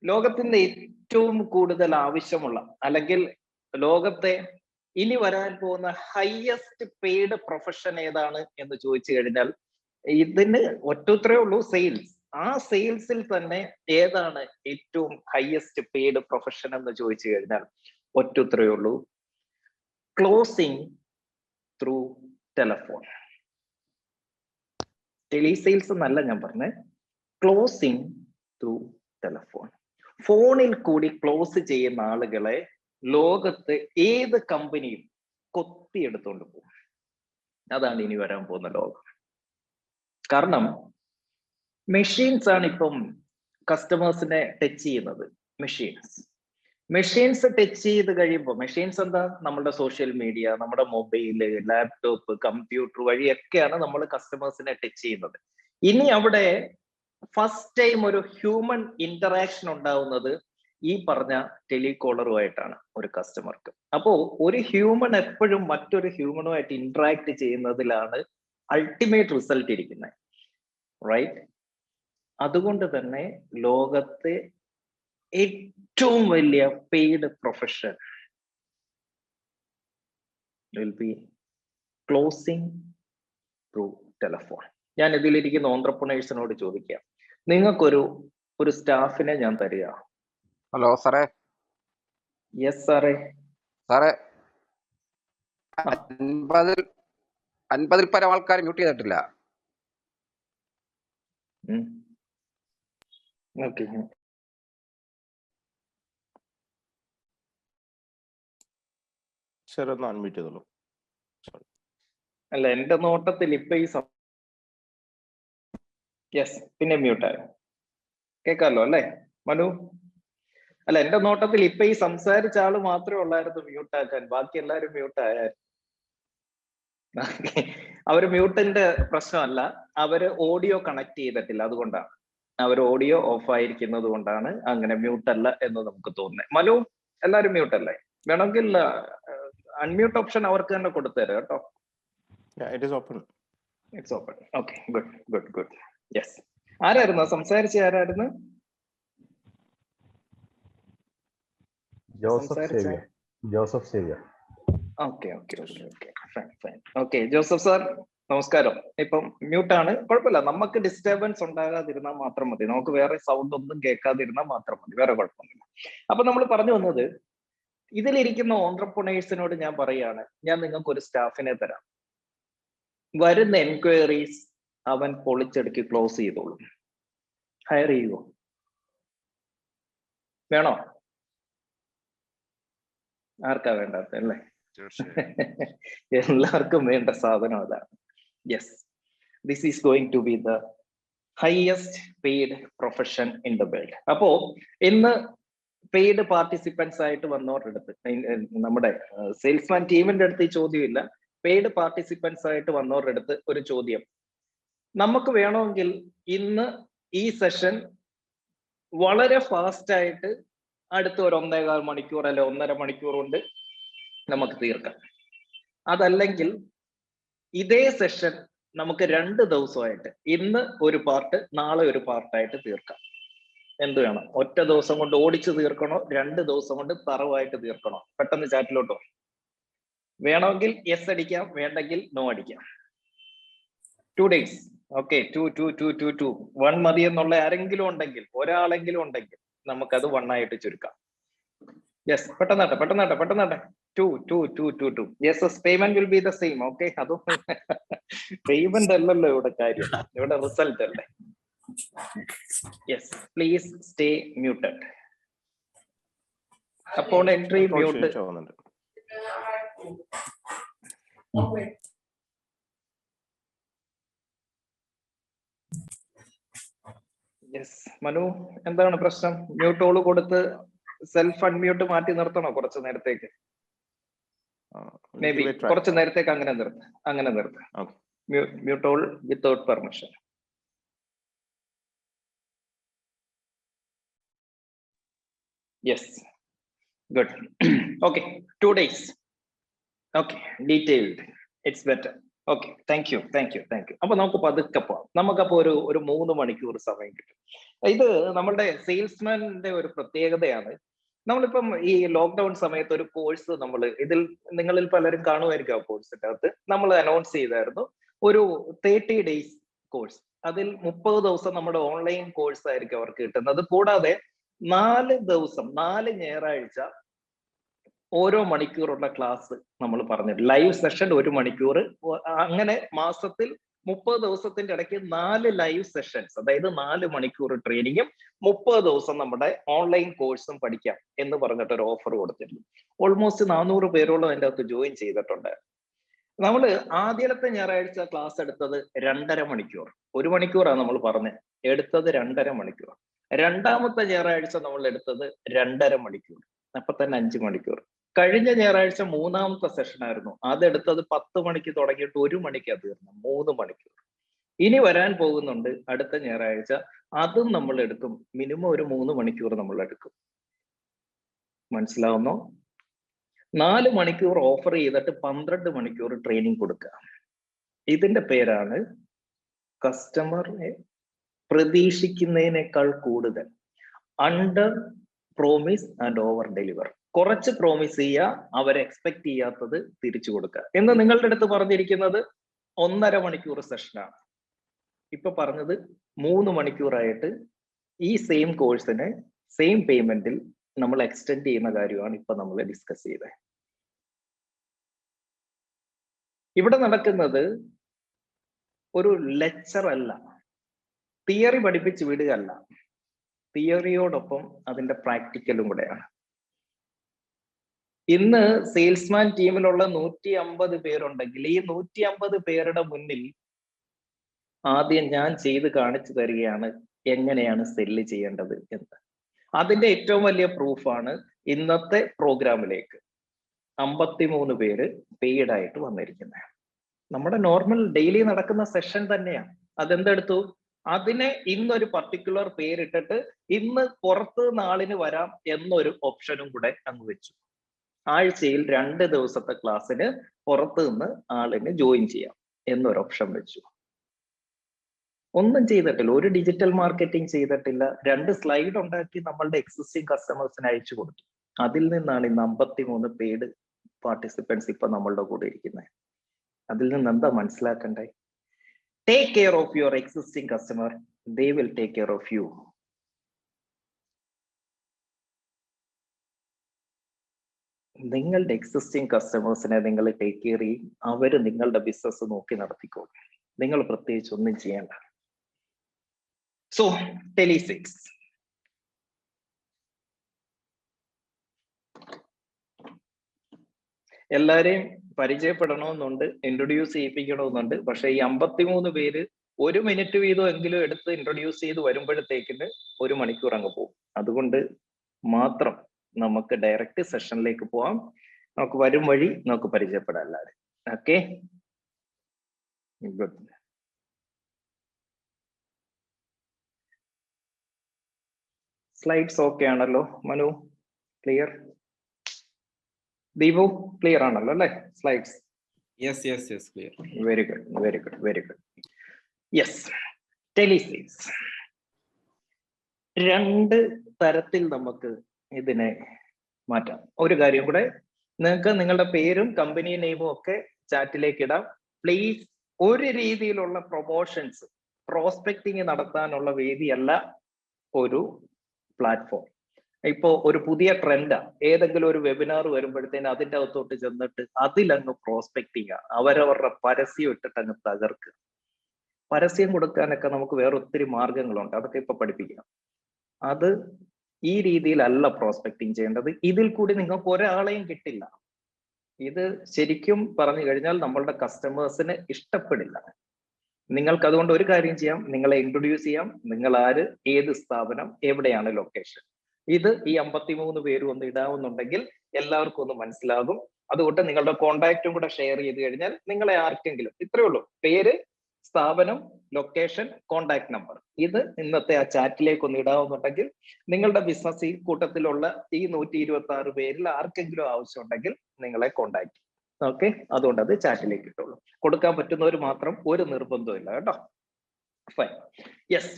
ലോകത്തിന്റെ ഏറ്റവും കൂടുതൽ ആവശ്യമുള്ള അല്ലെങ്കിൽ ലോകത്തെ ഇനി വരാൻ പോകുന്ന ഹയസ്റ്റ് പെയ്ഡ് പ്രൊഫഷൻ ഏതാണ് എന്ന് ചോദിച്ചു കഴിഞ്ഞാൽ ഇതിന് ഒറ്റുത്രേ ഉള്ളൂ, സെയിൽസ്. ആ സെയിൽസിൽ തന്നെ ഏതാണ് ഏറ്റവും ഹയസ്റ്റ് പെയ്ഡ് പ്രൊഫഷൻ എന്ന് ചോദിച്ചു കഴിഞ്ഞാൽ ഒറ്റുത്രേ ഉള്ളൂ, ക്ലോസിംഗ് ത്രൂ ടെലഫോൺ. ടെലിസെയിൽസ് എന്നല്ല ഞാൻ പറഞ്ഞത്, ക്ലോസിംഗ് ത്രൂ ടെലഫോൺ. ഫോണിൽ കൂടി ക്ലോസ് ചെയ്യുന്ന ആളുകളെ ലോകത്ത് ഏത് കമ്പനിയും കൊത്തിയെടുത്തോണ്ട് പോകും. അതാണ് ഇനി വരാൻ പോകുന്ന ലോകം. കാരണം മെഷീൻസ് ആണ് ഇപ്പം കസ്റ്റമേഴ്സിനെ ടച്ച് ചെയ്യുന്നത്. മെഷീൻസ് ടച്ച് ചെയ്ത് കഴിയുമ്പോൾ, മെഷീൻസ് എന്താ, നമ്മുടെ സോഷ്യൽ മീഡിയ, നമ്മുടെ മൊബൈല്, ലാപ്ടോപ്പ്, കമ്പ്യൂട്ടർ വഴിയൊക്കെയാണ് നമ്മൾ കസ്റ്റമേഴ്സിനെ ടച്ച് ചെയ്യുന്നത്. ഇനി അവിടെ ഫസ്റ്റ് ടൈം ഒരു ഹ്യൂമൻ ഇന്ററാക്ഷൻ ഉണ്ടാവുന്നത് ഈ പറഞ്ഞ ടെലികോളറുമായിട്ടാണ് ഒരു കസ്റ്റമർക്ക്. അപ്പോ ഒരു ഹ്യൂമൻ എപ്പോഴും മറ്റൊരു ഹ്യൂമനുമായിട്ട് ഇന്ററാക്ട് ചെയ്യുന്നതിലാണ് അൾട്ടിമേറ്റ് റിസൾട്ട് ഇരിക്കുന്നത്, റൈറ്റ്? അതുകൊണ്ട് തന്നെ ലോകത്തെ ഏറ്റവും വലിയ paid profession will be closing through telephone. ഞാൻ ഇതിലിരിക്കുന്ന ഓൺട്രപ്രണേഴ്സിനോട് ചോദിക്കാം, നിങ്ങൾക്കൊരു സ്റ്റാഫിനെ ഞാൻ തരിക. ഹലോ സാറേ. യെസ് സാറേ. സാറേ 50-ൽ പരം ആൾക്കാർ മ്യൂട്ട് ചെയ്തിട്ടില്ല. ഓക്കെ, ശരി, ഒന്ന് അൺമ്യൂട്ട് ചെയ്തോളൂ. അല്ല, എന്റെ നോട്ടത്തിൽ ഇപ്പൊ ഈ യെസ്, പിന്നെ മ്യൂട്ടായോ? കേക്കാലോ അല്ലേ മനു? അല്ല, എന്റെ നോട്ടത്തിൽ ഇപ്പൊ ഈ സംസാരിച്ച ആള് മാത്രമേ ഉള്ളായിരുന്നു മ്യൂട്ടാക്കാൻ, ബാക്കി എല്ലാരും മ്യൂട്ടായായിരുന്നു. അവര് മ്യൂട്ടിന്റെ പ്രശ്നമല്ല, അവര് ഓഡിയോ കണക്ട് ചെയ്തിട്ടില്ല, അതുകൊണ്ടാണ്. അവർ ഓഡിയോ ഓഫ് ആയിരിക്കുന്നത് കൊണ്ടാണ് അങ്ങനെ മ്യൂട്ട് അല്ല എന്ന് നമുക്ക് തോന്നുന്നത്. മനു, എല്ലാരും മ്യൂട്ട് അല്ലേ? വേണമെങ്കിൽ അൺമ്യൂട്ട് ഓപ്ഷൻ അവർക്ക് തന്നെ കൊടുത്തുതരാം കേട്ടോ. It's open. Okay, good. Yes. ആരായിരുന്നു സംസാരിച്ച? ആരായിരുന്നു? Joseph Xavier. Okay, fine. Okay, Joseph sir നമസ്കാരം. ഇപ്പം മ്യൂട്ടാണ്, കുഴപ്പമില്ല. നമുക്ക് ഡിസ്റ്റർബൻസ് ഉണ്ടാകാതിരുന്നാൽ മാത്രം മതി, നമുക്ക് വേറെ സൗണ്ട് ഒന്നും കേൾക്കാതിരുന്നാൽ മാത്രം മതി, വേറെ കുഴപ്പമൊന്നുമില്ല. അപ്പൊ നമ്മൾ പറഞ്ഞു വന്നത്, ഇതിലിരിക്കുന്ന ഓൺട്രപ്രണേഴ്സിനോട് ഞാൻ പറയാണ്, ഞാൻ നിങ്ങൾക്ക് ഒരു സ്റ്റാഫിനെ തരാം. വരുന്ന എൻക്വയറീസ് അവൻ പൊളിച്ചെടുക്കി ക്ലോസ് ചെയ്തോളും. ഹയർ ചെയ്യുമോ? വേണോ? ആർക്കാ വേണ്ടാത്ത അല്ലേ? എല്ലാവർക്കും വേണ്ട സാധനം അതാണ്. Yes, this is going to be the highest paid profession in the world. അപ്പോ ഇന്ന് പെയ്ഡ് പാർട്ടിസിപ്പൻസ് ആയിട്ട് വന്നവരുടെ അടുത്ത്, നമ്മുടെ സെയിൽസ്മാൻ ടീമിന്റെ അടുത്ത് ഈ ചോദ്യമില്ല, പെയ്ഡ് പാർട്ടിസിപ്പൻസ് ആയിട്ട് വന്നവരുടെ അടുത്ത് ഒരു ചോദ്യം. നമുക്ക് വേണമെങ്കിൽ ഇന്ന് ഈ സെഷൻ വളരെ ഫാസ്റ്റ് ആയിട്ട് അടുത്ത ഒരു 1.25 മണിക്കൂർ അല്ലെ 1.5 മണിക്കൂർ കൊണ്ട് നമുക്ക് തീർക്കാം. അതല്ലെങ്കിൽ ഇതേ സെഷൻ നമുക്ക് 2 ദിവസമായിട്ട്, ഇന്ന് ഒരു പാർട്ട് നാളെ ഒരു പാർട്ടായിട്ട് തീർക്കാം. എന്ത് വേണം? ഒറ്റ ദിവസം കൊണ്ട് ഓടിച്ചു തീർക്കണോ, 2 ദിവസം കൊണ്ട് തറവായിട്ട് തീർക്കണോ? പെട്ടെന്ന് ചാറ്റിലോട്ടോ. വേണമെങ്കിൽ യെസ് അടിക്കാം, വേണ്ടെങ്കിൽ നോ അടിക്കാം. 2 days. ഓക്കെ, 2 1 മതി എന്നുള്ള ആരെങ്കിലും ഉണ്ടെങ്കിൽ, ഒരാളെങ്കിലും ഉണ്ടെങ്കിൽ നമുക്കത് 1 ആയിട്ട് ചുരുക്കാം. യെസ്, പെട്ടെന്നാട്ടെ. 2. Yes, payment will be the same. Okay, അതും പേയ്മെന്റ് അല്ലല്ലോ ഇവിടെ കാര്യം, ഇവിടെ റിസൾട്ട് അല്ലേ. Yes, please stay muted. അപ്പോൾ എൻട്രി മ്യൂട്ട്. യെസ്, മനു, എന്താണ് പ്രശ്നം? മ്യൂട്ട് ഓള് കൊടുത്ത് സെൽഫ് അൺമ്യൂട്ട് മാറ്റി നിർത്തണോ കുറച്ച് നേരത്തേക്ക്? മേ ബി കുറച്ച് നേരത്തേക്ക് അങ്ങനെ നിർത്ത്. Mute all without permission. Yes, good. Okay, 2 days. Okay, detailed. It's better. Okay, thank you. അപ്പൊ നമുക്ക് പതുക്കെ പോവാം. നമുക്കപ്പോ ഒരു 3 മണിക്കൂർ സമയം കിട്ടും. ഇത് നമ്മളുടെ സെയിൽസ്മാന്റെ ഒരു പ്രത്യേകതയാണ്. നമ്മളിപ്പം ഈ ലോക്ക്ഡൌൺ സമയത്ത് ഒരു കോഴ്സ് ഇതിൽ നിങ്ങളിൽ പലരും കാണുമായിരിക്കും. ആ കോഴ്സിന്റെ അകത്ത് നമ്മൾ അനൗൺസ് ചെയ്തായിരുന്നു ഒരു 30 ഡേയ്സ് കോഴ്സ്. അതിൽ 30 ദിവസം നമ്മുടെ ഓൺലൈൻ കോഴ്സ് ആയിരിക്കും അവർക്ക് കിട്ടുന്നത്. കൂടാതെ 4 ദിവസം 4 ഞായറാഴ്ച ഓരോ മണിക്കൂറുള്ള ക്ലാസ് നമ്മൾ പറഞ്ഞു, ലൈവ് സെഷൻ 1 മണിക്കൂർ. അങ്ങനെ മാസത്തിൽ 30 ദിവസത്തിന്റെ ഇടയ്ക്ക് 4 ലൈവ് സെഷൻസ്, അതായത് 4 മണിക്കൂർ ട്രെയിനിങ്ങും 30 ദിവസം നമ്മുടെ ഓൺലൈൻ കോഴ്സും പഠിക്കാം എന്ന് പറഞ്ഞിട്ട് ഒരു ഓഫർ കൊടുത്തിരുന്നു. ഓൾമോസ്റ്റ് 400 പേരോളം അതിൻ്റെ അകത്ത് ജോയിൻ ചെയ്തിട്ടുണ്ട്. നമ്മൾ ആദ്യത്തെ ഞായറാഴ്ച ക്ലാസ് എടുത്തത് 2.5 മണിക്കൂർ. 1 മണിക്കൂറാണ് നമ്മൾ പറഞ്ഞത്, എടുത്തത് 2.5 മണിക്കൂർ. രണ്ടാമത്തെ ഞായറാഴ്ച നമ്മൾ എടുത്തത് 2.5 മണിക്കൂർ. അപ്പൊ തന്നെ 5 മണിക്കൂർ. കഴിഞ്ഞ ഞായറാഴ്ച 3ാമത്തെ സെഷൻ ആയിരുന്നു, അതെടുത്തത് 10 മണിക്ക് തുടങ്ങിയിട്ട് 1 മണിക്കാ തീർന്നു, 3 മണിക്കൂർ. ഇനി വരാൻ പോകുന്നുണ്ട് അടുത്ത ഞായറാഴ്ച, അതും നമ്മൾ എടുക്കും. മിനിമം ഒരു 3 മണിക്കൂർ നമ്മൾ എടുക്കും. മനസ്സിലാവുന്നോ? 4 മണിക്കൂർ ഓഫർ ചെയ്തിട്ട് 12 മണിക്കൂർ ട്രെയിനിങ് കൊടുക്കുക. ഇതിന്റെ പേരാണ് കസ്റ്റമറെ പ്രതീക്ഷിക്കുന്നതിനേക്കാൾ കൂടുതൽ under promise and over deliver. കുറച്ച് പ്രോമിസ് ചെയ്യുക, അവരെ എക്സ്പെക്ട് ചെയ്യാത്തത് തിരിച്ചു കൊടുക്കുക. എന്ന് നിങ്ങളുടെ അടുത്ത് പറഞ്ഞിരിക്കുന്നത് 1.5 മണിക്കൂർ സെഷനാണ്. ഇപ്പൊ പറഞ്ഞത് 3 മണിക്കൂറായിട്ട് ഈ സെയിം കോഴ്സിന് സെയിം പേയ്മെന്റിൽ നമ്മൾ എക്സ്റ്റെൻഡ് ചെയ്യുന്ന കാര്യമാണ് ഇപ്പൊ നമ്മൾ ഡിസ്കസ് ചെയ്തത്. ഇവിടെ നടക്കുന്നത് ഒരു ലെക്ചർ അല്ല, തിയറി പഠിപ്പിച്ച് വിടുകയല്ല, തിയറിയോടൊപ്പം അതിന്റെ പ്രാക്ടിക്കലും കൂടെയാണ്. ഇന്ന് സെയിൽസ്മാൻ ടീമിലുള്ള 150 പേരുണ്ടെങ്കിൽ ഈ 150 പേരുടെ മുന്നിൽ ആദ്യം ഞാൻ ചെയ്ത് കാണിച്ചു തരികയാണ് എങ്ങനെയാണ് സെല്ല് ചെയ്യേണ്ടത് എന്ന്. അതിന്റെ ഏറ്റവും വലിയ പ്രൂഫാണ് ഇന്നത്തെ പ്രോഗ്രാമിലേക്ക് 53 പേര് പെയ്ഡ് ആയിട്ട് വന്നിരിക്കുന്നത്. നമ്മുടെ നോർമൽ ഡെയിലി നടക്കുന്ന സെഷൻ തന്നെയാണ്. അതെന്തെടുത്തു, അതിനെ ഇന്നൊരു പർട്ടിക്കുലർ പേരിട്ടിട്ട് ഇന്ന് പുറത്ത് നാളിന് വരാം എന്നൊരു ഓപ്ഷനും കൂടെ അങ്ങ് വെച്ചു. ആഴ്ചയിൽ 2 ദിവസത്തെ ക്ലാസ്സിന് പുറത്ത് നിന്ന് ആളിന് ജോയിൻ ചെയ്യാം എന്നൊരു ഓപ്ഷൻ വെച്ചു. ഒന്നും ചെയ്തിട്ടില്ല, ഒരു ഡിജിറ്റൽ മാർക്കറ്റിംഗ് ചെയ്തിട്ടില്ല. 2 സ്ലൈഡ് ഉണ്ടാക്കി നമ്മളുടെ എക്സിസ്റ്റിംഗ് കസ്റ്റമേഴ്സിന് അയച്ചു കൊടുത്തു. അതിൽ നിന്നാണ് ഇന്ന് 53 പെയ്ഡ് പാർട്ടിസിപ്പൻസ് ഇപ്പൊ നമ്മളുടെ കൂടെ ഇരിക്കുന്നത്. അതിൽ നിന്ന് എന്താ മനസ്സിലാക്കണ്ടേ? Take care of your existing customer, they will take care of you. നിങ്ങളുടെ എക്സിസ്റ്റിംഗ് കസ്റ്റമേഴ്സിനെ നിങ്ങൾ ടേക്ക് കെയർ ചെയ്യും, അവര് നിങ്ങളുടെ ബിസിനസ് നോക്കി നടത്തിക്കോളും. നിങ്ങൾ പ്രത്യേകിച്ച് ഒന്നും ചെയ്യണ്ട. സോ Tele6 എല്ലാരെയും പരിചയപ്പെടണമെന്നുണ്ട്, ഇൻട്രൊഡ്യൂസ് ചെയ്യിപ്പിക്കണമെന്നുണ്ട്. പക്ഷെ ഈ 53 പേര് 1 മിനിറ്റ് വീതം എങ്കിലും എടുത്ത് ഇൻട്രൊഡ്യൂസ് ചെയ്ത് വരുമ്പോഴത്തേക്കിന് 1 മണിക്കൂർ അങ്ങ് പോകും. അതുകൊണ്ട് മാത്രം നമുക്ക് ഡയറക്റ്റ് സെഷനിലേക്ക് പോവാം. നമുക്ക് വരും വഴി നമുക്ക് പരിചയപ്പെടാം എല്ലാവരും. Okay, good. സ്ലൈഡ്സ് ഓക്കെ ആണല്ലോ മനു? ക്ലിയർ? ദീപു ക്ലിയർ ആണല്ലോ അല്ലെ slides? Yes, clear. Very good. Yes, Tele6 2 തരത്തിൽ നമുക്ക് ഇതിനെ മാറ്റാം. ഒരു കാര്യം കൂടെ, നിങ്ങൾക്ക് നിങ്ങളുടെ പേരും കമ്പനി നെയിമും ഒക്കെ ചാറ്റിലേക്ക് ഇടാം. പ്ലീസ്, ഒരു രീതിയിലുള്ള പ്രൊമോഷൻസ് പ്രോസ്പെക്ടിങ് നടത്താനുള്ള വേദിയല്ല ഒരു പ്ലാറ്റ്ഫോം. ഇപ്പോ ഒരു പുതിയ ട്രെൻഡാ, ഏതെങ്കിലും ഒരു വെബിനാർ വരുമ്പോഴത്തേന് അതിന്റെ അകത്തോട്ട് ചെന്നിട്ട് അതിലങ്ങ് പ്രോസ്പെക്ടിങ്, അവരവരുടെ പരസ്യം ഇട്ടിട്ട് അങ്ങ് തകർക്കുക. പരസ്യം കൊടുക്കാനൊക്കെ നമുക്ക് വേറെ ഒത്തിരി മാർഗങ്ങളുണ്ട്, അതൊക്കെ ഇപ്പൊ പഠിപ്പിക്കണം. അത് ഈ രീതിയിലല്ല പ്രോസ്പെക്ടിങ് ചെയ്യേണ്ടത്. ഇതിൽ കൂടി നിങ്ങൾക്ക് ഒരാളെയും കിട്ടില്ല. ഇത് ശരിക്കും പറഞ്ഞു കഴിഞ്ഞാൽ നമ്മളുടെ കസ്റ്റമേഴ്സിന് ഇഷ്ടപ്പെടില്ല. നിങ്ങൾക്ക് അതുകൊണ്ട് ഒരു കാര്യം ചെയ്യാം, നിങ്ങളെ ഇൻട്രൊഡ്യൂസ് ചെയ്യാം. നിങ്ങൾ ആര്, ഏത് സ്ഥാപനം, എവിടെയാണ് ലൊക്കേഷൻ. ഇത് ഈ 53 പേരും ഒന്ന് ഇടാവുന്നുണ്ടെങ്കിൽ എല്ലാവർക്കും ഒന്ന് മനസ്സിലാകും. അതുകൊണ്ട് നിങ്ങളുടെ കോണ്ടാക്റ്റും കൂടെ ഷെയർ ചെയ്ത് കഴിഞ്ഞാൽ നിങ്ങളെ ആർക്കെങ്കിലും, ഇത്രയേ ഉള്ളൂ, പേര്, സ്ഥാപനം, ലൊക്കേഷൻ, കോണ്ടാക്ട് നമ്പർ, ഇത് ഇന്നത്തെ ആ ചാറ്റിലേക്ക് ഒന്ന് ഇടാവുന്നുണ്ടെങ്കിൽ നിങ്ങളുടെ ബിസിനസ് ഈ കൂട്ടത്തിലുള്ള ഈ 126 പേരിൽ ആർക്കെങ്കിലും ആവശ്യമുണ്ടെങ്കിൽ നിങ്ങളെ കോണ്ടാക്ട് ചെയ്യും. ഓക്കെ, അതുകൊണ്ട് അത് ചാറ്റിലേക്ക് ഇട്ടോളൂ. കൊടുക്കാൻ പറ്റുന്നവർ മാത്രം, ഒരു നിർബന്ധമില്ല കേട്ടോ. ഫൈൻ. യെസ്,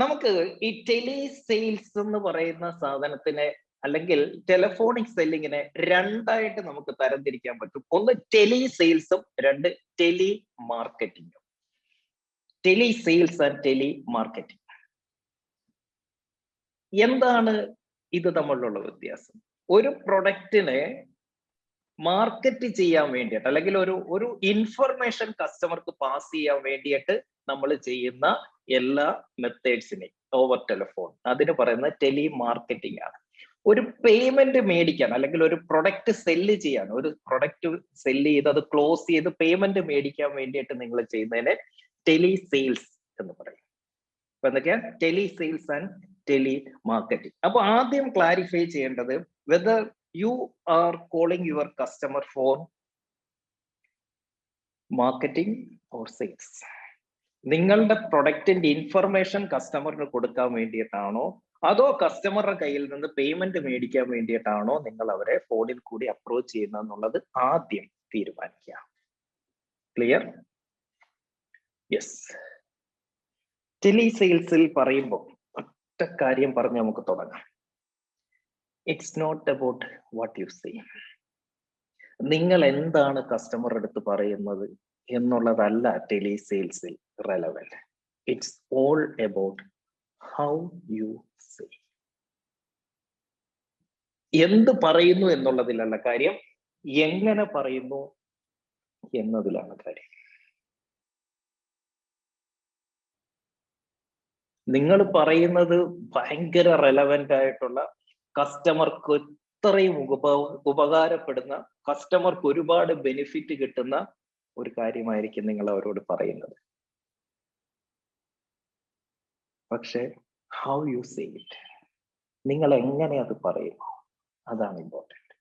നമുക്ക് ഈ ടെലി സെയിൽസ് എന്ന് പറയുന്ന സാധനത്തിനെ അല്ലെങ്കിൽ ടെലിഫോണിക് സെല്ലിങ്ങിനെ രണ്ടായിട്ട് നമുക്ക് തരംതിരിക്കാൻ പറ്റും. ഒന്ന് ടെലി സെയിൽസും, രണ്ട് ടെലി മാർക്കറ്റിംഗും. Tele sales and tele marketing, എന്താണ് ഇത് തമ്മിലുള്ള വ്യത്യാസം? ഒരു പ്രൊഡക്റ്റിനെ മാർക്കറ്റ് ചെയ്യാൻ വേണ്ടിയിട്ട് അല്ലെങ്കിൽ ഒരു ഇൻഫർമേഷൻ കസ്റ്റമർക്ക് പാസ് ചെയ്യാൻ വേണ്ടിയിട്ട് നമ്മൾ ചെയ്യുന്ന എല്ലാ മെത്തേഡ്സിനെയും ഓവർ ടെലിഫോൺ, അതിന് പറയുന്ന ടെലി മാർക്കറ്റിംഗ് ആണ്. ഒരു പേയ്മെന്റ് മേടിക്കാൻ അല്ലെങ്കിൽ ഒരു പ്രൊഡക്റ്റ് സെല്ല് ചെയ്യാൻ, ഒരു പ്രൊഡക്റ്റ് സെല്ല് ചെയ്ത് അത് ക്ലോസ് ചെയ്ത് പേയ്മെന്റ് മേടിക്കാൻ വേണ്ടിയിട്ട് നിങ്ങൾ ചെയ്യുന്നതിനെ ടെലി സെയിൽസ് എന്ന് പറയും. അപ്പൊ എന്തൊക്കെയാ? Tele sales and tele marketing. അപ്പൊ ആദ്യം ക്ലാരിഫൈ ചെയ്യേണ്ടത്, whether you are calling your customer for marketing or sales. നിങ്ങളുടെ പ്രൊഡക്റ്റിന്റെ ഇൻഫർമേഷൻ കസ്റ്റമറിന് കൊടുക്കാൻ വേണ്ടിയിട്ടാണോ, അതോ കസ്റ്റമറുടെ കയ്യിൽ നിന്ന് പേയ്മെന്റ് മേടിക്കാൻ വേണ്ടിയിട്ടാണോ നിങ്ങൾ അവരെ ഫോണിൽ കൂടി അപ്രോച്ച് ചെയ്യുന്നതെന്നുള്ളത് ആദ്യം തീരുമാനിക്കുക. ക്ലിയർ? യെസ്. ടെലി സെയിൽസിൽ പറയുമ്പോൾ ഒറ്റ കാര്യം പറഞ്ഞ് നമുക്ക് തുടങ്ങാം. It's not about what you say. നിങ്ങൾ എന്താണ് കസ്റ്റമർ അടുത്ത് പറയുന്നത് എന്നുള്ളതല്ല ടെലി സെയിൽസിൽ relevant. It's all about how you say. എന്ത് പറയുന്നു എന്നുള്ളതിലല്ല കാര്യം, എങ്ങനെ പറയുന്നു എന്നതിലാണ് കാര്യം. നിങ്ങൾ പറയുന്നത് ഭയങ്കര റെലവന്റ് ആയിട്ടുള്ള, കസ്റ്റമർക്ക് ഇത്രയും ഉപകാരപ്പെടുന്ന, കസ്റ്റമർക്ക് ഒരുപാട് ബെനിഫിറ്റ് കിട്ടുന്ന ഒരു കാര്യമായിരിക്കും നിങ്ങൾ അവരോട് പറയുന്നത്. പക്ഷെ ഹൗ യു സേ ഇറ്റ്, നിങ്ങൾ എങ്ങനെ അത് പറയുന്നു, അതാണ് ഇമ്പോർട്ടൻറ്റ്.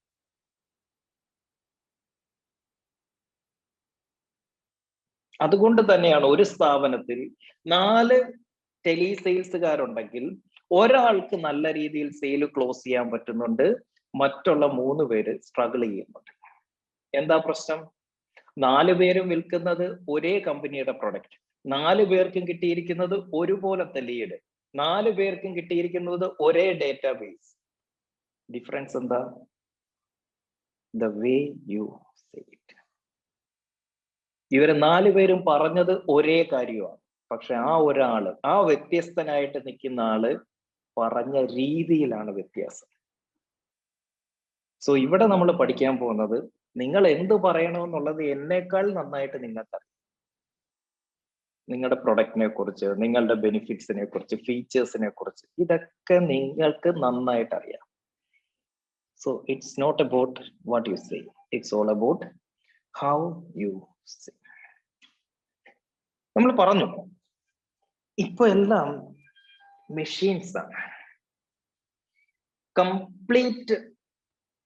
അതുകൊണ്ട് തന്നെയാണ് ഒരു സ്ഥാപനത്തിൽ 4 ടെലി സെയിൽസുകാരുണ്ടെങ്കിൽ ഒരാൾക്ക് നല്ല രീതിയിൽ സെയിൽ ക്ലോസ് ചെയ്യാൻ പറ്റുന്നുണ്ട്, മറ്റുള്ള 3 പേര് സ്ട്രഗിൾ ചെയ്യുന്നുണ്ട്. എന്താ പ്രശ്നം? 4 പേരും വിൽക്കുന്നത് ഒരേ കമ്പനിയുടെ പ്രൊഡക്റ്റ്, 4 പേർക്കും കിട്ടിയിരിക്കുന്നത് ഒരുപോലത്തെ ലീഡ്, 4 പേർക്കും കിട്ടിയിരിക്കുന്നത് ഒരേ ഡേറ്റാബേസ്. ഡിഫറൻസ് എന്താ? The way you say it. ഇവര് 4 പേരും പറഞ്ഞത് ഒരേ കാര്യമാണ്, പക്ഷെ ആ ഒരാള്, ആ വ്യത്യസ്തനായിട്ട് നിൽക്കുന്ന ആള് പറഞ്ഞ രീതിയിലാണ് വ്യത്യാസം. സോ ഇവിടെ നമ്മൾ പഠിക്കാൻ പോകുന്നത്, നിങ്ങൾ എന്ത് പറയണമെന്നുള്ളത് എന്നേക്കാൾ നന്നായിട്ട് നിങ്ങൾക്കറിയാം. നിങ്ങളുടെ പ്രൊഡക്റ്റിനെ കുറിച്ച്, നിങ്ങളുടെ ബെനിഫിറ്റ്സിനെ കുറിച്ച്, ഫീച്ചേഴ്സിനെ കുറിച്ച്, ഇതൊക്കെ നിങ്ങൾക്ക് നന്നായിട്ട് അറിയാം. So it's not about what you say, it's all about how you say. നമ്മൾ പറഞ്ഞു, ഇപ്പൊ എല്ലാം മെഷീൻസ് ആണ്. കംപ്ലീറ്റ്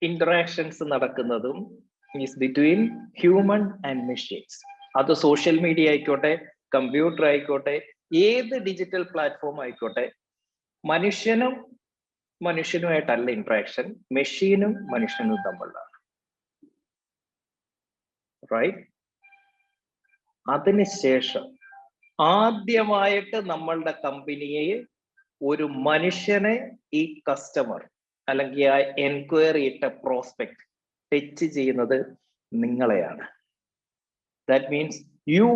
ഇന്ററാക്ഷൻസ് നടക്കുന്നതും is between human and machines. അത് സോഷ്യൽ മീഡിയ ആയിക്കോട്ടെ, കമ്പ്യൂട്ടർ ആയിക്കോട്ടെ, ഏത് ഡിജിറ്റൽ പ്ലാറ്റ്ഫോം ആയിക്കോട്ടെ, മനുഷ്യനും മനുഷ്യനുമായിട്ടല്ല ഇന്ററാക്ഷൻ, മെഷീനും മനുഷ്യനും തമ്മിലാണ്. റൈറ്റ്? അതിനുശേഷം ആദ്യമായിട്ട് നമ്മളുടെ കമ്പനിയെ ഒരു മനുഷ്യനെ ഈ കസ്റ്റമർ അല്ലെങ്കിൽ ആ എൻക്വയറി ഇട്ട പ്രോസ്പെക്ട് ടച്ച് ചെയ്യുന്നത് നിങ്ങളെയാണ്. That means you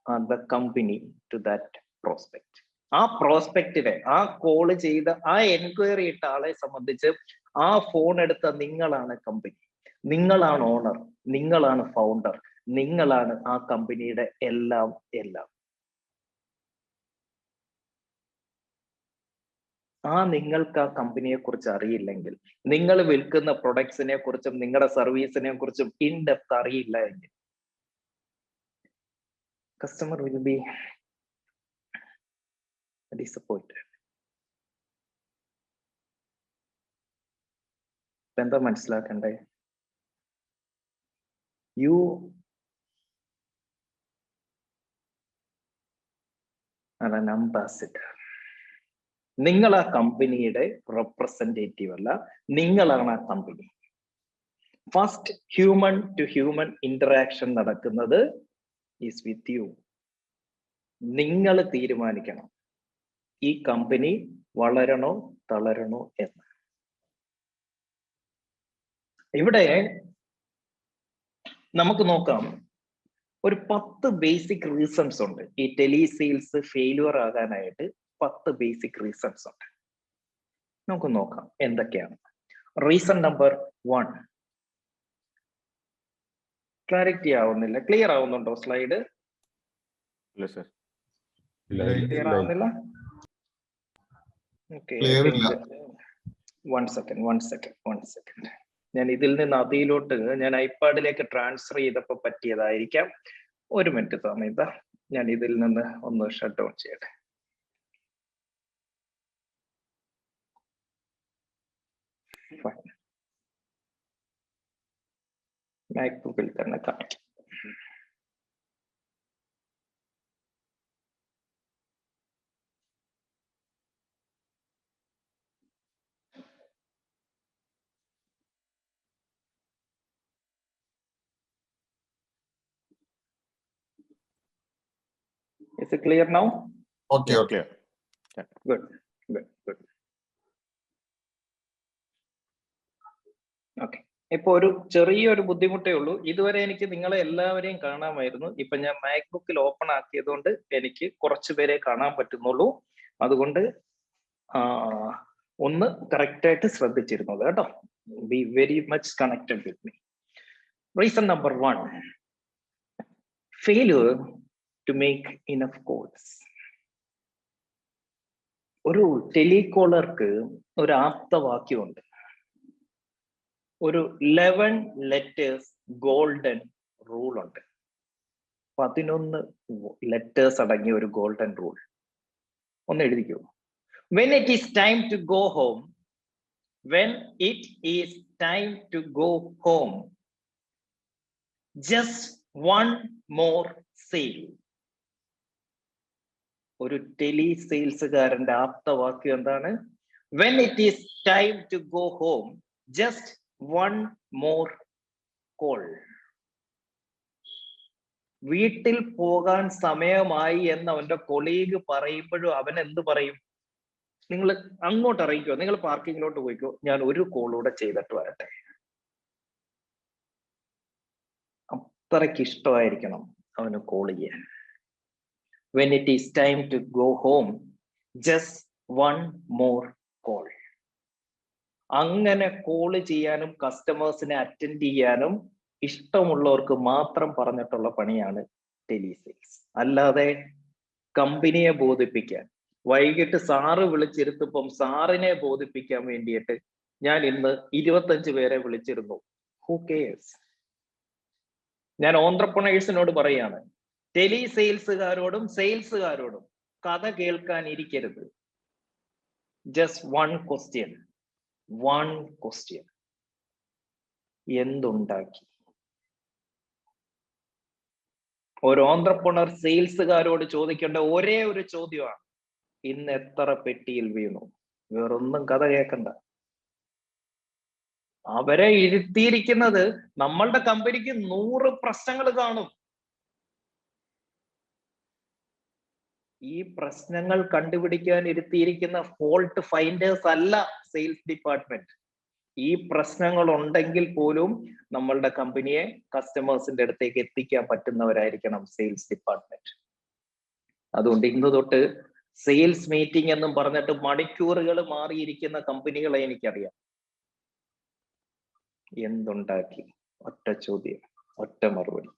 are the company to that prospect. ആ പ്രോസ്പെക്റ്റിനെ, ആ കോള് ചെയ്ത, ആ എൻക്വയറി ഇട്ട ആളെ സംബന്ധിച്ച് ആ ഫോൺ എടുത്ത നിങ്ങളാണ് കമ്പനി, നിങ്ങളാണ് ഓണർ, നിങ്ങളാണ് ഫൗണ്ടർ, നിങ്ങളാണ് ആ കമ്പനിയുടെ എല്ലാം എല്ലാം. ആ നിങ്ങൾക്ക് ആ കമ്പനിയെ കുറിച്ച് അറിയില്ലെങ്കിൽ, നിങ്ങൾ വിൽക്കുന്ന പ്രൊഡക്ട്സിനെ കുറിച്ചും നിങ്ങളുടെ സർവീസിനെ കുറിച്ചും ഇൻ ഡെപ്ത് അറിയില്ല എങ്കിൽ, കസ്റ്റമർ വിൽ ബി ഡിസപ്പോയിന്റഡ്. എന്താ മനസ്സിലാക്കണ്ടേ? You are an ambassador. നിങ്ങൾ ആ കമ്പനിയുടെ റെപ്രസെന്റേറ്റീവ് അല്ല, നിങ്ങളാണ് ആ കമ്പനി. First human to human interaction നടക്കുന്നത് ഈസ് വിത്ത് യു. നിങ്ങൾ തീരുമാനിക്കണം ഈ കമ്പനി വളരണോ തളരണോ എന്ന്. ഇവിടെ നമുക്ക് നോക്കാം, ഒരു 10 ബേസിക് റീസൺസ് ഉണ്ട് ഈ ടെലിസെയിൽസ് ഫെയിലുവർ ആകാനായിട്ട്. 10 ബേസിക് റീസൺസ് ഉണ്ട്. നമുക്ക് നോക്കാം എന്തൊക്കെയാണ്. റീസൺ നമ്പർ 1, ക്ലാരിറ്റി ആവുന്നില്ല. ക്ലിയർ ആവുന്നുണ്ടോ സ്ലൈഡ്? ഇല്ല സർ. ക്ലിയർ ആവുന്നില്ല? Okay, one second. ഞാൻ ഇതിൽ നിന്ന് അതിലോട്ട് ഞാൻ ഐപാഡിലേക്ക് ട്രാൻസ്ഫർ ചെയ്തപ്പോ പറ്റിയതായിരിക്കാം. ഒരു മിനിറ്റ് സമയത്ത് ഞാൻ ഇതിൽ നിന്ന് ഒന്ന് ഷട്ട് ഡൗൺ ചെയ്യട്ടെ. മാക്ബുക്കിൽ തന്നെ കാണിക്കാം. Is it clear now? Okay, okay. Clear. Good. Okay. ഇപ്പൊ ഒരു ചെറിയൊരു ബുദ്ധിമുട്ടേ ഉള്ളൂ. ഇതുവരെ എനിക്ക് നിങ്ങളെ എല്ലാവരെയും കാണാമായിരുന്നു. ഇപ്പൊ ഞാൻ മാക്ബുക്കിൽ ഓപ്പൺ ആക്കിയതുകൊണ്ട് എനിക്ക് കുറച്ചു പേരെ കാണാൻ പറ്റുന്നുള്ളൂ. അതുകൊണ്ട് ഒന്ന് കറക്റ്റ് ആയിട്ട് ശ്രദ്ധിച്ചിരുന്നത് കേട്ടോ. Be very much connected with me. Reason number 1, failure to make enough calls. ഒരു ടെലികോളർക്ക് ഒരു ആപ്തവാക്യമുണ്ട്. ഒരു 11 ലെറ്റേഴ്സ് ഗോൾഡൻ റൂൾ ഉണ്ട്. 11 ലെറ്റേഴ്സ് അടങ്ങിയ ഒരു ഗോൾഡൻ റൂൾ. ഒന്ന് എഴുതിക്കൂ. When it is time to go home, when it is time to go home, just one more sale. ഒരു tele സെയിൽസുകാരന്റെ ആപ്തവാക്യം എന്താണ്? When it is time to go home, just one more call. വീട്ടിൽ പോകാൻ സമയമായി എന്ന് അവന്റെ colleague പറയുമ്പോഴും അവൻ എന്ത് പറയും? നിങ്ങൾ അങ്ങോട്ട് അറിയിക്കോ, നിങ്ങൾ പാർക്കിങ്ങിലോട്ട് പോയിക്കോ, ഞാൻ ഒരു കോളൂടെ ചെയ്തിട്ട് വരട്ടെ. അത്രയ്ക്ക് ഇഷ്ടമായിരിക്കണം അവന് കോൾ ചെയ്യാൻ. When it is time to go home, just one more call. അങ്ങനെ കോൾ ചെയ്യാനും കസ്റ്റമേഴ്സിനെ അറ്റൻഡ് ചെയ്യാനും ഇഷ്ടമുള്ളവർക്ക് മാത്രം പറഞ്ഞിട്ടുള്ള പണിയാണ് ടെലിസെയിൽസ്. അല്ലാതെ കമ്പനിയെ ബോധിപ്പിക്കാൻ, വൈകിട്ട് സാറ് വിളിച്ചിരുത്തപ്പം സാറിനെ ബോധിപ്പിക്കാൻ വേണ്ടിയിട്ട് ഞാൻ ഇന്ന് 25 പേരെ വിളിച്ചിരുന്നു. Who cares? ഞാൻ ഓൺട്രപ്രനേഴ്സിനോട് പറയാണ്, ടെലിസെയിൽസുകാരോടും സെയിൽസുകാരോടും കഥ കേൾക്കാൻ ഇരിക്കരുത്. Just one question. എന്തുണ്ടാക്കി? ഒരു ഓൺട്രപ്രനർ സെയിൽസുകാരോട് ചോദിക്കേണ്ട ഒരേ ഒരു ചോദ്യമാണ്, ഇന്ന് എത്ര പെട്ടിയിൽ വീണു? വേറൊന്നും കഥ കേൾക്കണ്ട. അവരെ ഇരുത്തിയിരിക്കുന്നത്, നമ്മളുടെ കമ്പനിക്ക് 100 പ്രശ്നങ്ങൾ കാണും. ഈ പ്രശ്നങ്ങൾ കണ്ടുപിടിക്കാൻ ഇരുത്തിയിരിക്കുന്ന ഫോൾട്ട് ഫൈൻഡേഴ്സ് അല്ല സെയിൽസ് ഡിപ്പാർട്ട്മെന്റ്. ഈ പ്രശ്നങ്ങൾ ഉണ്ടെങ്കിൽ പോലും നമ്മളുടെ കമ്പനിയെ കസ്റ്റമേഴ്സിന്റെ അടുത്തേക്ക് എത്തിക്കാൻ പറ്റുന്നവരായിരിക്കണം സെയിൽസ് ഡിപ്പാർട്ട്മെന്റ്. അതുകൊണ്ട് ഇന്ന് തൊട്ട് സെയിൽസ് മീറ്റിംഗ് എന്നും പറഞ്ഞിട്ട് മണിക്കൂറുകൾ മാറിയിരിക്കുന്ന കമ്പനികളെ എനിക്കറിയാം. എന്തുണ്ടാക്കി? ഒറ്റ ചോദ്യം, ഒറ്റ മറുപടി.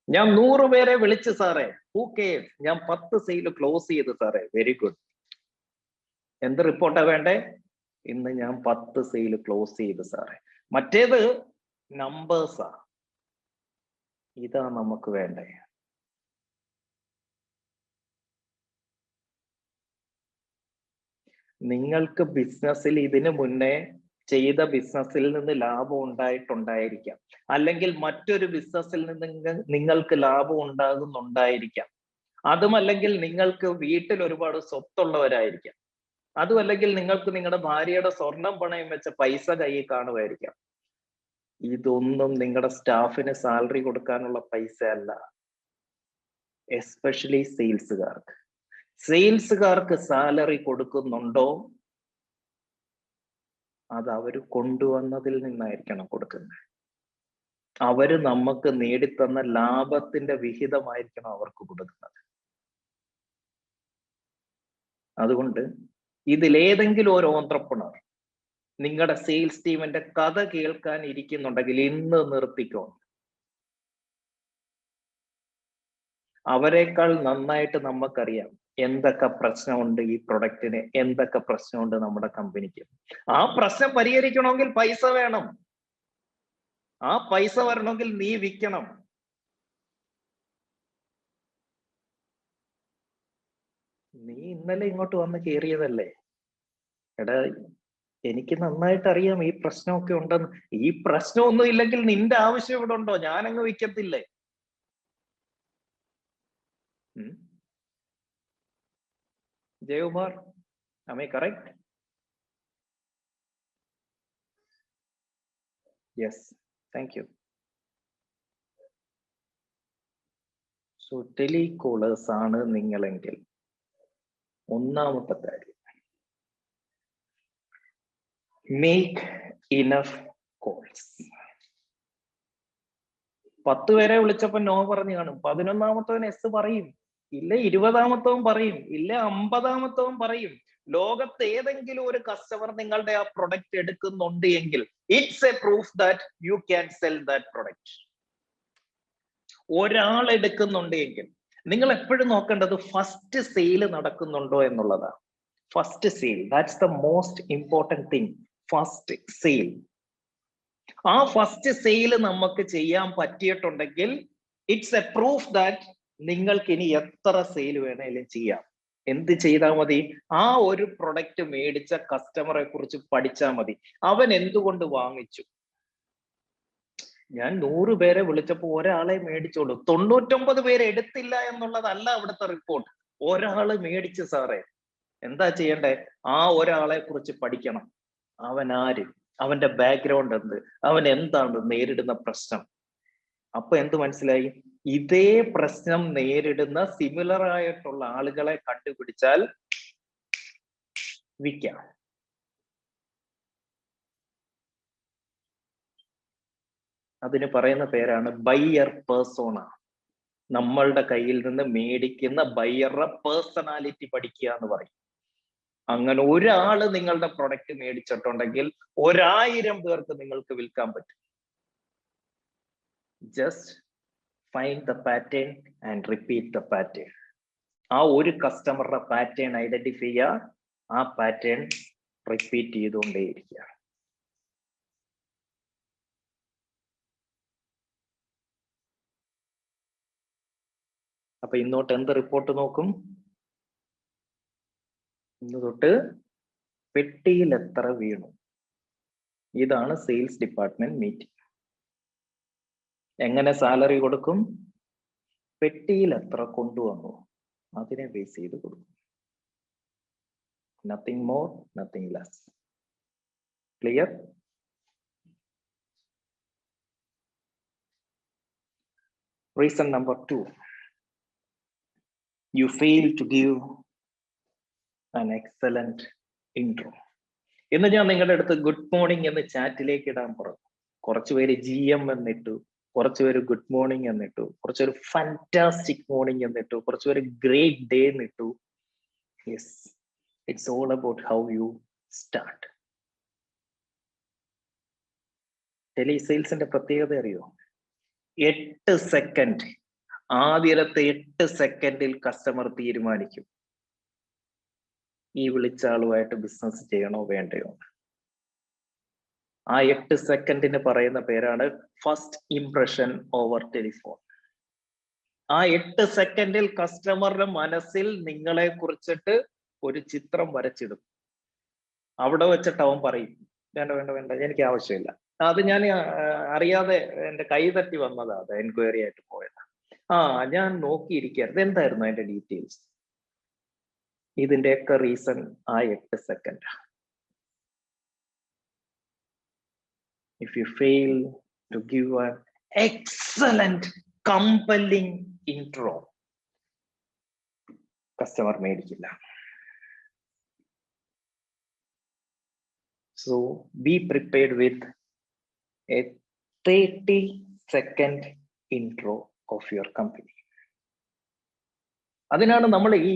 ഞാൻ 100 പേരെ വിളിച്ചു സാറേ, ഹൂ കെയർസ്? ഞാൻ 10 സെയിൽ ക്ലോസ് ചെയ്തു സാറേ. Very good. എന്ത് റിപ്പോർട്ടാ വേണ്ടേ? ഇന്ന് ഞാൻ 10 സെയിൽ ക്ലോസ് ചെയ്തു സാറേ. മറ്റേത് നമ്പേഴ്സാ. ഇതാ നമുക്ക് വേണ്ടേ. നിങ്ങൾക്ക് ബിസിനസ്സിൽ ഇതിനു മുന്നേ ചെയ്ത ബിസിനസ്സിൽ നിന്ന് ലാഭം ഉണ്ടായിട്ടുണ്ടായിരിക്കാം, അല്ലെങ്കിൽ മറ്റൊരു ബിസിനസ്സിൽ നിന്ന് നിങ്ങൾക്ക് ലാഭം ഉണ്ടാകുന്നുണ്ടായിരിക്കാം. അതുമല്ലെങ്കിൽ നിങ്ങൾക്ക് വീട്ടിൽ ഒരുപാട് സ്വത്തുള്ളവരായിരിക്കാം. അതുമല്ലെങ്കിൽ നിങ്ങൾക്ക് നിങ്ങളുടെ ഭാര്യയുടെ സ്വർണം പണയം വെച്ച പൈസ കയ്യിൽ കാണുമായിരിക്കാം. ഇതൊന്നും നിങ്ങളുടെ സ്റ്റാഫിന് സാലറി കൊടുക്കാനുള്ള പൈസ അല്ല. എസ്പെഷ്യലി സെയിൽസുകാർക്ക് സാലറി കൊടുക്കുന്നുണ്ടോ അത് അവര് കൊണ്ടുവന്നതിൽ നിന്നായിരിക്കണം കൊടുക്കുന്നത്. അവര് നമുക്ക് നേടിത്തന്ന ലാഭത്തിന്റെ വിഹിതമായിരിക്കണം അവർക്ക് കൊടുക്കുന്നത്. അതുകൊണ്ട് ഇതിലേതെങ്കിലും ഒരു ഓൺട്രപ്രണർ നിങ്ങളുടെ സെയിൽസ് ടീമിന്റെ കഥ കേൾക്കാൻ ഇരിക്കുന്നുണ്ടെങ്കിൽ ഇന്ന് നിർത്തിക്കോ. അവരെക്കാൾ നന്നായിട്ട് നമുക്കറിയാം എന്തൊക്കെ പ്രശ്നമുണ്ട് ഈ പ്രൊഡക്റ്റിന്, എന്തൊക്കെ പ്രശ്നമുണ്ട് നമ്മുടെ കമ്പനിക്ക്. ആ പ്രശ്നം പരിഹരിക്കണമെങ്കിൽ പൈസ വേണം. ആ പൈസ വരണമെങ്കിൽ നീ വിൽക്കണം. നീ ഇന്നലെ ഇങ്ങോട്ട് വന്ന് കയറിയതല്ലേ. എടാ, എനിക്ക് നന്നായിട്ട് അറിയാം ഈ പ്രശ്നമൊക്കെ ഉണ്ടെന്ന്. ഈ പ്രശ്നമൊന്നും ഇല്ലെങ്കിൽ നിന്റെ ആവശ്യം ഇവിടെ ഉണ്ടോ? ഞാനങ്ങ് വിൽക്കത്തില്ലേ. Jayakumar, am I correct? Yes, thank you. So ടെലികോളേഴ്സ് ആണ് നിങ്ങളെങ്കിൽ ഒന്നാമത്തെ കാര്യം, മേക്ക് ഇനഫ് കോൾസ്. 10 പേരെ വിളിച്ചപ്പോ നോ പറഞ്ഞു കാണും. 11ാമത്തവൻ എസ് പറയും, ഇല്ല 20ാമത്തവൻ പറയും, ഇല്ല 50ാമത്തവൻ പറയും. ലോകത്ത് ഏതെങ്കിലും ഒരു കസ്റ്റമർ നിങ്ങളുടെ ആ പ്രൊഡക്റ്റ് എടുക്കുന്നുണ്ട് എങ്കിൽ it's A proof that you can sell that product. ഒരാൾ എടുക്കുന്നുണ്ട് എങ്കിൽ നിങ്ങൾ എപ്പോഴും നോക്കേണ്ടത് ഫസ്റ്റ് സെയിൽ നടക്കുന്നുണ്ടോ എന്നുള്ളതാണ്. First sale, that's the most important thing. First sale. ആ ഫസ്റ്റ് സെയിൽ നമുക്ക് ചെയ്യാൻ പറ്റിയിട്ടുണ്ടെങ്കിൽ ഇറ്റ്സ് എ പ്രൂഫ് ദാറ്റ് നിങ്ങൾക്ക് ഇനി എത്ര സെയിൽ വേണേലും ചെയ്യാം. എന്ത് ചെയ്താൽ മതി? ആ ഒരു പ്രൊഡക്റ്റ് മേടിച്ച കസ്റ്റമറെ കുറിച്ച് പഠിച്ചാൽ മതി. അവൻ എന്തുകൊണ്ട് വാങ്ങിച്ചു. ഞാൻ 100 പേരെ വിളിച്ചപ്പോൾ ഒരാളെ മേടിച്ചോളൂ, 99 പേര് എടുത്തില്ല എന്നുള്ളതല്ല അവിടുത്തെ റിപ്പോർട്ട്. ഒരാള് മേടിച്ചു സാറേ. എന്താ ചെയ്യണ്ടേ? ആ ഒരാളെ കുറിച്ച് പഠിക്കണം. അവൻ ആര്, അവന്റെ ബാക്ക്ഗ്രൗണ്ട് എന്ത്, അവൻ എന്താണ് നേരിടുന്ന പ്രശ്നം. അപ്പൊ എന്ത് മനസ്സിലായി? ഇതേ പ്രശ്നം നേരിടുന്ന സിമിലർ ആയിട്ടുള്ള ആളുകളെ കണ്ടുപിടിച്ചാൽ വിൽക്കാം. അതിന് പറയുന്ന പേരാണ് ബയ്യർ പേഴ്സോണ. നമ്മളുടെ കയ്യിൽ നിന്ന് മേടിക്കുന്ന ബയ്യറുടെ പേഴ്സണാലിറ്റി പഠിക്കുക എന്ന് പറയും. അങ്ങനെ ഒരാള് നിങ്ങളുടെ പ്രൊഡക്റ്റ് മേടിച്ചിട്ടുണ്ടെങ്കിൽ 1000 പേർക്ക് നിങ്ങൾക്ക് വിൽക്കാൻ പറ്റും. Just find the pattern and repeat the pattern. ആ ഒരു കസ്റ്റമറുടെ പാറ്റേൺ ഐഡന്റിഫൈ ചെയ്യുക, ആ പാറ്റേൺ റിപ്പീറ്റ് ചെയ്തുകൊണ്ടേയിരിക്കുക. അപ്പൊ ഇന്നോട്ട് എന്ത് റിപ്പോർട്ട് നോക്കും? ഇന്ന് തൊട്ട് പെട്ടിയിൽ എത്ര വീണു. ഇതാണ് സെയിൽസ് ഡിപ്പാർട്ട്മെന്റ് മീറ്റിംഗ്. എങ്ങനെ സാലറി കൊടുക്കും? പെട്ടിയിൽ എത്ര കൊണ്ടുവന്നു അതിനെ ബേസ് ചെയ്ത് കൊടുക്കും. Nothing more, nothing less. Clear? Reason number 2, you fail to give an excellent intro. ഇന്ന് ഞാൻ നിങ്ങളുടെ അടുത്ത് ഗുഡ് മോർണിംഗ് എന്ന് ചാറ്റിലേക്ക് ഇടാൻ പറഞ്ഞു. കുറച്ചുപേര് GM എന്നിട്ടു, കുറച്ചുപേര് ഗുഡ് മോർണിംഗ് എന്നിട്ടു, കുറച്ചുപേര് ഫാന്റാസ്റ്റിക് മോർണിംഗ് എന്നിട്ടു, കുറച്ചുപേര് ഗ്രേറ്റ് ഡേ എന്നിട്ടു. Yes, it's all about how you start. Tele സെയിൽസിന്റെ പ്രത്യേകത അറിയോ? 8 സെക്കൻഡ്, ആദ്യത്തെ 8 സെക്കൻഡിൽ കസ്റ്റമർ തീരുമാനിക്കും ഈ വിളിച്ച ആളുമായിട്ട് ബിസിനസ് ചെയ്യണോ വേണ്ടയോ. ആ 8 സെക്കൻഡിന് പറയുന്ന പേരാണ് ഫസ്റ്റ് ഇംപ്രഷൻ ഓവർ ടെലിഫോൺ. ആ 8 സെക്കൻഡിൽ കസ്റ്റമറുടെ മനസ്സിൽ നിങ്ങളെ കുറിച്ചിട്ട് ഒരു ചിത്രം വരച്ചിടും. അവിടെ വെച്ചിട്ട് അവൻ പറയും വേണ്ട വേണ്ട വേണ്ട, എനിക്ക് ആവശ്യമില്ല. അത് ഞാൻ അറിയാതെ എന്റെ കൈ തട്ടി വന്നതാ, അത് എൻക്വയറി ആയിട്ട് പോയതാ. ഞാൻ നോക്കിയിരിക്കരുത്, എന്തായിരുന്നു അതിന്റെ ഡീറ്റെയിൽസ്. ഇതിന്റെയൊക്കെ റീസൺ ആ 8 second. If you fail to give an excellent, compelling intro. Customer മേടിക്കില്ല. So be prepared with a 30-second intro of your company. അതിനാണ് നമ്മൾ ഈ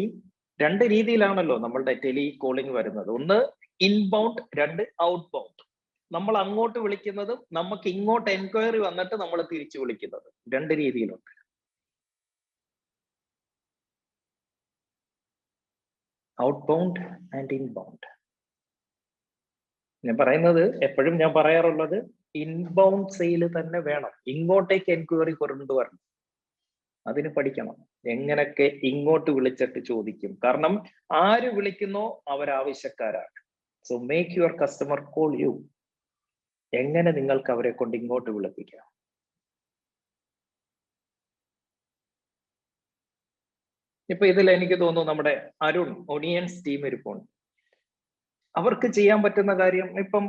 രണ്ട് രീതിയിലാണല്ലോ നമ്മളുടെ ടെലി കോളിംഗ് വരുന്നത്. ഒന്ന് ഇൻബൗണ്ട്, രണ്ട് ഔട്ട് ബൗണ്ട്. നമ്മൾ അങ്ങോട്ട് വിളിക്കുന്നതും നമുക്ക് ഇങ്ങോട്ട് എൻക്വയറി വന്നിട്ട് നമ്മൾ തിരിച്ചു വിളിക്കുന്നത്, രണ്ട് രീതിയിലുണ്ട്. Out bound and inbound. ഞാൻ പറയുന്നത്, എപ്പോഴും ഞാൻ പറയാറുള്ളത്, ഇൻബൗണ്ട് സെയിൽ തന്നെ വേണം. ഇങ്ങോട്ടേക്ക് എൻക്വയറി കൊണ്ടുവരണം. അതിന് പഠിക്കണം എങ്ങനെയൊക്കെ ഇങ്ങോട്ട് വിളിച്ചിട്ട് ചോദിക്കും. കാരണം ആര് വിളിക്കുന്നോ അവരാവശ്യക്കാരാണ്. So make your customer call you. എങ്ങനെ നിങ്ങൾക്ക് അവരെ കൊണ്ട് ഇങ്ങോട്ട് വിളിപ്പിക്കാം. ഇപ്പൊ ഇതിൽ എനിക്ക് തോന്നുന്നു നമ്മുടെ അരുൺ ഒണിയൻസ് ടീം ഇരിപ്പുണ്ട്. അവർക്ക് ചെയ്യാൻ പറ്റുന്ന കാര്യം, ഇപ്പം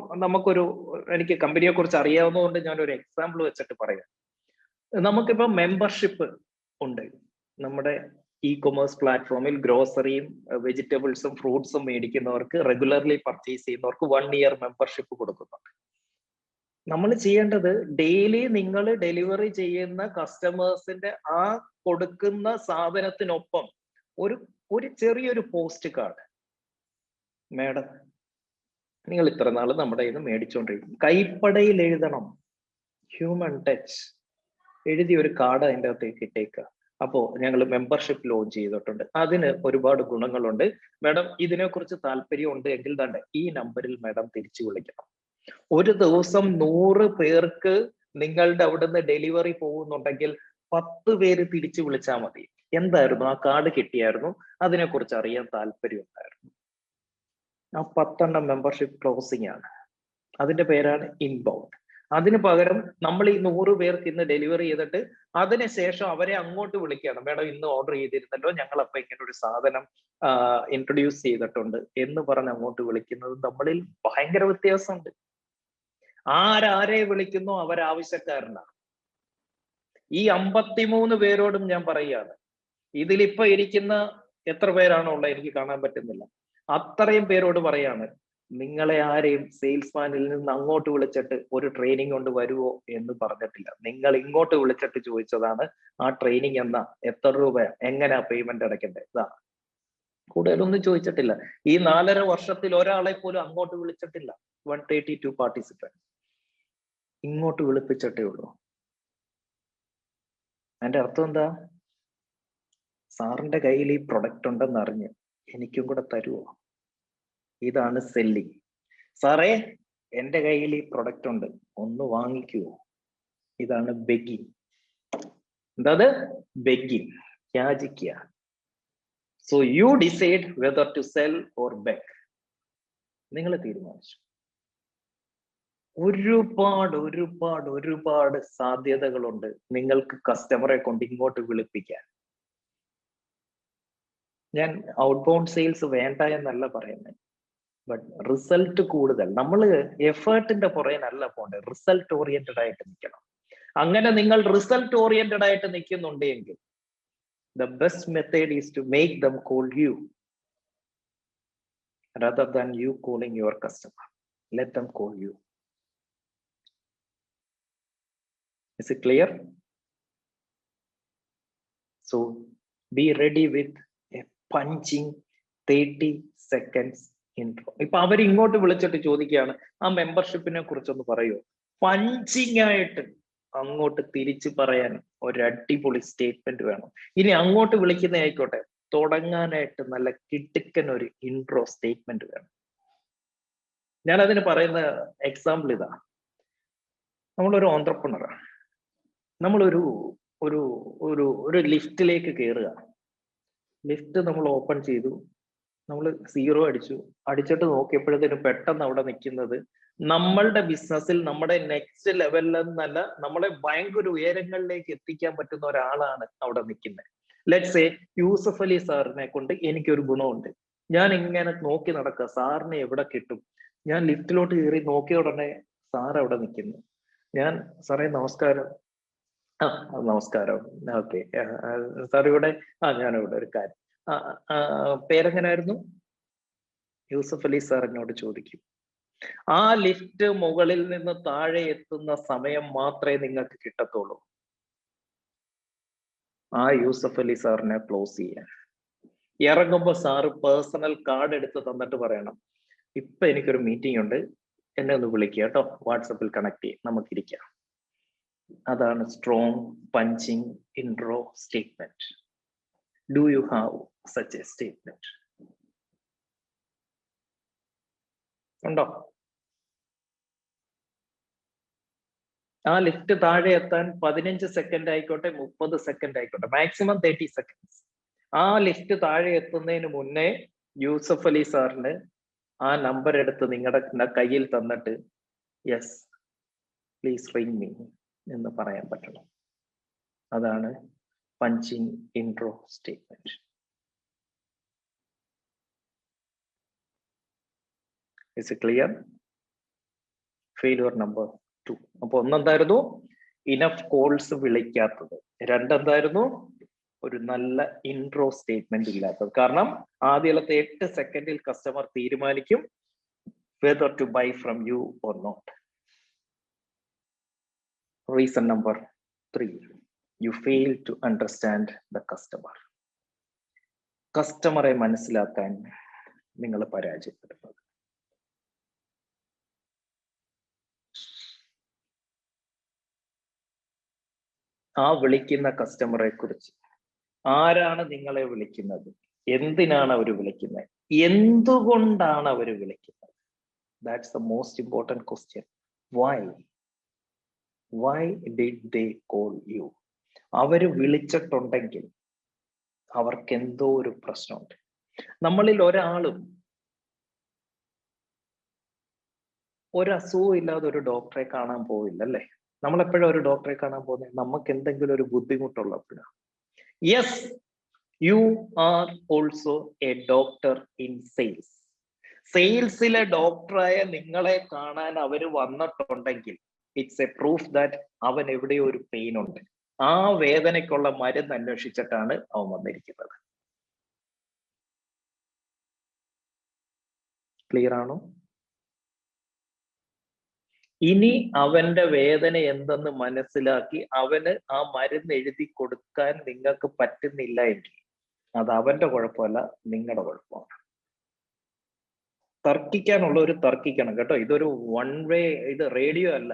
എനിക്ക് കമ്പനിയെ കുറിച്ച് അറിയാവുന്നതുകൊണ്ട് ഞാനൊരു എക്സാമ്പിൾ വെച്ചിട്ട് പറയാം. നമുക്കിപ്പം മെമ്പർഷിപ്പ് ഉണ്ട്. നമ്മുടെ ഇ-കൊമേഴ്സ് പ്ലാറ്റ്ഫോമിൽ ഗ്രോസറിയും വെജിറ്റബിൾസും ഫ്രൂട്ട്സും മേടിക്കുന്നവർക്ക്, റെഗുലർലി പർച്ചേസ് ചെയ്യുന്നവർക്ക് 1 year മെമ്പർഷിപ്പ് കൊടുക്കുന്നുണ്ട്. നമ്മൾ ചെയ്യേണ്ടത്, ഡെയിലി നിങ്ങൾ ഡെലിവറി ചെയ്യുന്ന കസ്റ്റമേഴ്സിന്റെ ആ കൊടുക്കുന്ന സാധനത്തിനൊപ്പം ഒരു ചെറിയൊരു പോസ്റ്റ് കാർഡ്, മേഡം നിങ്ങൾ ഇത്ര നാള് നമ്മുടെ കയ്യിൽ നിന്ന് മേടിച്ചോണ്ടിരിക്കും, കൈപ്പടയിൽ എഴുതണം, ഹ്യൂമൻ ടച്ച് എഴുതി ഒരു കാർഡ് അതിൻ്റെ അകത്തേക്ക് ഇട്ടേക്കുക. അപ്പോ ഞങ്ങൾ മെമ്പർഷിപ്പ് ലോഞ്ച് ചെയ്തിട്ടുണ്ട്, അതിന് ഒരുപാട് ഗുണങ്ങളുണ്ട്, മേഡം ഇതിനെക്കുറിച്ച് താല്പര്യമുണ്ട് എങ്കിൽ തന്നെ ഈ നമ്പറിൽ മേഡം തിരിച്ചു വിളിക്കണം. ഒരു ദിവസം 100 പേർക്ക് നിങ്ങളുടെ അവിടുന്ന് ഡെലിവറി പോകുന്നുണ്ടെങ്കിൽ 10 പേര് തിരിച്ചു വിളിച്ചാൽ മതി. എന്തായിരുന്നു ആ കാർഡ് കിട്ടിയായിരുന്നു, അതിനെക്കുറിച്ച് അറിയാൻ താല്പര്യം ഉണ്ടായിരുന്നു. ആ 10 മെമ്പർഷിപ്പ് ക്ലോസിംഗ് ആണ്. അതിന്റെ പേരാണ് ഇൻബൗണ്ട്. അതിന് പകരം നമ്മൾ ഈ 100 പേർക്ക് ഇന്ന് ഡെലിവറി ചെയ്തിട്ട് അതിനുശേഷം അവരെ അങ്ങോട്ട് വിളിക്കുകയാണ്, മേഡം ഇന്ന് ഓർഡർ ചെയ്തിരുന്നല്ലോ, ഞങ്ങൾ അപ്പൊ ഇങ്ങനെ ഒരു സാധനം ഇൻട്രൊഡ്യൂസ് ചെയ്തിട്ടുണ്ട് എന്ന് പറഞ്ഞ് അങ്ങോട്ട് വിളിക്കുന്നത് നമ്മളിൽ ഭയങ്കര വ്യത്യാസമുണ്ട്. ആരെ വിളിക്കുന്നോ അവരാവശ്യക്കാരനാണ്. ഈ 53 പേരോടും ഞാൻ പറയുകയാണ്, ഇതിലിപ്പോ ഇരിക്കുന്ന എത്ര പേരാണോ ഉള്ളത് എനിക്ക് കാണാൻ പറ്റുന്നില്ല, അത്രയും പേരോട് പറയാണ്, നിങ്ങളെ ആരെയും സെയിൽസ്മാനിൽ നിന്ന് അങ്ങോട്ട് വിളിച്ചിട്ട് ഒരു ട്രെയിനിങ് കൊണ്ട് വരുവോ എന്ന് പറഞ്ഞിട്ടില്ല. നിങ്ങൾ ഇങ്ങോട്ട് വിളിച്ചിട്ട് ചോദിച്ചതാണ് ആ ട്രെയിനിങ് എന്നാ, എത്ര രൂപ, എങ്ങനെയാ പേയ്മെന്റ് അടയ്ക്കേണ്ടത്, ഇതാ. കൂടുതലൊന്നും ചോദിച്ചിട്ടില്ല. ഈ 4.5 വർഷത്തിൽ ഒരാളെ പോലും അങ്ങോട്ട് വിളിച്ചിട്ടില്ല. 132 പാർട്ടിസിപ്പൻസ് ഇങ്ങോട്ട് വിളിപ്പിച്ചിട്ടേ ഉള്ളൂ. അതിന്റെ അർത്ഥം എന്താ? സാറിന്റെ കയ്യിൽ ഈ പ്രൊഡക്റ്റ് ഉണ്ടെന്ന് അറിഞ്ഞ് എനിക്കും കൂടെ തരുമോ? ഇതാണ് സെല്ലിങ്. സാറേ എന്റെ കയ്യിൽ ഈ പ്രൊഡക്റ്റ് ഉണ്ട്, ഒന്ന് വാങ്ങിക്കുവോ? ഇതാണ് ബെഗിങ്. എന്താ ബെഗിങ്? യാചിക്കുക. So you decide whether to sell or beg. നിങ്ങൾ തീരുമാനിച്ചു. ഒരുപാട് സാധ്യതകളുണ്ട് നിങ്ങൾക്ക് കസ്റ്റമറെ കൊണ്ട് ഇങ്ങോട്ട് വിളിപ്പിക്കാൻ. ഞാൻ ഔട്ട് ബൗണ്ട് സെയിൽസ് വേണ്ട എന്നല്ല പറയുന്നത്, ബട്ട് റിസൾട്ട് കൂടുതൽ. നമ്മൾ എഫേർട്ടിന്റെ പുറകെനല്ല പോണ്ടത്, റിസൾട്ട് ഓറിയന്റഡ് ആയിട്ട് നിൽക്കണം. അങ്ങനെ നിങ്ങൾ റിസൾട്ട് ഓറിയന്റഡ് ആയിട്ട് നിൽക്കുന്നുണ്ടെങ്കിൽ the best method is to make them call you rather than you calling your customer. Let them call you. Is it clear? So be ready with a punching 30 seconds intro. ഇപ്പൊ അവർ ഇങ്ങോട്ട് വിളിച്ചിട്ട് ചോദിക്കുകയാണ്, ആ മെമ്പർഷിപ്പിനെ കുറിച്ചൊന്ന് പറയൂ. Punching ആയിട്ട് അങ്ങോട്ട് തിരിച്ചു പറയാൻ ഒരു അടിപൊളി സ്റ്റേറ്റ്മെന്റ് വേണം. ഇനി അങ്ങോട്ട് വിളിക്കുന്ന ആയിക്കോട്ടെ, തുടങ്ങാനായിട്ട് നല്ല കിടുക്കൻ ഒരു ഇൻട്രോ സ്റ്റേറ്റ്മെന്റ് വേണം. ഞാൻ അതിന് പറയുന്ന എക്സാമ്പിൾ ഇതാ. നമ്മളൊരു ഓൺട്രപ്രണറാണ്. നമ്മളൊരു ഒരു ഒരു ഒരു ലിഫ്റ്റിലേക്ക് കയറുക. ലിഫ്റ്റ് നമ്മൾ ഓപ്പൺ ചെയ്തു, നമ്മൾ 0 അടിച്ചിട്ട് നോക്കിയപ്പോഴത്തേനും പെട്ടെന്ന് അവിടെ നിൽക്കുന്നത് നമ്മളുടെ ബിസിനസ്സിൽ നമ്മുടെ നെക്സ്റ്റ് ലെവലിൽ നിന്നല്ല, നമ്മളെ ഭയങ്കര ഉയരങ്ങളിലേക്ക് എത്തിക്കാൻ പറ്റുന്ന ഒരാളാണ് അവിടെ നിൽക്കുന്നത്. ലെറ്റ്സ് സേ യൂസഫ് അലി സാറിനെ കൊണ്ട് എനിക്കൊരു ഗുണമുണ്ട്. ഞാൻ ഇങ്ങനെ നോക്കി നടക്കുക, സാറിനെ എവിടെ കിട്ടും? ഞാൻ ലിഫ്റ്റിലോട്ട് കയറി നോക്കിയ ഉടനെ സാർ അവിടെ നിൽക്കുന്നു. ഞാൻ സാറേ നമസ്കാരം. നമസ്കാരം. ഓക്കെ സാർ ഇവിടെ ഞാനിവിടെ ഒരു കാര്യം. പേരെങ്ങനായിരുന്നു? യൂസഫ് അലി സാർ എന്നോട് ചോദിക്കും. ആ ലിഫ്റ്റ് മുകളിൽ നിന്ന് താഴെ എത്തുന്ന സമയം മാത്രമേ നിങ്ങൾക്ക് കിട്ടത്തുള്ളൂ. ആ യൂസഫ് അലി സാറിനെ ക്ലോസ് ചെയ്യാൻ ഇറങ്ങുമ്പോ സാറ് പേഴ്സണൽ കാർഡ് എടുത്ത് തന്നിട്ട് പറയണം, ഇപ്പൊ എനിക്കൊരു മീറ്റിംഗ് ഉണ്ട്, എന്നെ ഒന്ന് വിളിക്കുക കേട്ടോ, വാട്സപ്പിൽ കണക്ട് ചെയ്യും, നമുക്കിരിക്കാം. അതാണ് strong punching intro statement. Do you have such A statement? ഉണ്ടോ? ആ ലിഫ്റ്റ് താഴെ എത്താൻ 15 സെക്കൻഡ് ആയിക്കോട്ടെ, 30 സെക്കൻഡ് ആയിക്കോട്ടെ, മാക്സിമം 30 സെക്കൻഡ്സ്. ആ ലിഫ്റ്റ് താഴെ എത്തുന്നതിന് മുന്നേ യൂസഫ് അലി സാറിന് ആ നമ്പർ എടുത്ത് നിങ്ങളുടെ കയ്യിൽ തന്നിട്ട് യെസ് പ്ലീസ് റിംഗ് മീ എന്ന് പറയാൻ പറ്റണം. അതാണ് punching intro statement. Is it clear? Failure number 2. അപ്പൊ ഒന്നെന്തായിരുന്നു? Enough calls വിളിക്കാത്തത്. രണ്ടെന്തായിരുന്നു? ഒരു നല്ല ഇൻട്രോ സ്റ്റേറ്റ്മെന്റ് ഇല്ലാത്തത്. കാരണം ആദ്യത്തെ 8 സെക്കൻഡിൽ കസ്റ്റമർ തീരുമാനിക്കും whether to buy from you or not. Reason number 3, you fail to understand the customer. കസ്റ്റമറെ മനസ്സിലാക്കാൻ നിങ്ങൾ പരാജയപ്പെടുന്നത്. ആ വിളിക്കുന്ന കസ്റ്റമറെ കുറിച്ച്, ആരാണ് നിങ്ങളെ വിളിക്കുന്നത്, എന്തിനാണ് അവർ വിളിക്കുന്നത്, എന്തുകൊണ്ടാണ് അവർ വിളിക്കുന്നത്? That's the most important question. Why did they call you? അവര് വിളിച്ചിട്ടുണ്ടെങ്കിൽ അവർക്ക് എന്തോ ഒരു പ്രശ്നമുണ്ട്. നമ്മളിൽ ഒരാളും ഒരസുഖവും ഇല്ലാതെ ഒരു ഡോക്ടറെ കാണാൻ പോവില്ല, അല്ലേ? നമ്മളെപ്പോഴും ഒരു ഡോക്ടറെ കാണാൻ പോകുന്നത് നമുക്ക് എന്തെങ്കിലും ഒരു ബുദ്ധിമുട്ടുള്ളപ്പോഴാണ്. Yes, you are also a doctor in sales. സെയിൽസിലെ ഡോക്ടറായ നിങ്ങളെ കാണാൻ അവര് വന്നിട്ടുണ്ടെങ്കിൽ ഇറ്റ്സ് എ പ്രൂഫ് ദാറ്റ് അവൻ എവിടെയോ ഒരു പെയിൻ ഉണ്ട്. ആ വേദനയ്ക്കുള്ള മരുന്ന് അന്വേഷിച്ചിട്ടാണ് അവൻ വന്നിരിക്കുന്നത്. ക്ലിയർ ആണോ? ഇനി അവന്റെ വേദന എന്തെന്ന് മനസ്സിലാക്കി അവന് ആ മരുന്ന് എഴുതി കൊടുക്കാൻ നിങ്ങൾക്ക് പറ്റുന്നില്ല എങ്കിൽ അത് അവന്റെ കുഴപ്പമല്ല, നിങ്ങളുടെ കുഴപ്പമാണ്. തർക്കിക്കാനുള്ള ഒരു തർക്കിക്കണം കേട്ടോ. ഇതൊരു വൺ വേ, ഇത് റേഡിയോ അല്ല,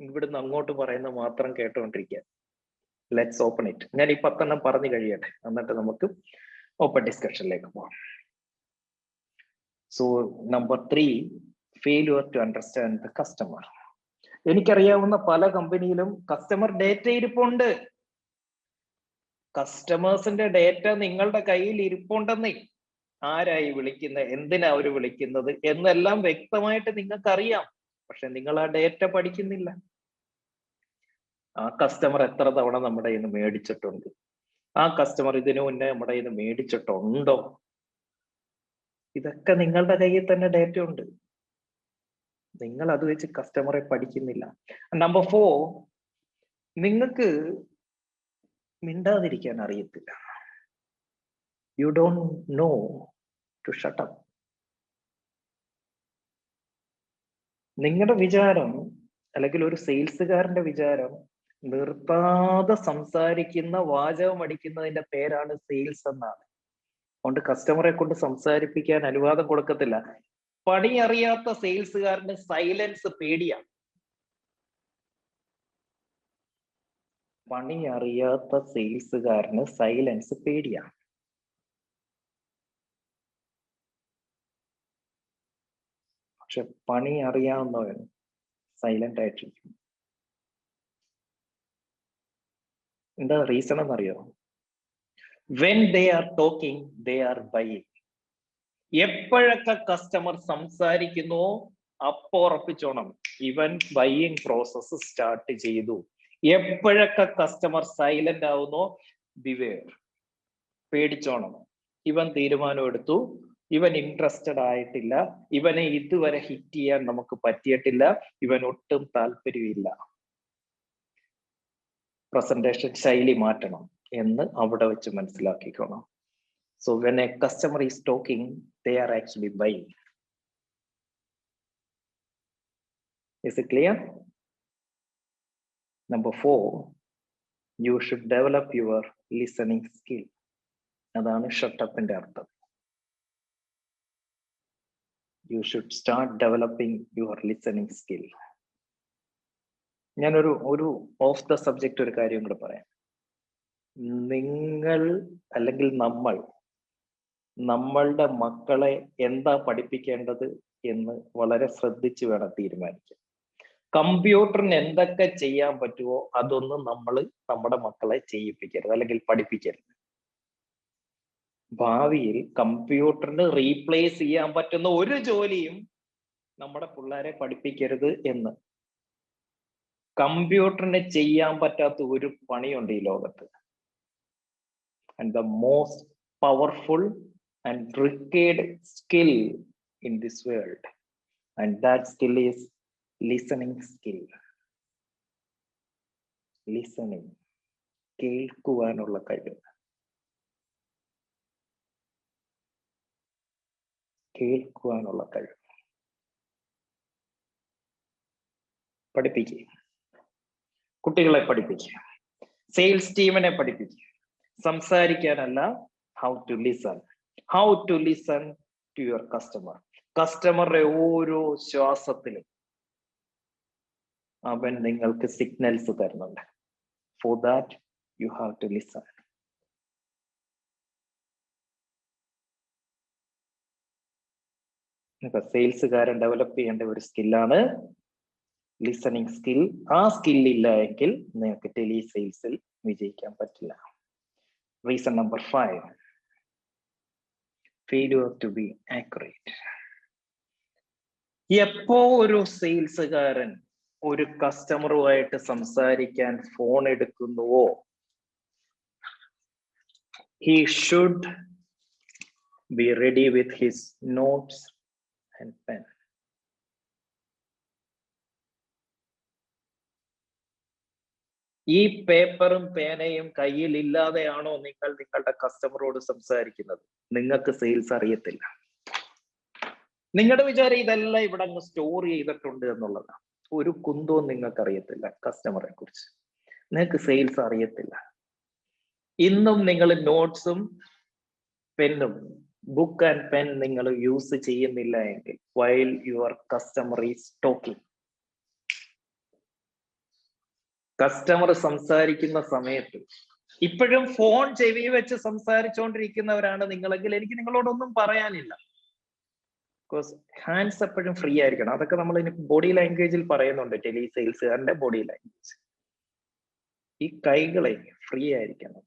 ഇവിടുന്ന് അങ്ങോട്ട് പറയുന്നത് മാത്രം കേട്ടോണ്ടിരിക്കുക. Let's open it. ഞാൻ ഈ 10 എണ്ണം പറഞ്ഞു കഴിയട്ടെ, എന്നിട്ട് നമുക്ക് ഓപ്പൺ ഡിസ്കഷനിലേക്ക് പോകാം. So number 3, failure to understand the customer. എനിക്കറിയാവുന്ന പല കമ്പനിയിലും കസ്റ്റമർ ഡേറ്റ ഇരിപ്പുണ്ട്. കസ്റ്റമേഴ്സിന്റെ ഡേറ്റ നിങ്ങളുടെ കയ്യിൽ ഇരിപ്പുണ്ടെന്നേ. ആരായി വിളിക്കുന്നത്, എന്തിനാ അവര് വിളിക്കുന്നത് എന്നെല്ലാം വ്യക്തമായിട്ട് നിങ്ങൾക്ക് അറിയാം. പക്ഷെ നിങ്ങൾ ആ ഡേറ്റ പഠിക്കുന്നില്ല. ആ കസ്റ്റമർ എത്ര തവണ നമ്മുടെ കയ്യിൽ നിന്ന് മേടിച്ചിട്ടുണ്ട്, ആ കസ്റ്റമർ ഇതിനു മുന്നേ നമ്മുടെ കയ്യിൽ നിന്ന് മേടിച്ചിട്ടുണ്ടോ, ഇതൊക്കെ നിങ്ങളുടെ കയ്യിൽ തന്നെ ഡേറ്റ ഉണ്ട്. നിങ്ങൾ അത് വെച്ച് കസ്റ്റമറെ പഠിക്കുന്നില്ല. നമ്പർ 4, നിങ്ങൾക്ക് മിണ്ടാതിരിക്കാൻ അറിയത്തില്ല. You don't know to shut up. നിങ്ങളുടെ വിചാരം, അല്ലെങ്കിൽ ഒരു സെയിൽസുകാരന്റെ വിചാരം, നിർത്താതെ സംസാരിക്കുന്ന, വാചകം അടിക്കുന്നതിന്റെ പേരാണ് സെയിൽസ് എന്നാണ്. അതുകൊണ്ട് കസ്റ്റമറെ കൊണ്ട് സംസാരിപ്പിക്കാൻ അനുവാദം കൊടുക്കത്തില്ല. പണി അറിയാത്ത സെയിൽസുകാരന് സൈലൻസ് പേടിയാണ്. പണി അറിയാത്ത സെയിൽസുകാരന് സൈലൻസ് പേടിയാണ്. പക്ഷെ പണി അറിയാവുന്നവൻ സൈലന്റ് ആയിട്ടിരിക്കും. എന്താ റീസൺ എന്നറിയോ? When they are talking they are buying. എപ്പോഴൊക്കെ കസ്റ്റമർ സംസാരിക്കുന്നുവോ അപ്പോ ഉറപ്പിച്ചോണം ഇവൻ ബൈയിങ് പ്രോസസ് സ്റ്റാർട്ട് ചെയ്തു. എപ്പോഴൊക്കെ കസ്റ്റമർ സൈലന്റ് ആവുന്നോ ബിവെയർ, പേടിച്ചോണം ഇവൻ തീരുമാനം എടുത്തു ഇവൻ ഇൻട്രസ്റ്റഡ് ആയിട്ടില്ല, ഇവനെ ഇതുവരെ ഹിറ്റ് ചെയ്യാൻ നമുക്ക് പറ്റിയിട്ടില്ല, ഇവൻ ഒട്ടും താല്പര്യമില്ല, പ്രസന്റേഷൻ ശൈലി മാറ്റണം എന്ന് അവിടെ വെച്ച് മനസ്സിലാക്കിക്കോണം. So when a customer is talking, they are actually buying. Is it clear? Number 4, you should develop your listening skill. അതാണ് ഷട്ടപ്പിന്റെ അർത്ഥം. You should start developing your listening skill. ഞാനൊരു ഓഫ് ദ സബ്ജക്റ്റ് ഒരു കാര്യം കൂടെ പറയാം. നിങ്ങൾ അല്ലെങ്കിൽ നമ്മളുടെ മക്കളെ എന്താ പഠിപ്പിക്കേണ്ടത് എന്ന് വളരെ ശ്രദ്ധിച്ച് വേണം തീരുമാനിക്കാൻ. കമ്പ്യൂട്ടറിന് എന്തൊക്കെ ചെയ്യാൻ പറ്റുമോ അതൊന്നും നമ്മൾ നമ്മുടെ മക്കളെ ചെയ്യിപ്പിക്കരുത് അല്ലെങ്കിൽ പഠിപ്പിക്കരുത്. ഭാവിയിൽ കമ്പ്യൂട്ടറിന് റീപ്ലേസ് ചെയ്യാൻ പറ്റുന്ന ഒരു ജോലിയും നമ്മുടെ പിള്ളേരെ പഠിപ്പിക്കരുത് എന്ന്. കമ്പ്യൂട്ടറിന് ചെയ്യാൻ പറ്റാത്ത ഒരു പണിയുണ്ട് ഈ ലോകത്ത്. And the most powerful and required skill in this world, and that skill is listening skill. Listening, കേൾക്കുവാനുള്ള കഴിവ്. കേൾക്കുവാനുള്ള കഴിവ് പഠിപ്പിക്കുക, കുട്ടികളെ പഠിപ്പിക്കുക, സെയിൽസ് ടീമിനെ പഠിപ്പിക്കുക. സംസാരിക്കാനല്ല, how to listen to your customer. കസ്റ്റമറുടെ ഓരോ ശ്വാസത്തിലും അവൻ നിങ്ങൾക്ക് സിഗ്നൽസ് തരുന്നുണ്ട്. For that you have to listen. സെയിൽസുകാരൻ ഡെവലപ്പ് ചെയ്യേണ്ട ഒരു സ്കില്ലാണ് ലിസണിങ് സ്കിൽ. ആ സ്കില്ലില്ല എങ്കിൽ നിങ്ങൾക്ക് ടെലി സെയിൽസിൽ വിജയിക്കാൻ പറ്റില്ല. Reason number 5, failure to be accurate. എപ്പോ ഒരു സെയിൽസുകാരൻ ഒരു കസ്റ്റമറുമായിട്ട് സംസാരിക്കാൻ phone എടുക്കുന്നുവോ, he should be ready with his notes and pen. ഈ പേപ്പറും പേനയും കയ്യിൽ ഇല്ലാതെയാണോ നിങ്ങൾ നിങ്ങളുടെ കസ്റ്റമറോട് സംസാരിക്കുന്നത്? നിങ്ങൾക്ക് സെയിൽസ് അറിയത്തില്ല. നിങ്ങളുടെ വിചാരം ഇതെല്ലാം ഇവിടെ അങ്ങ് സ്റ്റോർ ചെയ്തിട്ടുണ്ട് എന്നുള്ളതാണ്. ഒരു കുന്തവും നിങ്ങൾക്ക് അറിയത്തില്ല കസ്റ്റമറെ കുറിച്ച്. നിങ്ങൾക്ക് സെയിൽസ് അറിയത്തില്ല. ഇന്നും നിങ്ങൾ നോട്ട്സും പെന്നും ബുക്ക് ആൻഡ് പെൻ നിങ്ങൾ യൂസ് ചെയ്യുന്നില്ല എങ്കിൽ, while your customer is talking, customer സംസാരിക്കുന്ന സമയത്ത് ഇപ്പോഴും ഫോൺ ചെവി വെച്ച് സംസാരിച്ചുകൊണ്ടിരിക്കുന്നവരാണ് നിങ്ങളെങ്കിൽ എനിക്ക് നിങ്ങളോടൊന്നും പറയാനില്ല. ബിക്കോസ് ഹാൻഡ്സ് എപ്പോഴും ഫ്രീ ആയിരിക്കണം. അതൊക്കെ നമ്മൾ ഇനി ബോഡി ലാംഗ്വേജിൽ പറയുന്നുണ്ട്, ടെലി സെയിൽസുകാരന്റെ ബോഡി ലാംഗ്വേജ്. ഈ കൈകളെ ഫ്രീ ആയിരിക്കണം,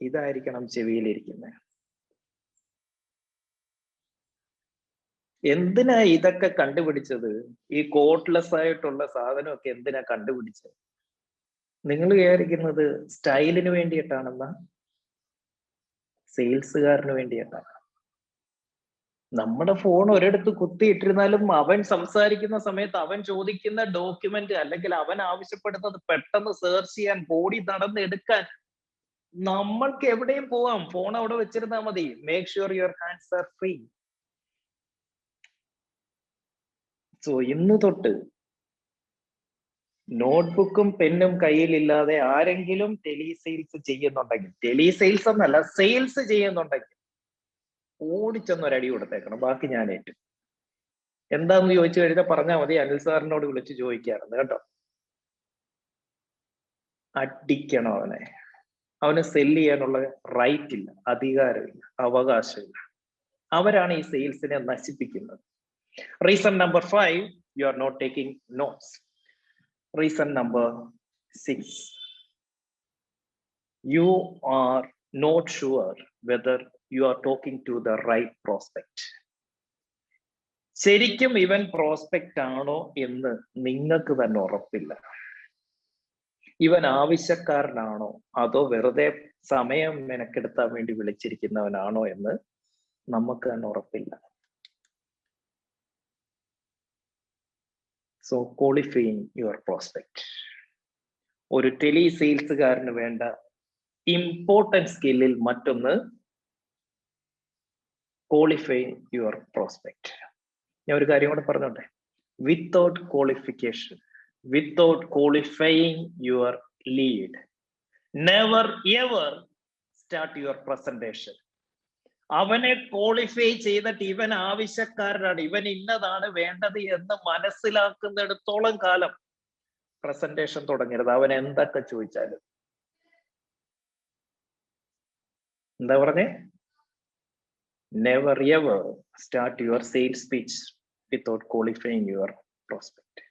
ഇതായിരിക്കണം ചെവിയിലിരിക്കുന്നത്. എന്തിനാ ഇതൊക്കെ കണ്ടുപിടിച്ചത്? ഈ കോട്ട്ലെസ് ആയിട്ടുള്ള സാധനമൊക്കെ എന്തിനാ കണ്ടുപിടിച്ചത്? നിങ്ങൾ വിചാരിക്കുന്നത് സ്റ്റൈലിന് വേണ്ടിയിട്ടാണെന്നാ? സെയിൽസുകാരന് വേണ്ടിയിട്ടാണ്. നമ്മുടെ ഫോൺ ഒരിടത്ത് കുത്തിയിട്ടിരുന്നാലും അവൻ സംസാരിക്കുന്ന സമയത്ത് അവൻ ചോദിക്കുന്ന ഡോക്യുമെന്റ് അല്ലെങ്കിൽ അവൻ ആവശ്യപ്പെടുന്നത് പെട്ടെന്ന് സെർച്ച് ചെയ്യാൻ, ബോഡി നടന്നെടുക്കാൻ നമ്മൾക്ക് എവിടെയും പോവാം. ഫോൺ അവിടെ വെച്ചിരുന്നാൽ മതി. Make sure your hands are free. So ഇന്ന് തൊട്ട് നോട്ട്ബുക്കും പെന്നും കയ്യിലില്ലാതെ ആരെങ്കിലും ടെലി സെയിൽസ് ചെയ്യുന്നുണ്ടെങ്കിൽ, ടെലി സെയിൽസ് എന്നല്ല സെയിൽസ് ചെയ്യുന്നുണ്ടെങ്കിൽ ഓടിച്ചൊന്നൊരടി കൊടുത്തേക്കണം. ബാക്കി ഞാൻ ഏറ്റു. എന്താന്ന് ചോദിച്ചു കഴിഞ്ഞാൽ പറഞ്ഞാൽ മതി, അനിൽ സാറിനോട് വിളിച്ച് ചോദിക്കാറുണ്ട് കേട്ടോ. അടിക്കണം അവനെ. അവന് സെല്ല് ചെയ്യാനുള്ള റൈറ്റ് ഇല്ല, അധികാരമില്ല, അവകാശമില്ല. അവരാണ് ഈ സെയിൽസിനെ നശിപ്പിക്കുന്നത്. Reason number 5, you are not taking notes. Reason number 6, you are not sure whether you are talking to the right prospect. ശരിക്കും ഇവൻ പ്രോസ്പെക്റ്റ് ആണോ എന്ന് നിങ്ങൾക്ക് തന്നെ ഉറപ്പില്ല. ഇവൻ ആവശ്യക്കാരനാണോ അതോ വെറുതെ സമയം മെനക്കെടുത്താൻ വേണ്ടി വിളിച്ചിരിക്കുന്നവനാണോ എന്ന് നമുക്ക് തന്നെ ഉറപ്പില്ല. So qualifying your prospect. ഒരു ടെലി സെയിൽസുകാരന് വേണ്ട ഇമ്പോർട്ടൻറ്റ് സ്കില്ലിൽ മറ്റൊന്ന് ക്വാളിഫൈ യുവർ പ്രോസ്പെക്ട്. ഞാൻ ഒരു കാര്യം കൂടെ പറഞ്ഞോട്ടെ. Without qualification, without qualifying your lead, never ever start your presentation. അവനെ ക്വാളിഫൈ ചെയ്തിട്ട് ഇവൻ ആവശ്യക്കാരനാണ്, ഇവൻ ഇന്നതാണ് വേണ്ടത് എന്ന് മനസ്സിലാക്കുന്നിടത്തോളം കാലം പ്രസന്റേഷൻ തുടങ്ങരുത്. അവൻ എന്തൊക്കെ ചോദിച്ചാലും. എന്താ പറഞ്ഞേ? Never ever start your sales speech without qualifying your prospect.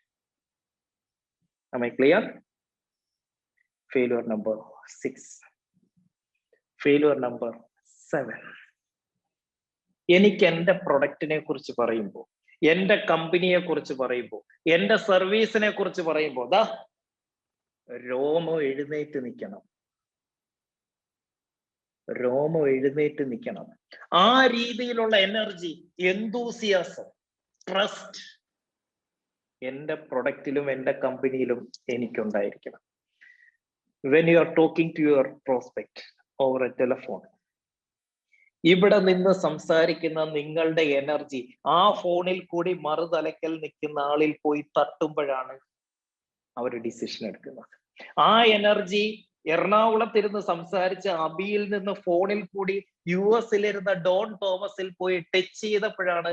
Am I clear? Failure number 6. Failure number 7. എനിക്ക് എൻ്റെ പ്രൊഡക്റ്റിനെ കുറിച്ച് പറയുമ്പോൾ, എൻ്റെ കമ്പനിയെ കുറിച്ച് പറയുമ്പോൾ, എൻ്റെ സർവീസിനെ കുറിച്ച് പറയുമ്പോൾ ദാ രോമം എഴുന്നേറ്റ് നിൽക്കണം. രോമം എഴുന്നേറ്റ് നിൽക്കണം. ആ രീതിയിലുള്ള എനർജി, എന്തൂസിയാസം, ട്രസ്റ്റ് എൻ്റെ പ്രൊഡക്റ്റിലും എൻ്റെ കമ്പനിയിലും എനിക്കുണ്ടായിരിക്കണം. When you are talking to your prospect over a telephone, ഇവിടെ നിന്ന് സംസാരിക്കുന്ന നിങ്ങളുടെ എനർജി ആ ഫോണിൽ കൂടി മറുതലക്കൽ നിൽക്കുന്ന ആളിൽ പോയി തട്ടുമ്പോഴാണ് അവർ ഡിസിഷൻ എടുക്കുന്നത്. ആ എനർജി എറണാകുളത്തിരുന്ന് സംസാരിച്ച അബിയിൽ നിന്ന് ഫോണിൽ കൂടി US-ലിരുന്ന ഡോൺ തോമസിൽ പോയി ടച്ച് ചെയ്തപ്പോഴാണ്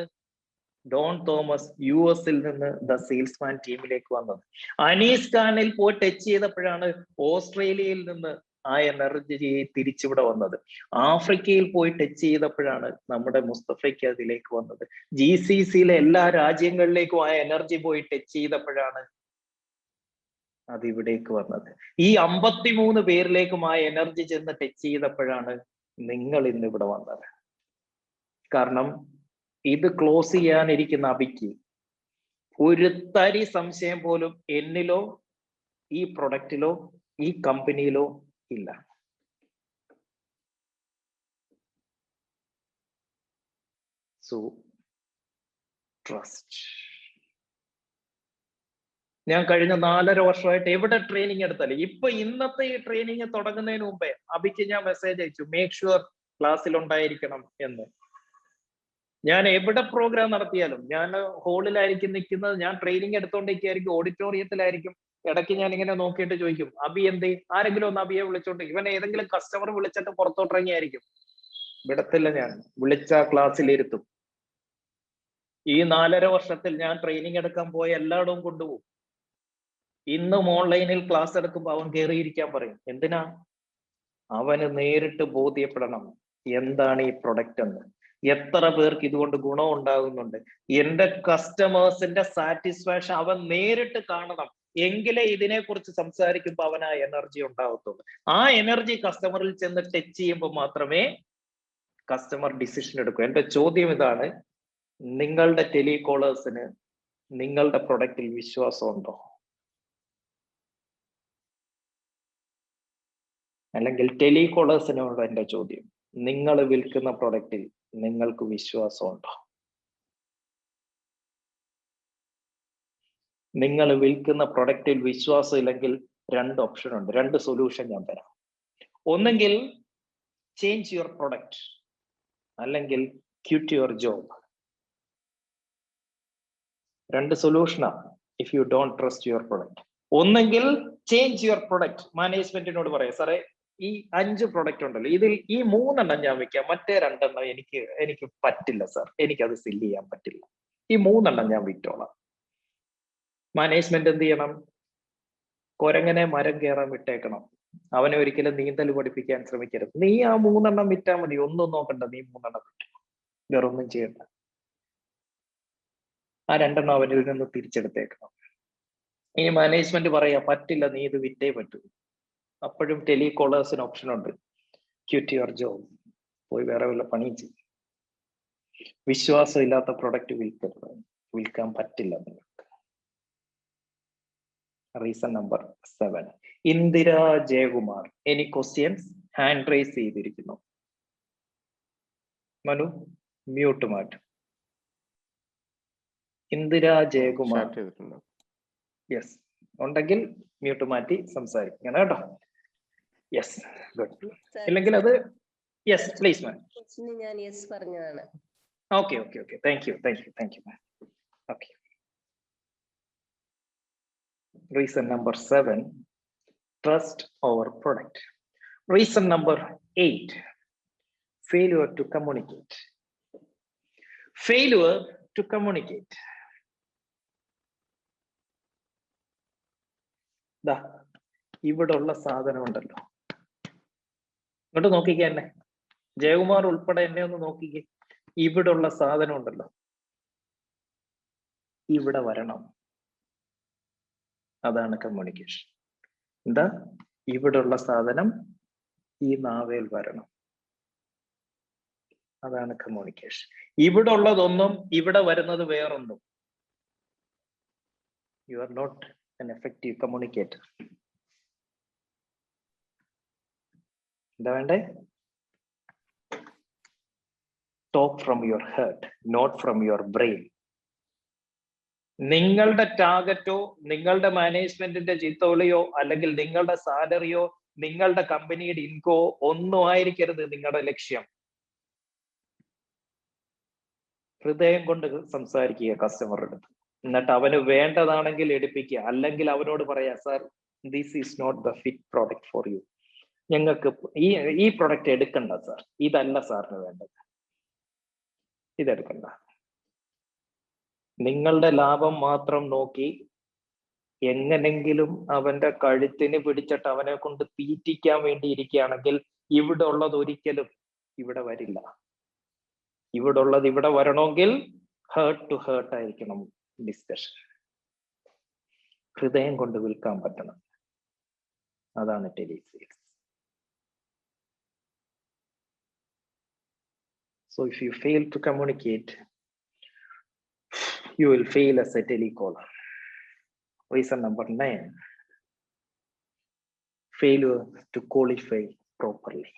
ഡോൺ തോമസ് US-ൽ നിന്ന് ദ സെയിൽസ്മാൻ ടീമിലേക്ക് വന്നത്. അനീസ് ഖാനിൽ പോയി ടച്ച് ചെയ്തപ്പോഴാണ് ഓസ്ട്രേലിയയിൽ നിന്ന് ആ എനർജി തിരിച്ചിവിടെ വന്നത്. ആഫ്രിക്കയിൽ പോയി ടച്ച് ചെയ്തപ്പോഴാണ് നമ്മുടെ മുസ്തഫയ്ക്ക് അതിലേക്ക് വന്നത്. GCC-യിലെ എല്ലാ രാജ്യങ്ങളിലേക്കും ആ എനർജി പോയി ടച്ച് ചെയ്തപ്പോഴാണ് അത് ഇവിടേക്ക് വന്നത്. ഈ 53 പേരിലേക്കും ആ എനർജി ചെന്ന് ടച്ച് ചെയ്തപ്പോഴാണ് നിങ്ങൾ ഇന്ന് ഇവിടെ വന്നത്. കാരണം ഇത് ക്ലോസ് ചെയ്യാനിരിക്കുന്ന അബിക്ക് ഒരു തരി സംശയം പോലും എന്നിലോ ഈ പ്രൊഡക്റ്റിലോ ഈ കമ്പനിയിലോ ഇല്ല. So trust. ഞാൻ കഴിഞ്ഞ 4.5 വർഷമായിട്ട് എവിടെ ട്രെയിനിങ് എടുത്താലും, ഇപ്പൊ ഇന്നത്തെ ഈ ട്രെയിനിങ് തുടങ്ങുന്നതിന് മുമ്പേ അബിക്ക് ഞാൻ മെസ്സേജ് അയച്ചു, മേക്ക് ഷുവർ ക്ലാസ്സിൽ ഉണ്ടായിരിക്കണം എന്ന്. ഞാൻ എവിടെ പ്രോഗ്രാം നടത്തിയാലും, ഞാൻ ഹോളിലായിരിക്കും നിൽക്കുന്നത്, ഞാൻ ട്രെയിനിങ് എടുത്തോണ്ടിരിക്കുകയായിരിക്കും, ഓഡിറ്റോറിയത്തിലായിരിക്കും. ഇടയ്ക്ക് ഞാൻ ഇങ്ങനെ നോക്കിയിട്ട് ചോദിക്കും, അബി എന്തേ? ആരെങ്കിലും ഒന്ന് അബിയെ വിളിച്ചോണ്ട്. ഇവൻ ഏതെങ്കിലും കസ്റ്റമർ വിളിച്ചിട്ട് പുറത്തോട്ടിറങ്ങിയായിരിക്കും. വിടത്തില്ല, ഞാൻ വിളിച്ച ക്ലാസ്സിലിരുത്തും. ഈ 4.5 വർഷത്തിൽ ഞാൻ ട്രെയിനിങ് എടുക്കാൻ പോയ എല്ലായിടവും കൊണ്ടുപോകും. ഇന്നും ഓൺലൈനിൽ ക്ലാസ് എടുക്കുമ്പോൾ അവൻ കയറിയിരിക്കാൻ പറയും. എന്തിനാ? അവന് നേരിട്ട് ബോധ്യപ്പെടണം എന്താണ് ഈ പ്രൊഡക്റ്റ് എന്ന്, എത്ര പേർക്ക് ഇതുകൊണ്ട് ഗുണം ഉണ്ടാകുന്നുണ്ട്. എന്റെ കസ്റ്റമേഴ്സിന്റെ സാറ്റിസ്ഫാക്ഷൻ അവൻ നേരിട്ട് കാണണം. എങ്കിലേ ഇതിനെക്കുറിച്ച് സംസാരിക്കുമ്പോൾ അവൻ ആ എനർജി ഉണ്ടാകത്തുള്ളൂ. ആ എനർജി കസ്റ്റമറിൽ ചെന്ന് ടച്ച് ചെയ്യുമ്പോൾ മാത്രമേ കസ്റ്റമർ ഡിസിഷൻ എടുക്കൂ. എന്റെ ചോദ്യം ഇതാണ്, നിങ്ങളുടെ ടെലികോളേഴ്സിന് നിങ്ങളുടെ പ്രൊഡക്റ്റിൽ വിശ്വാസം ഉണ്ടോ? അല്ലെങ്കിൽ ടെലികോളേഴ്സിനോട് എന്റെ ചോദ്യം, നിങ്ങൾ വിൽക്കുന്ന പ്രൊഡക്റ്റിൽ നിങ്ങൾക്ക് വിശ്വാസമുണ്ടോ? നിങ്ങൾ വിൽക്കുന്ന പ്രൊഡക്റ്റിൽ വിശ്വാസം ഇല്ലെങ്കിൽ 2 ഓപ്ഷൻ ഉണ്ട്, 2 സൊല്യൂഷൻ ഞാൻ തരാം. ഒന്നെങ്കിൽ ചേഞ്ച് യുവർ പ്രൊഡക്റ്റ്, അല്ലെങ്കിൽ ക്വിറ്റ് യുവർ ജോബ്. 2 സൊല്യൂഷനാണ് if you don't trust your product. ഒന്നെങ്കിൽ ചേഞ്ച് യുവർ പ്രൊഡക്റ്റ്. മാനേജ്മെന്റിനോട് പറയാം, സാറേ ഈ 5 പ്രൊഡക്റ്റ് ഉണ്ടല്ലോ, ഇതിൽ ഈ 3 എണ്ണം ഞാൻ വിൽക്കാം, മറ്റേ 2 എണ്ണം എനിക്ക് പറ്റില്ല സാർ, എനിക്കത് സെല് ചെയ്യാൻ പറ്റില്ല, ഈ 3 എണ്ണം ഞാൻ വിറ്റോളാം. മാനേജ്മെന്റ് എന്ത് ചെയ്യണം? കൊരങ്ങനെ മരം കയറാൻ വിട്ടേക്കണം. അവനെ ഒരിക്കലും നീന്തൽ പഠിപ്പിക്കാൻ ശ്രമിക്കരുത്. നീ ആ 3 എണ്ണം വിറ്റാൽ മതി, ഒന്നും നോക്കണ്ട, നീ 3 എണ്ണം വിറ്റു, വേറൊന്നും ചെയ്യണ്ട. ആ 2 എണ്ണം അവനിൽ നിന്ന് തിരിച്ചെടുത്തേക്കണം. ഇനി മാനേജ്മെന്റ് പറയാ പറ്റില്ല, നീ ഇത് വിറ്റേ പറ്റൂ. അപ്പോഴും ടെലികോളേഴ്സിന് ഓപ്ഷൻ ഉണ്ട്, ക്വിറ്റ് യുവർ ജോബ്, പോയി വേറെ വല്ല പണിയും ചെയ്യും. വിശ്വാസം ഇല്ലാത്ത പ്രൊഡക്റ്റ് വിൽക്കരുത്, വിൽക്കാൻ പറ്റില്ല നിങ്ങൾക്ക്. Reason number 7. Indira Jayakumar, any questions? Hand raise ചെയ്തിരിക്കുന്നു. മനു, മ്യൂട്ട് മാറ്റും. ഇന്ദിര ജയകുമാർ, സ്റ്റാർട്ട് ചെയ്തിട്ടുണ്ടോ? യെസ് ഉണ്ടെങ്കിൽ മ്യൂട്ട് മാറ്റി സംസാരിക്കണം കേട്ടോ. Yes, good. ഇല്ലെങ്കിൽ അത് യെസ് പ്ലീസ് മാം. ഞാൻ യെസ് പറഞ്ഞതാണ്. Okay okay okay, thank you ma'am. Okay. Reason number 7, trust our product. Reason number 8, failure to communicate. Failure to communicate. ദാ ഇവിടെ ഉള്ള സാധനം ഉണ്ടല്ലോ, ഇങ്ങോട്ട് നോക്കിക്കേ എന്നെ, ജയകുമാർ ഉൾപ്പെടെ എന്നെ ഒന്ന് നോക്കിക്കേ. ഇവിടെ ഉള്ള സാധനം ഉണ്ടല്ലോ, ഇവിടെ വരണം. അതാണ് കമ്മ്യൂണിക്കേഷൻ. എന്താ? ഇവിടെ ഉള്ള സാധനം ഈ നാവേൽ വരണം. അതാണ് കമ്മ്യൂണിക്കേഷൻ. ഇവിടെ ഉള്ളതൊന്നും ഇവിടെ വരുന്നത് വേറൊന്നും. You are not an effective communicator. എന്താ വേണ്ടേ? Talk from your heart, not from your brain. നിങ്ങളുടെ ടാർഗറ്റോ നിങ്ങളുടെ മാനേജ്മെന്റിന്റെ ചിത്തോളിയോ അല്ലെങ്കിൽ നിങ്ങളുടെ സാലറിയോ നിങ്ങളുടെ കമ്പനിയുടെ ഇൻകോ ഒന്നും ആയിരിക്കരുത് നിങ്ങളുടെ ലക്ഷ്യം. ഹൃദയം കൊണ്ട് സംസാരിക്കുക കസ്റ്റമറുടെ അടുത്ത്. എന്നിട്ട് അവന് വേണ്ടതാണെങ്കിൽ എടുപ്പിക്കുക, അല്ലെങ്കിൽ അവനോട് പറയാ, sir this is not the fit product for you, ഞങ്ങൾക്ക് ഈ പ്രൊഡക്റ്റ് എടുക്കണ്ട സാർ, ഇതല്ല സാറിന് വേണ്ടത്, ഇതെടുക്കണ്ട. നിങ്ങളുടെ ലാഭം മാത്രം നോക്കി എങ്ങനെങ്കിലും അവന്റെ കഴുത്തിന് പിടിച്ചിട്ട് അവനെ കൊണ്ട് തീറ്റിക്കാൻ വേണ്ടി ഇരിക്കുകയാണെങ്കിൽ ഇവിടെ ഉള്ളത് ഒരിക്കലും ഇവിടെ വരില്ല. ഇവിടെ ഉള്ളത് ഇവിടെ വരണമെങ്കിൽ ഹേർട്ട് ടു ഹേർട്ട് ആയിരിക്കണം ഡിസ്കഷൻ. ഹൃദയം കൊണ്ട് വിൽക്കാൻ പറ്റണം. അതാണ് ടെലിസെയിൽസ്. So if you fail to communicate, you will fail as a telecaller. Reason number 9, failure to qualify properly.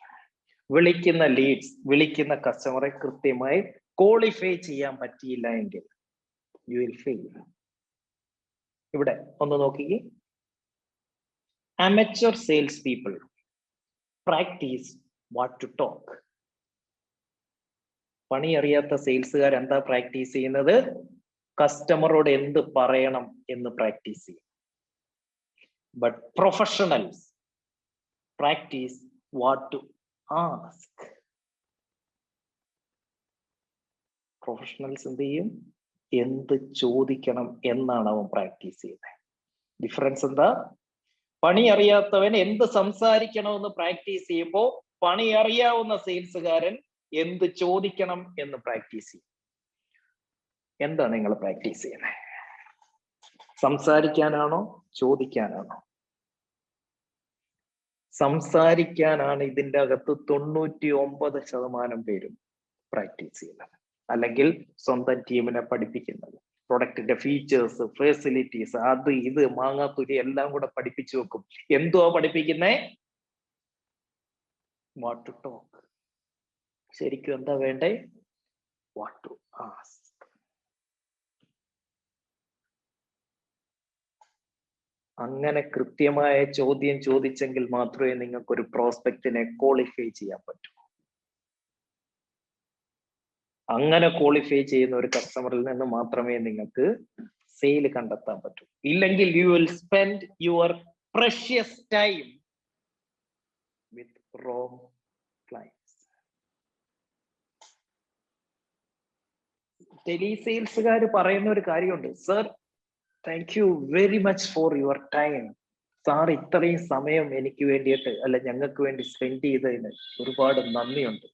വിളിക്കുന്ന ലീഡ്സ്, വിളിക്കുന്ന കസ്റ്റമറെ കൃത്യമായി ക്വാളിഫൈ ചെയ്യാൻ പറ്റിയില്ല എങ്കിൽ you will fail. ഇവിടെ ഒന്ന് നോക്കിക്കേ. amateur sales people practice what to talk. പണി അറിയാത്ത സെയിൽസുകാർ എന്താ പ്രാക്ടീസ് ചെയ്യുന്നത്? കസ്റ്റമറോട് എന്ത് പറയണം എന്ന് പ്രാക്ടീസ് ചെയ്യും. But professionals practice what to ask. Professionals എന്ത് ചെയ്യും? എന്ത് ചോദിക്കണം എന്നാണ് അവൻ പ്രാക്ടീസ് ചെയ്യുന്നത്. ഡിഫറൻസ് എന്താ? പണി അറിയാത്തവൻ എന്ത് സംസാരിക്കണമെന്ന് പ്രാക്ടീസ് ചെയ്യുമ്പോൾ പണി അറിയാവുന്ന സെയിൽസുകാരൻ എന്ത് ചോദിക്കണം എന്ന് പ്രാക്ടീസ് ചെയ്യും. എന്താ നിങ്ങൾ പ്രാക്ടീസ് ചെയ്യുന്നത്? സംസാരിക്കാനാണോ ചോദിക്കാനാണോ? സംസാരിക്കാനാണ് ഇതിൻ്റെ അകത്ത് 99% പേരും പ്രാക്ടീസ് ചെയ്യുന്നത്, അല്ലെങ്കിൽ സ്വന്തം ടീമിനെ പഠിപ്പിക്കുന്നത്. പ്രൊഡക്റ്റിന്റെ ഫീച്ചേഴ്സ്, ഫെസിലിറ്റീസ്, അത് ഇത് മാങ്ങാത്തുരി എല്ലാം കൂടെ പഠിപ്പിച്ചു വെക്കും. എന്തുവാ പഠിപ്പിക്കുന്നേ? What to talk. ശരിക്കും എന്താ വേണ്ടേ? What to ask. അങ്ങനെ കൃത്യമായ ചോദ്യം ചോദിച്ചെങ്കിൽ മാത്രമേ നിങ്ങൾക്ക് ഒരു പ്രോസ്പെക്റ്റിനെ ക്വാളിഫൈ ചെയ്യാൻ പറ്റൂ. അങ്ങനെ ക്വാളിഫൈ ചെയ്യുന്ന ഒരു കസ്റ്റമറിൽ നിന്ന് മാത്രമേ നിങ്ങൾക്ക് സെയിൽ കണ്ടെത്താൻ പറ്റൂ. ഇല്ലെങ്കിൽ you will spend your precious time with wrong clients. ടെലിസെയിൽസുകാർ പറയുന്ന ഒരു കാര്യമുണ്ട്, sir thank you very much for your time. Sir ഇത്രയും സമയം എനിക്ക് വേണ്ടിയിട്ട് അല്ല ഞങ്ങൾക്ക് വേണ്ടി സ്പെൻഡ് ചെയ്തതിന് ഒരുപാട് നന്ദിയുണ്ട്.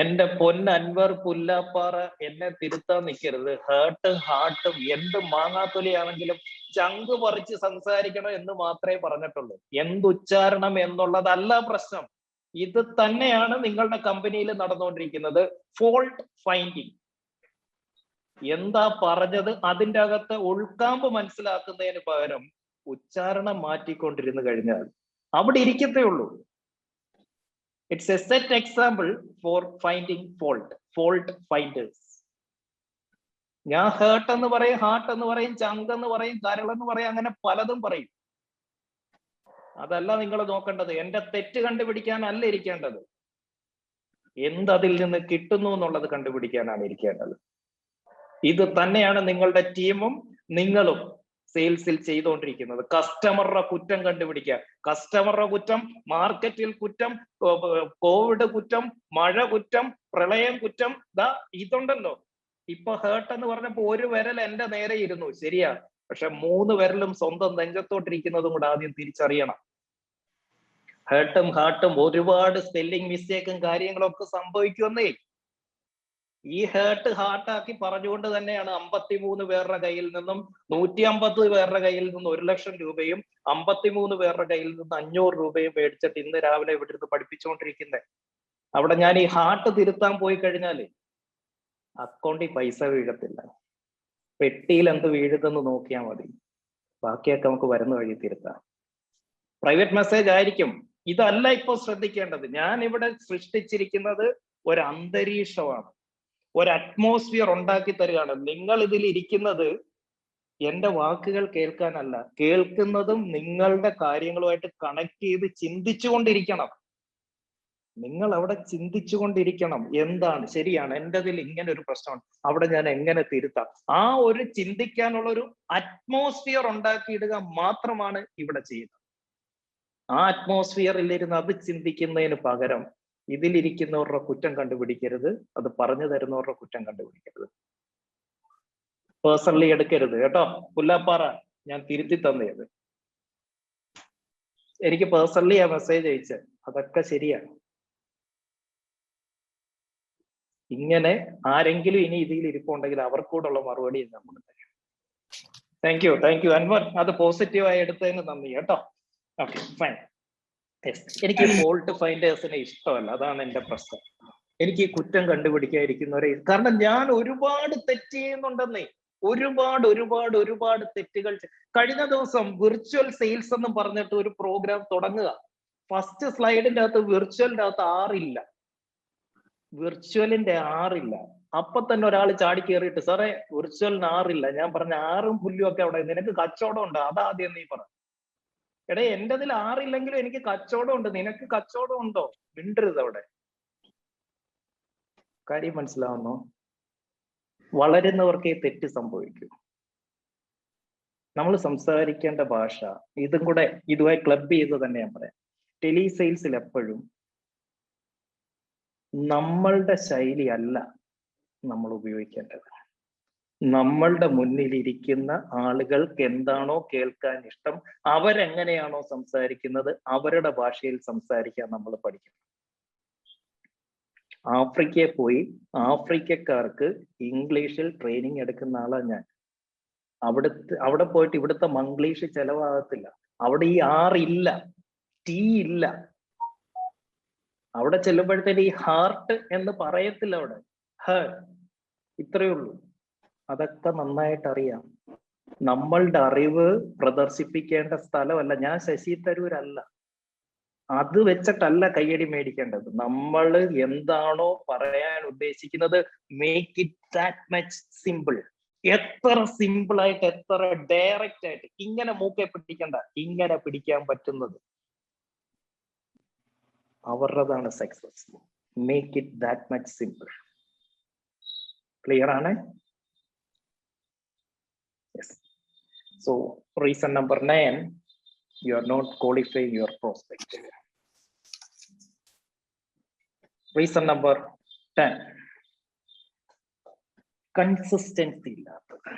എന്റെ പൊന്ന് അൻവർ പുല്ലാപ്പാറ, എന്നെ തിരുത്താൻ നിൽക്കരുത്. ഹേർട്ടും ഹാർട്ടും എന്ത് മാങ്ങാത്തൊലിയാണെങ്കിലും ചങ്ക് പറിച്ച് സംസാരിക്കണം എന്ന് മാത്രമേ പറഞ്ഞിട്ടുള്ളൂ. എന്തുച്ചാരണം എന്നുള്ളതല്ല പ്രശ്നം. ഇത് തന്നെയാണ് നിങ്ങളുടെ കമ്പനിയിൽ നടന്നുകൊണ്ടിരിക്കുന്നത്. Fault finding. എന്താ പറഞ്ഞത് അതിൻ്റെ അകത്ത് ഉൾക്കാമ്പ് മനസ്സിലാക്കുന്നതിന് പകരം ഉച്ചാരണം മാറ്റിക്കൊണ്ടിരുന്നു കഴിഞ്ഞാൽ അവിടെ ഇരിക്കത്തേ ഉള്ളൂ. It's a set example for finding fault finders. ഞാൻ ഹേർട്ട് എന്ന് പറയും, ഹാർട്ട് എന്ന് പറയും, ചങ്ക് എന്ന് പറയും, കരളെന്ന് പറയും, അങ്ങനെ പലതും പറയും. അതല്ല നിങ്ങൾ നോക്കേണ്ടത്. എന്റെ തെറ്റ് കണ്ടുപിടിക്കാനല്ല ഇരിക്കേണ്ടത്, എന്തതിൽ നിന്ന് കിട്ടുന്നു എന്നുള്ളത് കണ്ടുപിടിക്കാനാണ് ഇരിക്കേണ്ടത്. ഇത് തന്നെയാണ് നിങ്ങളുടെ ടീമും നിങ്ങളും സെയിൽസിൽ ചെയ്തുകൊണ്ടിരിക്കുന്നത്. കസ്റ്റമറുടെ കുറ്റം കണ്ടുപിടിക്കുക. കസ്റ്റമറുടെ കുറ്റം, മാർക്കറ്റിൽ കുറ്റം, കോവിഡ് കുറ്റം, മഴ കുറ്റം, പ്രളയം കുറ്റം. ഇതുണ്ടല്ലോ. ഇപ്പൊ ഹേർട്ട് എന്ന് പറഞ്ഞപ്പോ ഒരു വിരൽ എന്റെ നേരെ ഇരുന്നു, ശരിയാ. പക്ഷെ 3 വിരലും സ്വന്തം നെഞ്ചത്തോട്ടിരിക്കുന്നതും കൂടെ ആദ്യം തിരിച്ചറിയണം. ഹേർട്ടും ഹാർട്ടും ഒരുപാട് സ്പെല്ലിംഗ് മിസ്റ്റേക്കും കാര്യങ്ങളൊക്കെ സംഭവിക്കുമെന്നേ. ഈ ഹേർട്ട് ഹാർട്ടാക്കി പറഞ്ഞുകൊണ്ട് തന്നെയാണ് 53 പേരുടെ കയ്യിൽ നിന്നും 150 പേരുടെ കയ്യിൽ നിന്ന് 1 ലക്ഷം രൂപയും 53 പേരുടെ കയ്യിൽ നിന്ന് 500 രൂപയും മേടിച്ചിട്ട് ഇന്ന് രാവിലെ ഇവിടെ ഇരുന്ന് പഠിപ്പിച്ചുകൊണ്ടിരിക്കുന്നത്. അവിടെ ഞാൻ ഈ ഹാർട്ട് തിരുത്താൻ പോയി കഴിഞ്ഞാല് അക്കൗണ്ടിൽ പൈസ വീഴത്തില്ല. പെട്ടിയിൽ എന്ത് വീഴുതെന്ന് നോക്കിയാൽ മതി, ബാക്കിയൊക്കെ നമുക്ക് വരുന്ന വഴി തിരുത്താം. പ്രൈവറ്റ് മെസ്സേജ് ആയിരിക്കും. ഇതല്ല ഇപ്പൊ ശ്രദ്ധിക്കേണ്ടത്. ഞാൻ ഇവിടെ സൃഷ്ടിച്ചിരിക്കുന്നത് ഒരു അന്തരീക്ഷമാണ്, ഒരു അറ്റ്മോസ്ഫിയർ ഉണ്ടാക്കി തരികയാണ്. നിങ്ങൾ ഇതിൽ ഇരിക്കുന്നത് എന്റെ വാക്കുകൾ കേൾക്കാനല്ല, കേൾക്കുന്നതും നിങ്ങളുടെ കാര്യങ്ങളുമായിട്ട് കണക്ട് ചെയ്ത് ചിന്തിച്ചുകൊണ്ടിരിക്കണം. നിങ്ങൾ അവിടെ ചിന്തിച്ചുകൊണ്ടിരിക്കണം. എന്താണ് ശരിയാണ്, എന്റെതിൽ ഇങ്ങനെ ഒരു പ്രശ്നമാണ്, അവിടെ ഞാൻ എങ്ങനെ തിരുത്താം. ആ ഒരു ചിന്തിക്കാനുള്ള ഒരു അറ്റ്മോസ്ഫിയർ ഉണ്ടാക്കിയിടുക മാത്രമാണ് ഇവിടെ ചെയ്യുന്നത്. ആ അറ്റ്മോസ്ഫിയറിൽ ഇരുന്ന് അത് ചിന്തിക്കുന്നതിന് പകരം ഇതിലിരിക്കുന്നവരുടെ കുറ്റം കണ്ടുപിടിക്കരുത്, അത് പറഞ്ഞു തരുന്നവരുടെ കുറ്റം കണ്ടുപിടിക്കരുത്. പേഴ്സണലി എടുക്കരുത് കേട്ടോ. പുല്ലാപ്പാറ ഞാൻ തിരുത്തി തന്നത്, എനിക്ക് പേഴ്സണലി ആ മെസ്സേജ് അയച്ച്, അതൊക്കെ ശരിയാണ്. ഇങ്ങനെ ആരെങ്കിലും ഇനി ഇതിൽ ഇരിപ്പുണ്ടെങ്കിൽ അവർക്കൂടുള്ള മറുപടി നമ്മൾ തരാം. താങ്ക് യു അൻവർ, അത് പോസിറ്റീവായി എടുത്തതിന് നന്ദി കേട്ടോ. Okay fine. എനിക്ക് ഫോൾട്ട് ഫൈൻഡേഴ്സിനെ ഇഷ്ടമല്ല, അതാണ് എന്റെ പ്രശ്നം. എനിക്ക് ഈ കുറ്റം കണ്ടുപിടിക്കാതിരിക്കുന്നവരെ, കാരണം ഞാൻ ഒരുപാട് തെറ്റ് ചെയ്യുന്നുണ്ടെന്നേ, ഒരുപാട് തെറ്റുകൾ. കഴിഞ്ഞ ദിവസം വിർച്വൽ സെയിൽസ് എന്ന് പറഞ്ഞിട്ട് ഒരു പ്രോഗ്രാം തുടങ്ങുക. ഫസ്റ്റ് സ്ലൈഡിന്റെ അകത്ത് വിർച്വലിന്റെ അകത്ത് 6 ഇല്ല, വിർച്വലിന്റെ 6 ഇല്ല. അപ്പൊ തന്നെ ഒരാൾ ചാടി കയറിയിട്ട്, സാറേ വിർച്വലിന് 6 ഇല്ല. ഞാൻ പറഞ്ഞ 6ഉം പുല്ലും ഒക്കെ അവിടെ, നിനക്ക് കച്ചവടം ഉണ്ട്, അതാദ്യം നീ പറ. എടേ എന്റെതിൽ 6 ഇല്ലെങ്കിലും എനിക്ക് കച്ചവടം ഉണ്ട്, നിനക്ക് കച്ചവടം ഉണ്ടോ? മിണ്ടരുത് അവിടെ. കാര്യം മനസ്സിലാവുന്നോ? വളരുന്നവർക്ക് ഈ തെറ്റ് സംഭവിക്കും. നമ്മൾ സംസാരിക്കേണ്ട ഭാഷ ഇതും കൂടെ ഇതുമായി ക്ലബ് ചെയ്ത് തന്നെ ഞാൻ പറയാം. ടെലി സെയിൽസിൽ എപ്പോഴും നമ്മളുടെ ശൈലി അല്ല നമ്മൾ ഉപയോഗിക്കേണ്ടത്. നമ്മളുടെ മുന്നിലിരിക്കുന്ന ആളുകൾക്ക് എന്താണോ കേൾക്കാൻ ഇഷ്ടം, അവരെങ്ങനെയാണോ സംസാരിക്കുന്നത്, അവരുടെ ഭാഷയിൽ സംസാരിക്കാൻ നമ്മൾ പഠിക്കണം. ആഫ്രിക്കയിൽ പോയി ആഫ്രിക്കക്കാർക്ക് ഇംഗ്ലീഷിൽ ട്രെയിനിങ് എടുക്കുന്ന ആളാണ് ഞാൻ. അവിടെ പോയിട്ട് ഇവിടുത്തെ മംഗ്ലീഷ് ചെലവാകത്തില്ല. അവിടെ ഈ 6 ഇല്ല, ടി ഇല്ല. അവിടെ ചെല്ലുമ്പോഴത്തേന് ഈ ഹാർട്ട് എന്ന് പറയത്തില്ല, അവിടെ ഇത്രയേ ഉള്ളൂ. അതൊക്കെ നന്നായിട്ട് അറിയാം. നമ്മളുടെ അറിവ് പ്രദർശിപ്പിക്കേണ്ട സ്ഥലമല്ല. ഞാൻ ശശി തരൂരല്ല, അത് വെച്ചിട്ടല്ല കയ്യടി മേടിക്കേണ്ടത്. നമ്മൾ എന്താണോ പറയാൻ ഉദ്ദേശിക്കുന്നത്, make it that much simple. എത്ര സിമ്പിൾ ആയിട്ട്, എത്ര ഡയറക്റ്റ് ആയിട്ട്, ഇങ്ങനെ മൂക്കെ പിടിക്കണ്ട, ഇങ്ങനെ പിടിക്കാൻ പറ്റുന്നത് അവരുടേതാണ് success. Make it that much simple. Clear ആണ്? Yes. So reason number 9, you are not qualifying your prospect. Reason number 10, consistency ഇല്ലാത്തത്,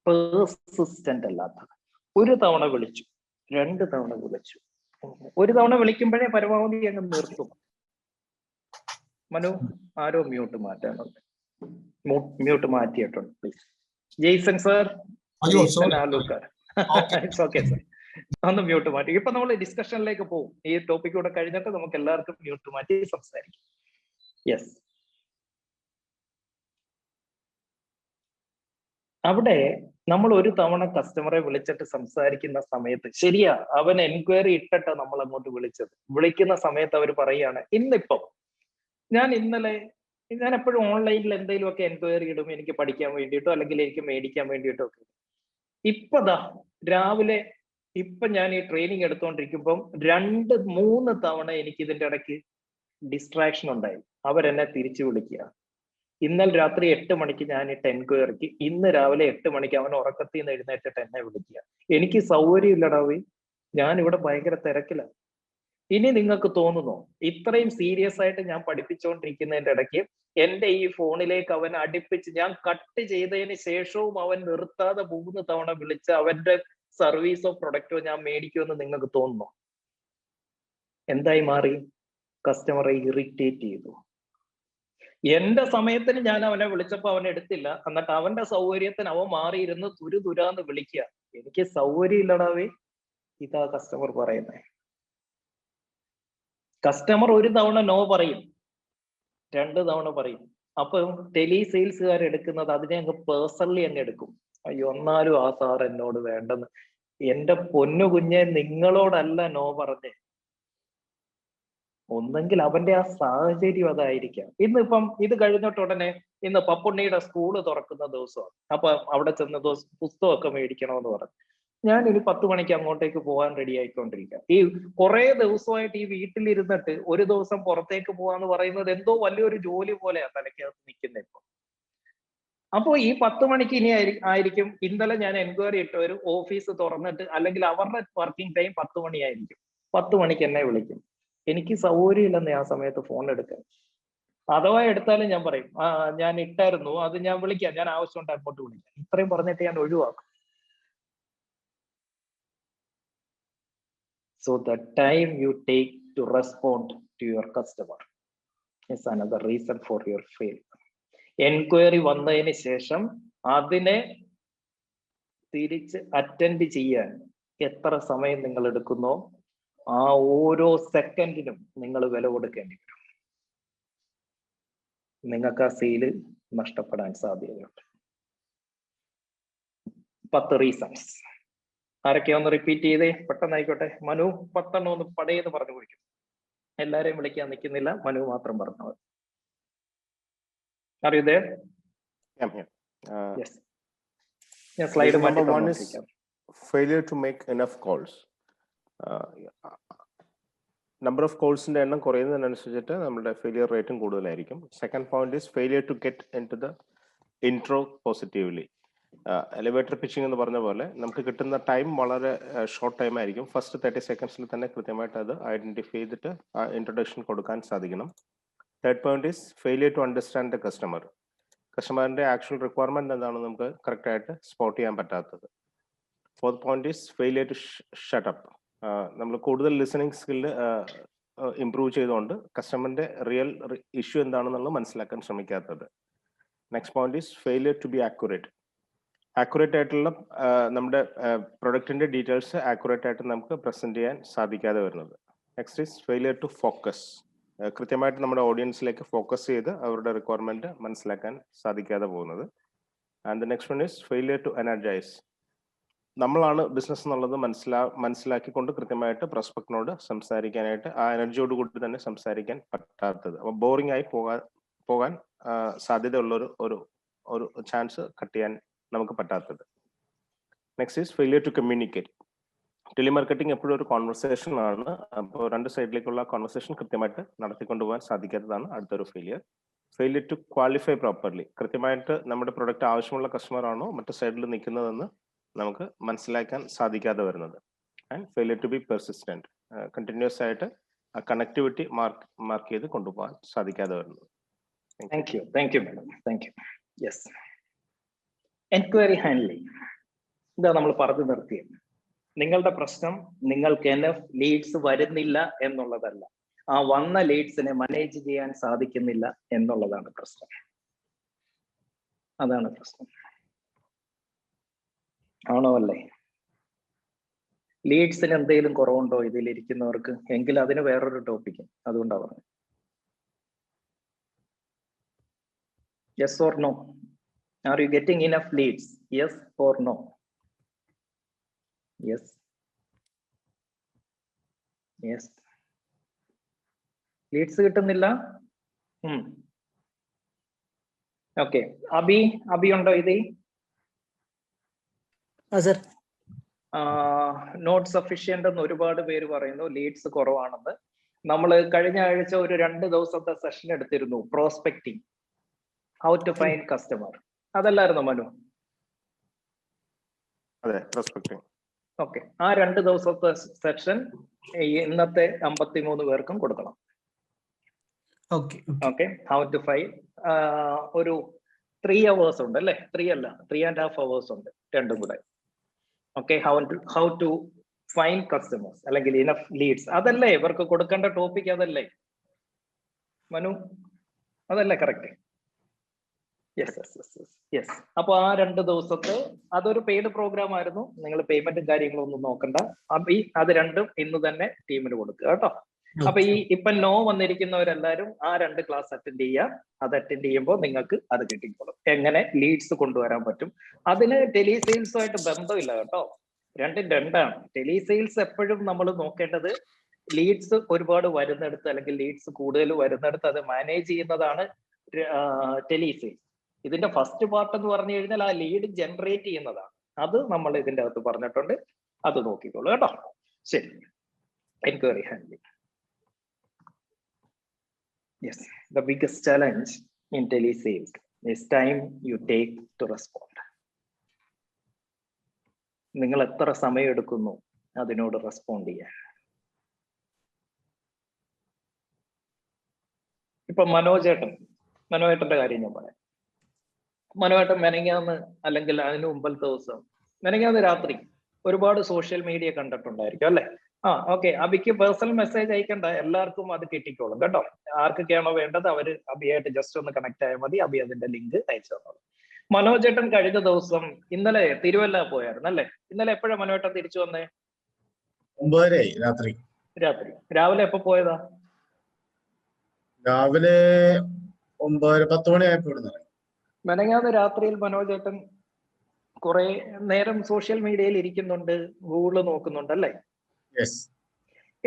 persistent അല്ലാത്തത്. ഒരു തവണ വിളിച്ചു, 2 തവണ വിളിച്ചു, 1 തവണ വിളിക്കുമ്പോഴേ പരമാവധി അങ്ങ് നിർത്തും. മനു, ആരോ മ്യൂട്ട് മാറ്റാനുണ്ട്, മ്യൂട്ട് മാറ്റിയിട്ടുണ്ട് പ്ലീസ്. ജെയ്സൺ സർ, ഒന്ന് മ്യൂട്ട് മാറ്റി. ഇപ്പൊ നമ്മൾ ഡിസ്കഷനിലേക്ക് പോകും. ഈ ടോപ്പിക് കൂടെ കഴിഞ്ഞിട്ട് നമുക്ക് എല്ലാവർക്കും മ്യൂട്ട് മാറ്റി സംസാരിക്കാം. യെസ്, അവിടെ നമ്മൾ ഒരു തവണ കസ്റ്റമറെ വിളിച്ചിട്ട് സംസാരിക്കുന്ന സമയത്ത് ശരിയാ, അവൻ എൻക്വയറി ഇട്ടിട്ട് നമ്മൾ അങ്ങോട്ട് വിളിച്ചത്. വിളിക്കുന്ന സമയത്ത് അവർ പറയാണ്, ഇന്നിപ്പം ഞാൻ എപ്പോഴും ഓൺലൈനിൽ എന്തെങ്കിലുമൊക്കെ എൻക്വയറി ഇടും, എനിക്ക് പഠിക്കാൻ വേണ്ടിയിട്ടോ അല്ലെങ്കിൽ എനിക്ക് മേടിക്കാൻ വേണ്ടിയിട്ടോ ഒക്കെ. ഇപ്പതാ രാവിലെ ഞാൻ ഈ ട്രെയിനിങ് എടുത്തുകൊണ്ടിരിക്കുമ്പം 2-3 തവണ എനിക്ക് ഇതിന്റെ ഇടയ്ക്ക് ഡിസ്ട്രാക്ഷൻ ഉണ്ടായി. അവരെന്നെ തിരിച്ചു വിളിക്കുക. ഇന്നലെ രാത്രി 8 മണിക്ക് ഞാൻ ഇട്ട എൻക്വയറിക്ക് ഇന്ന് രാവിലെ 8 മണിക്ക് അവൻ ഉറക്കത്തിൽ നിന്ന് എഴുന്നേറ്റിട്ട് എന്നെ വിളിക്കുക. എനിക്ക് സൗകര്യം ഇല്ലടാവി, ഞാൻ ഇവിടെ ഭയങ്കര തിരക്കിലാണ്. ഇനി നിങ്ങൾക്ക് തോന്നുന്നോ ഇത്രയും സീരിയസ് ആയിട്ട് ഞാൻ പഠിപ്പിച്ചുകൊണ്ടിരിക്കുന്നതിന്റെ ഇടയ്ക്ക് എന്റെ ഈ ഫോണിലേക്ക് അവൻ അടുപ്പിച്ച് ഞാൻ കട്ട് ചെയ്തതിന് ശേഷവും അവൻ നിർത്താതെ 3 തവണ വിളിച്ച് അവന്റെ സർവീസോ പ്രൊഡക്റ്റോ ഞാൻ മേടിക്കുമെന്ന് നിങ്ങൾക്ക് തോന്നുന്നു? എന്തായി മാറി? കസ്റ്റമറെ ഇറിറ്റേറ്റ് ചെയ്തു. എന്റെ സമയത്തിന് ഞാൻ അവനെ വിളിച്ചപ്പോ അവൻ എടുത്തില്ല, എന്നിട്ട് അവന്റെ സൗകര്യത്തിന് അവൻ മാറിയിരുന്ന് തുരാന്ന് വിളിക്കുക. എനിക്ക് സൗകര്യം ഇല്ലടാവേ. ഇതാ കസ്റ്റമർ പറയുന്നത്. കസ്റ്റമർ ഒരു തവണ നോ പറയും, 2 തവണ പറയും. അപ്പൊ ടെലി സെയിൽസുകാർ എടുക്കുന്നത് അതിനെ അങ്ങ് പേഴ്സണലി അങ്ങ് എടുക്കും. അയ്യോ എന്നാലും ആ സാർ എന്നോട് വേണ്ടെന്ന്. എന്റെ പൊന്നു കുഞ്ഞെ, നിങ്ങളോടല്ല നോ പറഞ്ഞേ, ഒന്നെങ്കിൽ അവന്റെ ആ സാഹചര്യം അതായിരിക്കാം. ഇന്നിപ്പം ഇത് കഴിഞ്ഞിട്ട് ഉടനെ ഇന്ന് പപ്പുണ്ണിയുടെ സ്കൂള് തുറക്കുന്ന ദിവസമാണ്. അപ്പൊ അവിടെ ചെന്ന് പുസ്തകമൊക്കെ മേടിക്കണമെന്ന് പറഞ്ഞു. ഞാൻ ഇനി 10 മണിക്ക് അങ്ങോട്ടേക്ക് പോകാൻ റെഡി ആയിക്കൊണ്ടിരിക്കുക. ഈ കുറെ ദിവസമായിട്ട് ഈ വീട്ടിലിരുന്നിട്ട് ഒരു ദിവസം പുറത്തേക്ക് പോവാന്ന് പറയുന്നത് എന്തോ വലിയൊരു ജോലി പോലെയാണ് തലയ്ക്കകത്ത് നിൽക്കുന്നത് ഇപ്പൊ. അപ്പോ ഈ 10 മണിക്ക് ഇനി ആയിരിക്കും. ഇന്നലെ ഞാൻ എൻക്വയറി ഇട്ടവരും ഓഫീസ് തുറന്നിട്ട് അല്ലെങ്കിൽ അവരുടെ വർക്കിംഗ് ടൈം 10 മണിയായിരിക്കും. 10 മണിക്ക് എന്നെ വിളിക്കും. എനിക്ക് സൗകര്യമില്ലെന്ന് ആ സമയത്ത് ഫോൺ എടുക്കാൻ. അഥവാ എടുത്താലും ഞാൻ പറയും, ഞാൻ ഇട്ടായിരുന്നു, അത് ഞാൻ വിളിക്കാം, ഞാൻ ആവശ്യമുണ്ട് അങ്ങോട്ട് വിളിക്കാം. ഇത്രയും പറഞ്ഞിട്ട് ഞാൻ ഒഴിവാക്കും. So the time you take to respond to your customer is another reason for your failure. Enquiry വന്നതിന് ശേഷം അതിനെ തിരിച്ച് അറ്റൻഡ് ചെയ്യാൻ എത്ര സമയം നിങ്ങൾ എടുക്കുന്നോ ആ ഓരോ സെക്കൻഡിനും നിങ്ങൾ വില കൊടുക്കേണ്ടി വരും. നിങ്ങൾക്ക് ആ സെയില് നഷ്ടപ്പെടാൻ സാധ്യതയുണ്ട്. 10 റീസൺസ്. ആരൊക്കെയാ ഒന്ന് റിപ്പീറ്റ് ചെയ്തേ, പെട്ടെന്നായിക്കോട്ടെ. മനു 10 ഒന്ന് പടയെന്ന് പറഞ്ഞു പോയിക്കും. എല്ലാരെയും വിളിക്കാൻ നിൽക്കുന്നില്ല, മനു മാത്രം പറഞ്ഞത്. Are you there? I'm here. Yes. ഞാൻ സ്ലൈഡ് Number one is മാറ്റി failure to make enough calls. Number of കോൾസിന്റെ എണ്ണം കുറയുന്നതിനനുസരിച്ചിട്ട് നമ്മുടെ ഫെയിലിയർ റേറ്റും കൂടുതലായിരിക്കും. Second point is failure to get in to the intro positively. Elevator pitching എന്ന് പറഞ്ഞ പോലെ നമുക്ക് കിട്ടുന്ന ടൈം വളരെ ഷോർട്ട് ടൈം ആയിരിക്കും. ഫസ്റ്റ് 30 സെക്കൻഡ്സിൽ തന്നെ കൃത്യമായിട്ട് അത് ഐഡന്റിഫൈ ചെയ്തിട്ട് ആ ഇൻട്രൊഡക്ഷൻ കൊടുക്കാൻ സാധിക്കണം. Third point is failure to understand the customer. കസ്റ്റമറിന്റെ ആക്ച്വൽ റിക്വയർമെന്റ് എന്താണെന്ന് നമുക്ക് കറക്റ്റ് ആയിട്ട് സ്പോട്ട് ചെയ്യാൻ പറ്റാത്തത്. Fourth point is failure to shut up. നമ്മൾ കൂടുതൽ ലിസണിങ് സ്കില്ല് ഇംപ്രൂവ് ചെയ്തുകൊണ്ട് കസ്റ്റമറിന്റെ റിയൽ ഇഷ്യൂ എന്താണെന്നുള്ളത് മനസ്സിലാക്കാൻ ശ്രമിക്കാത്തത്. Next point is failure to be accurate. Accurate ആയിട്ടുള്ള നമ്മുടെ പ്രൊഡക്റ്റിന്റെ ഡീറ്റെയിൽസ് ആക്യുറേറ്റ് ആയിട്ട് നമുക്ക് പ്രസന്റ് ചെയ്യാൻ സാധിക്കാതെ വരുന്നത്. Next is failure to focus. കൃത്യമായിട്ട് നമ്മുടെ ഓഡിയൻസിലേക്ക് ഫോക്കസ് ചെയ്ത് അവരുടെ റിക്വയർമെന്റ് മനസ്സിലാക്കാൻ സാധിക്കാതെ പോകുന്നത്. And the next one is failure to energise. നമ്മളാണ് ബിസിനസ് എന്നുള്ളത് മനസ്സിലാക്കിക്കൊണ്ട് കൃത്യമായിട്ട് പ്രോസ്പെക്ടിനോട് സംസാരിക്കാനായിട്ട് ആ എനർജിയോട് കൂടി തന്നെ സംസാരിക്കാൻ പറ്റാത്തത്. അപ്പൊ ബോറിംഗ് ആയി പോകാൻ സാധ്യതയുള്ള ഒരു ചാൻസ് കട്ട് ചെയ്യാൻ നമുക്ക് പറ്റാത്തത്. Next is failure to communicate. Telemarketing എപ്പോഴും ഒരു കോൺവെർസേഷൻ ആണ്. അപ്പോൾ 2 സൈഡിലേക്കുള്ള കോൺവെർസേഷൻ കൃത്യമായിട്ട് നടത്തിക്കൊണ്ടുപോകാൻ സാധിക്കാത്തതാണ് അടുത്തൊരു failure. Failure to qualify properly. കൃത്യമായിട്ട് നമ്മുടെ പ്രൊഡക്റ്റ് ആവശ്യമുള്ള കസ്റ്റമർ ആണോ മറ്റു സൈഡിൽ നിൽക്കുന്നതെന്ന് നമുക്ക് മനസ്സിലാക്കാൻ സാധിക്കാതെ വരുന്നത്. And failure to be persistent. Continuous ആയിട്ട് ആ കണക്ടിവിറ്റി മാർക്ക് ചെയ്ത് കൊണ്ടുപോകാൻ സാധിക്കാതെ വരുന്നത്. Thank you madam, thank you. Yes, enquiry handling. ഇതാ നമ്മൾ പറഞ്ഞു നിർത്തിയത്. നിങ്ങളുടെ പ്രശ്നം നിങ്ങൾക്ക് എനഫ് ലീഡ്സ് വരുന്നില്ല എന്നുള്ളതല്ല, ആ വന്ന ലീഡ്സിനെ മാനേജ് ചെയ്യാൻ സാധിക്കുന്നില്ല എന്നുള്ളതാണ് പ്രശ്നം. അതാണ് പ്രശ്നം. ആണോ അല്ലേ? ലീഡ്സിന് എന്തെങ്കിലും കുറവുണ്ടോ ഇതിലിരിക്കുന്നവർക്ക്? എങ്കിൽ അതിന് വേറൊരു ടോപ്പിക്ക്. അതുകൊണ്ടാണ് പറഞ്ഞത്. Yes or no? Are you getting enough leads? Yes or no? Yes. Yes. Leads കിട്ടുന്നില്ല? ഓക്കെ. അബി ഉണ്ടോ ഇതിൽ? സർ നോട്ട് സഫീഷ്യന്റ് എന്ന് ഒരുപാട് പേര് പറയുന്നു, ലീഡ്സ് കുറവാണെന്ന്. നമ്മൾ കഴിഞ്ഞ ആഴ്ച ഒരു 2 ദിവസത്തെ സെഷൻ എടുത്തിരുന്നു, prospecting, how to find customer. അതല്ലായിരുന്നു മനു? അതെ, പ്രോസ്പെക്ടിങ്. ഓക്കെ. ആ 2 ദിവസത്തെ സെഷൻ ഇന്നത്തെ 53 പേർക്കും കൊടുക്കണം. ഓക്കെ. ഹൗ ടു ഫൈൻഡ് ഒരു 3 hours ഉണ്ട് അല്ലേ? 3 അല്ല, 3.5 hours ഉണ്ട് രണ്ടും കൂടെ. Okay. How to find customers അല്ലെങ്കിൽ ഇനഫ് ലീഡ്സ്. അതല്ലേ ഇവർക്ക് കൊടുക്കേണ്ട ടോപ്പിക്? അതല്ലേ മനു? അതല്ലേ കറക്റ്റ്? യെസ്. അപ്പൊ ആ 2 ദിവസത്തെ അതൊരു പെയ്ഡ് പ്രോഗ്രാം ആയിരുന്നു. നിങ്ങൾ പേയ്മെന്റും കാര്യങ്ങളും ഒന്നും നോക്കണ്ട. അത് രണ്ടും ഇന്ന് തന്നെ ടീമിന് കൊടുക്കുക കേട്ടോ. അപ്പൊ ഇപ്പൊ നോ വന്നിരിക്കുന്നവരെല്ലാരും ആ 2 ക്ലാസ് അറ്റൻഡ് ചെയ്യുക. അത് അറ്റൻഡ് ചെയ്യുമ്പോൾ നിങ്ങൾക്ക് അത് കിട്ടിക്കോളും. എങ്ങനെ ലീഡ്സ് കൊണ്ടുവരാൻ പറ്റും. അതിന് ടെലിസെയിൽസുമായിട്ട് ബന്ധമില്ല കേട്ടോ. രണ്ടും രണ്ടാണ്. ടെലിസെയിൽസ് എപ്പോഴും നമ്മൾ നോക്കേണ്ടത് ലീഡ്സ് ഒരുപാട് വരുന്നിടത്ത് അല്ലെങ്കിൽ ലീഡ്സ് കൂടുതൽ വരുന്നിടത്ത് അത് മാനേജ് ചെയ്യുന്നതാണ് ടെലിസെയിൽസ്. ഇതിന്റെ ഫസ്റ്റ് പാർട്ട് എന്ന് പറഞ്ഞു കഴിഞ്ഞാൽ ആ ലീഡ് ജനറേറ്റ് ചെയ്യുന്നതാണ്. അത് നമ്മൾ ഇതിന്റെ അകത്ത് പറഞ്ഞിട്ടുണ്ട്. അത് നോക്കിക്കോളൂ കേട്ടോ. ശരി. Enquiry handling. Yes, the biggest challenge in telesales is time you take to respond. നിങ്ങൾ എത്ര സമയം എടുക്കുന്നു അതിനോട് റെസ്പോണ്ട് ചെയ്യാൻ. ഇപ്പൊ മനോജേട്ടന്റെ കാര്യം ഞാൻ പറയാം. മനോജേട്ടൻ മെനങ്ങാന്ന് അല്ലെങ്കിൽ അതിന് മുമ്പത്തെ ദിവസം മെനങ്ങാന്ന് രാത്രി ഒരുപാട് സോഷ്യൽ മീഡിയ കണ്ടിട്ടുണ്ടായിരിക്കും അല്ലെ? ഓക്കെ. അബിക്ക് പേഴ്സണൽ മെസ്സേജ് അയക്കണ്ട, എല്ലാവർക്കും അത് കിട്ടിക്കോളും കേട്ടോ. ആർക്കൊക്കെയാണോ വേണ്ടത് അവര് അബിയായിട്ട് ജസ്റ്റ് ഒന്ന് കണക്ട് ആയാൽ മതി. അബി അതിന്റെ ലിങ്ക് അയച്ചു തന്നോളൂ. മനോജേട്ടൻ കഴിഞ്ഞ ദിവസം ഇന്നലെ തിരുവല്ല പോയായിരുന്നു അല്ലെ? ഇന്നലെ എപ്പോഴാ മനോജേട്ടൻ തിരിച്ചു വന്നേ? 9 രാത്രി. രാവിലെ എപ്പോ പോയതാ? രാവിലെ 9-10 മണിയായപ്പോ. മെനങ്ങാന്ന് രാത്രിയിൽ മനോജേട്ടൻ കുറെ നേരം സോഷ്യൽ മീഡിയയിൽ ഇരിക്കുന്നുണ്ട്, ഗൂഗിള് നോക്കുന്നുണ്ട് അല്ലേ?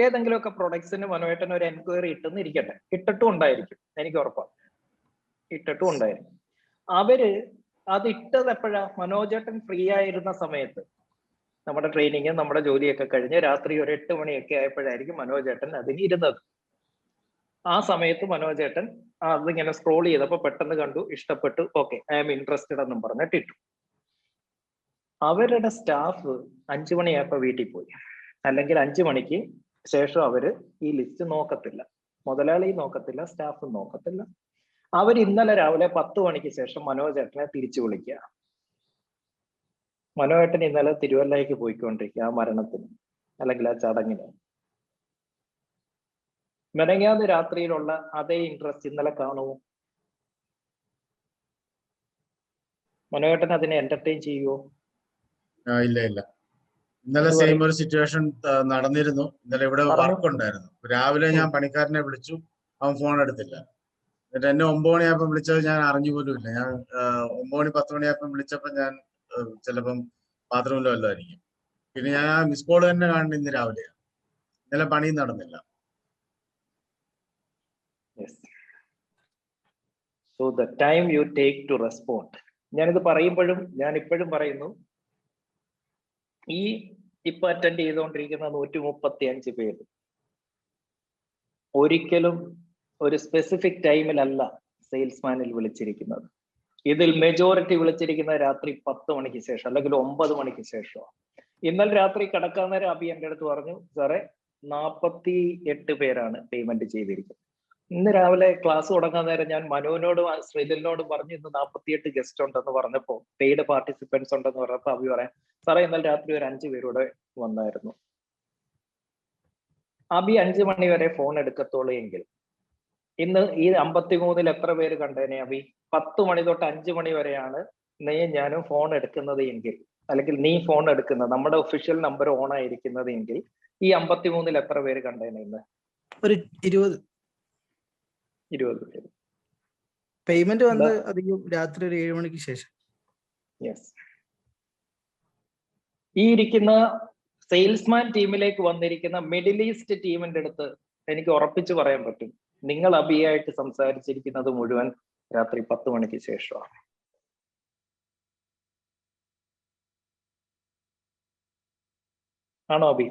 ഏതെങ്കിലുമൊക്കെ പ്രൊഡക്ട്സിന് മനോജേട്ടൻ ഒരു എൻക്വയറി ഇട്ടെന്ന് ഇരിക്കട്ടെ. ഇട്ടിട്ടും ഉണ്ടായിരിക്കും, എനിക്ക് ഉറപ്പാണ്. ഇട്ടിട്ടും ഉണ്ടായിരിക്കും. അവര് അത് ഇട്ടത് എപ്പോഴാ? മനോജേട്ടൻ ഫ്രീ ആയിരുന്ന സമയത്ത്. നമ്മുടെ ട്രെയിനിങ്, നമ്മുടെ ജോലിയൊക്കെ കഴിഞ്ഞ് രാത്രി ഒരു 8 മണിയൊക്കെ ആയപ്പോഴായിരിക്കും മനോജേട്ടൻ അതിന് ഇരുന്നത്. ആ സമയത്ത് മനോജേട്ടൻ അതിങ്ങനെ സ്ക്രോൾ ചെയ്തപ്പോ പെട്ടെന്ന് കണ്ടു, ഇഷ്ടപ്പെട്ടു. ഓക്കെ, ഐ ആം ഇൻട്രസ്റ്റഡ് എന്നും പറഞ്ഞിട്ട് ഇട്ടു. അവരുടെ സ്റ്റാഫ് 5 മണിയായപ്പോ വീട്ടിൽ പോയി. അല്ലെങ്കിൽ 5 മണിക്ക് ശേഷം അവര് ഈ ലിസ്റ്റ് നോക്കത്തില്ല. മുതലാളി നോക്കത്തില്ല, സ്റ്റാഫ് നോക്കത്തില്ല. അവർ ഇന്നലെ രാവിലെ 10 മണിക്ക് ശേഷം മനോജേട്ടനെ തിരിച്ചു വിളിക്കുക. മനോജേട്ടൻ ഇന്നലെ തിരുവല്ലയ്ക്ക് പോയിക്കൊണ്ടിരിക്കുക ആ മരണത്തിന് അല്ലെങ്കിൽ ആ ചടങ്ങിന്. മെനങ്ങാന്ന് രാത്രിയിലുള്ള അതേ ഇൻട്രസ്റ്റ് ഇന്നലെ കാണുമോ? മനോജേട്ടൻ അതിനെ എന്റർടൈൻ ചെയ്യുമോ? ഇല്ല. ഇന്നലെ സെയിം ഒരു സിറ്റുവേഷൻ നടന്നിരുന്നു. ഇന്നലെ ഇവിടെ വർക്ക് ഉണ്ടായിരുന്നു. രാവിലെ ഞാൻ പണിക്കാരനെ വിളിച്ചു, അവൻ ഫോൺ എടുത്തില്ല. എന്നിട്ട് എന്നെ 9 മണിയായപ്പം വിളിച്ചത് ഞാൻ അറിഞ്ഞു പോലും ഇല്ല. ഞാൻ 9 മണി 10 മണിയായപ്പം വിളിച്ചപ്പോ ഞാൻ ചിലപ്പം ബാത്റൂമിലോ വല്ലതും ആയിരിക്കും. പിന്നെ ഞാൻ ആ മിസ് കോൾ തന്നെ കാണുന്നത് ഇന്ന് രാവിലെയാണ്. ഇന്നലെ പണിയും നടന്നില്ല. So the time you take to respond. ഞാനിത് പറയുമ്പോഴും ഞാൻ ഇപ്പോഴും പറയുന്നു, ഈ ഇപ്പൊ അറ്റൻഡ് ചെയ്തുകൊണ്ടിരിക്കുന്ന 135 പേര് ഒരിക്കലും ഒരു സ്പെസിഫിക് ടൈമിലല്ല സെയിൽസ്മാനിൽ വിളിച്ചിരിക്കുന്നത്. ഇതിൽ മെജോറിറ്റി വിളിച്ചിരിക്കുന്ന രാത്രി 10 മണിക്ക് ശേഷം അല്ലെങ്കിൽ 9 മണിക്ക് ശേഷം. ഇന്നലെ രാത്രി കിടക്കാൻ നേരം അബി എൻ്റെ അടുത്ത് പറഞ്ഞു, സാറേ 48 പേരാണ് പേയ്മെന്റ് ചെയ്തിരിക്കുന്നത്. ഇന്ന് രാവിലെ ക്ലാസ് തുടങ്ങാൻ നേരം ഞാൻ മനുവിനോടും ശ്രീലിനോടും പറഞ്ഞു ഇന്ന് 48 ഗസ്റ്റ് ഉണ്ടെന്ന് പറഞ്ഞപ്പോ, പെയ്ഡ് പാർട്ടിസിപ്പൻസ് ഉണ്ടെന്ന് പറഞ്ഞപ്പോ അബി പറയാം, സാറേ ഇന്നലെ രാത്രി ഒരു 5 പേരൂടെ വന്നായിരുന്നു. അബി 5 മണി വരെ ഫോൺ എടുക്കത്തുള്ളൂ എങ്കിൽ ഇന്ന് ഈ 53-ൽ എത്ര പേര് കണ്ടേനെ അബി? 10 മണി തൊട്ട് 5 മണി വരെയാണ് ഞാനും ഫോൺ എടുക്കുന്നത് എങ്കിൽ, അല്ലെങ്കിൽ നീ ഫോൺ എടുക്കുന്നത്, നമ്മുടെ ഒഫീഷ്യൽ നമ്പർ ഓൺ ആയിരിക്കുന്നത് എങ്കിൽ ഈ 53-ൽ എത്ര പേര് കണ്ടേനെ ഇന്ന്? ഒരു 20 പേര്. പേയ്മെന്റ് വന്ന് അധികം രാത്രി ഒരു 7 മണിക്ക് ശേഷം. യെസ്. ഈ ഇരിക്കുന്ന സെയിൽസ്മാൻ ടീമിലേക്ക് വന്നിരിക്കുന്ന മിഡിൽ ഈസ്റ്റ് ടീമിന്റെ അടുത്ത് എനിക്ക് ഉറപ്പിച്ചു പറയാൻ പറ്റും, നിങ്ങൾ അബിയായിട്ട് സംസാരിച്ചിരിക്കുന്നത് മുഴുവൻ രാത്രി 10 മണിക്ക് ശേഷമാണ്. ആണോ അബി?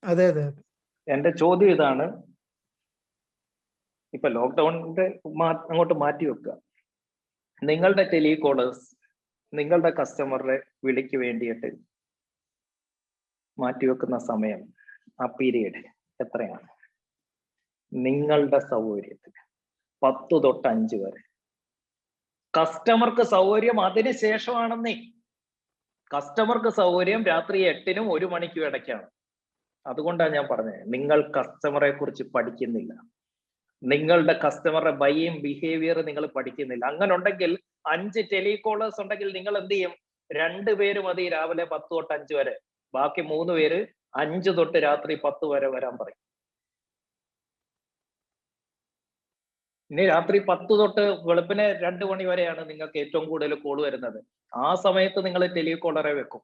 അതെ അതെ. എന്റെ ചോദ്യം ഇതാണ്, ഇപ്പൊ ലോക്ക്ഡൌണിന്റെ അങ്ങോട്ട് മാറ്റി വെക്കുക, നിങ്ങളുടെ ടെലികോളേഴ്സ് നിങ്ങളുടെ കസ്റ്റമറുടെ വിളിക്ക് വേണ്ടിയിട്ട് മാറ്റിവെക്കുന്ന സമയം, ആ പീരീഡ് എത്രയാണ്? നിങ്ങളുടെ സൗകര്യത്തിന് 10 തൊട്ട് 5 വരെ. കസ്റ്റമർക്ക് സൗകര്യം അതിന് ശേഷമാണെന്നേ. കസ്റ്റമർക്ക് സൗകര്യം രാത്രി 8-നും 1 മണിക്കും ഇടയ്ക്കാണ്. അതുകൊണ്ടാണ് ഞാൻ പറഞ്ഞത്, നിങ്ങൾ കസ്റ്റമറെ കുറിച്ച് പഠിക്കുന്നില്ല, നിങ്ങളുടെ കസ്റ്റമറുടെ ബൈയിങ് ബിഹേവിയർ നിങ്ങൾ പഠിക്കുന്നില്ല. അങ്ങനെ ഉണ്ടെങ്കിൽ 5 ടെലികോളേഴ്സ് ഉണ്ടെങ്കിൽ നിങ്ങൾ എന്ത് ചെയ്യും? 2 പേര് മതി രാവിലെ 10 തൊട്ട് 5 വരെ, ബാക്കി 3 പേര് 5 തൊട്ട് രാത്രി 10 വരെ വരാൻ പറയും. ഇനി രാത്രി 10 തൊട്ട് വെളുപ്പിനെ 2 മണി വരെയാണ് നിങ്ങൾക്ക് ഏറ്റവും കൂടുതൽ കോൾ വരുന്നത്. ആ സമയത്ത് നിങ്ങൾ ടെലികോളറെ വെക്കും,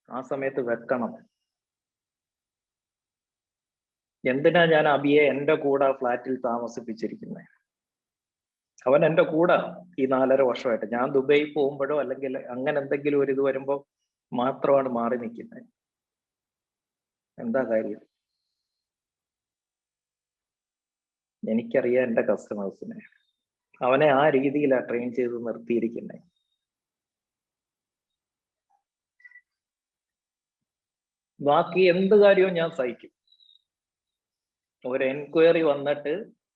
ആ സമയത്ത് വെക്കണം. എന്തിനാ ഞാൻ അബിയെ എന്റെ കൂടെ ഫ്ലാറ്റിൽ താമസിപ്പിച്ചിരിക്കുന്നത്? അവൻ എന്റെ കൂടെ ഈ 4.5 വർഷമായിട്ട്. ഞാൻ ദുബൈയിൽ പോകുമ്പോഴോ അല്ലെങ്കിൽ അങ്ങനെ എന്തെങ്കിലും ഒരു ഇത് വരുമ്പോ മാത്രമാണ് മാറി നിൽക്കുന്നത്. എന്താ കാര്യം? എനിക്കറിയാം എന്റെ കസ്റ്റമേഴ്സിനെ, അവനെ ആ രീതിയിലാണ് ട്രെയിൻ ചെയ്ത് നിർത്തിയിരിക്കുന്നത്. ബാക്കി എന്ത് കാര്യവും ഞാൻ സഹിക്കും. ഒരു എൻക്വയറി വന്നിട്ട്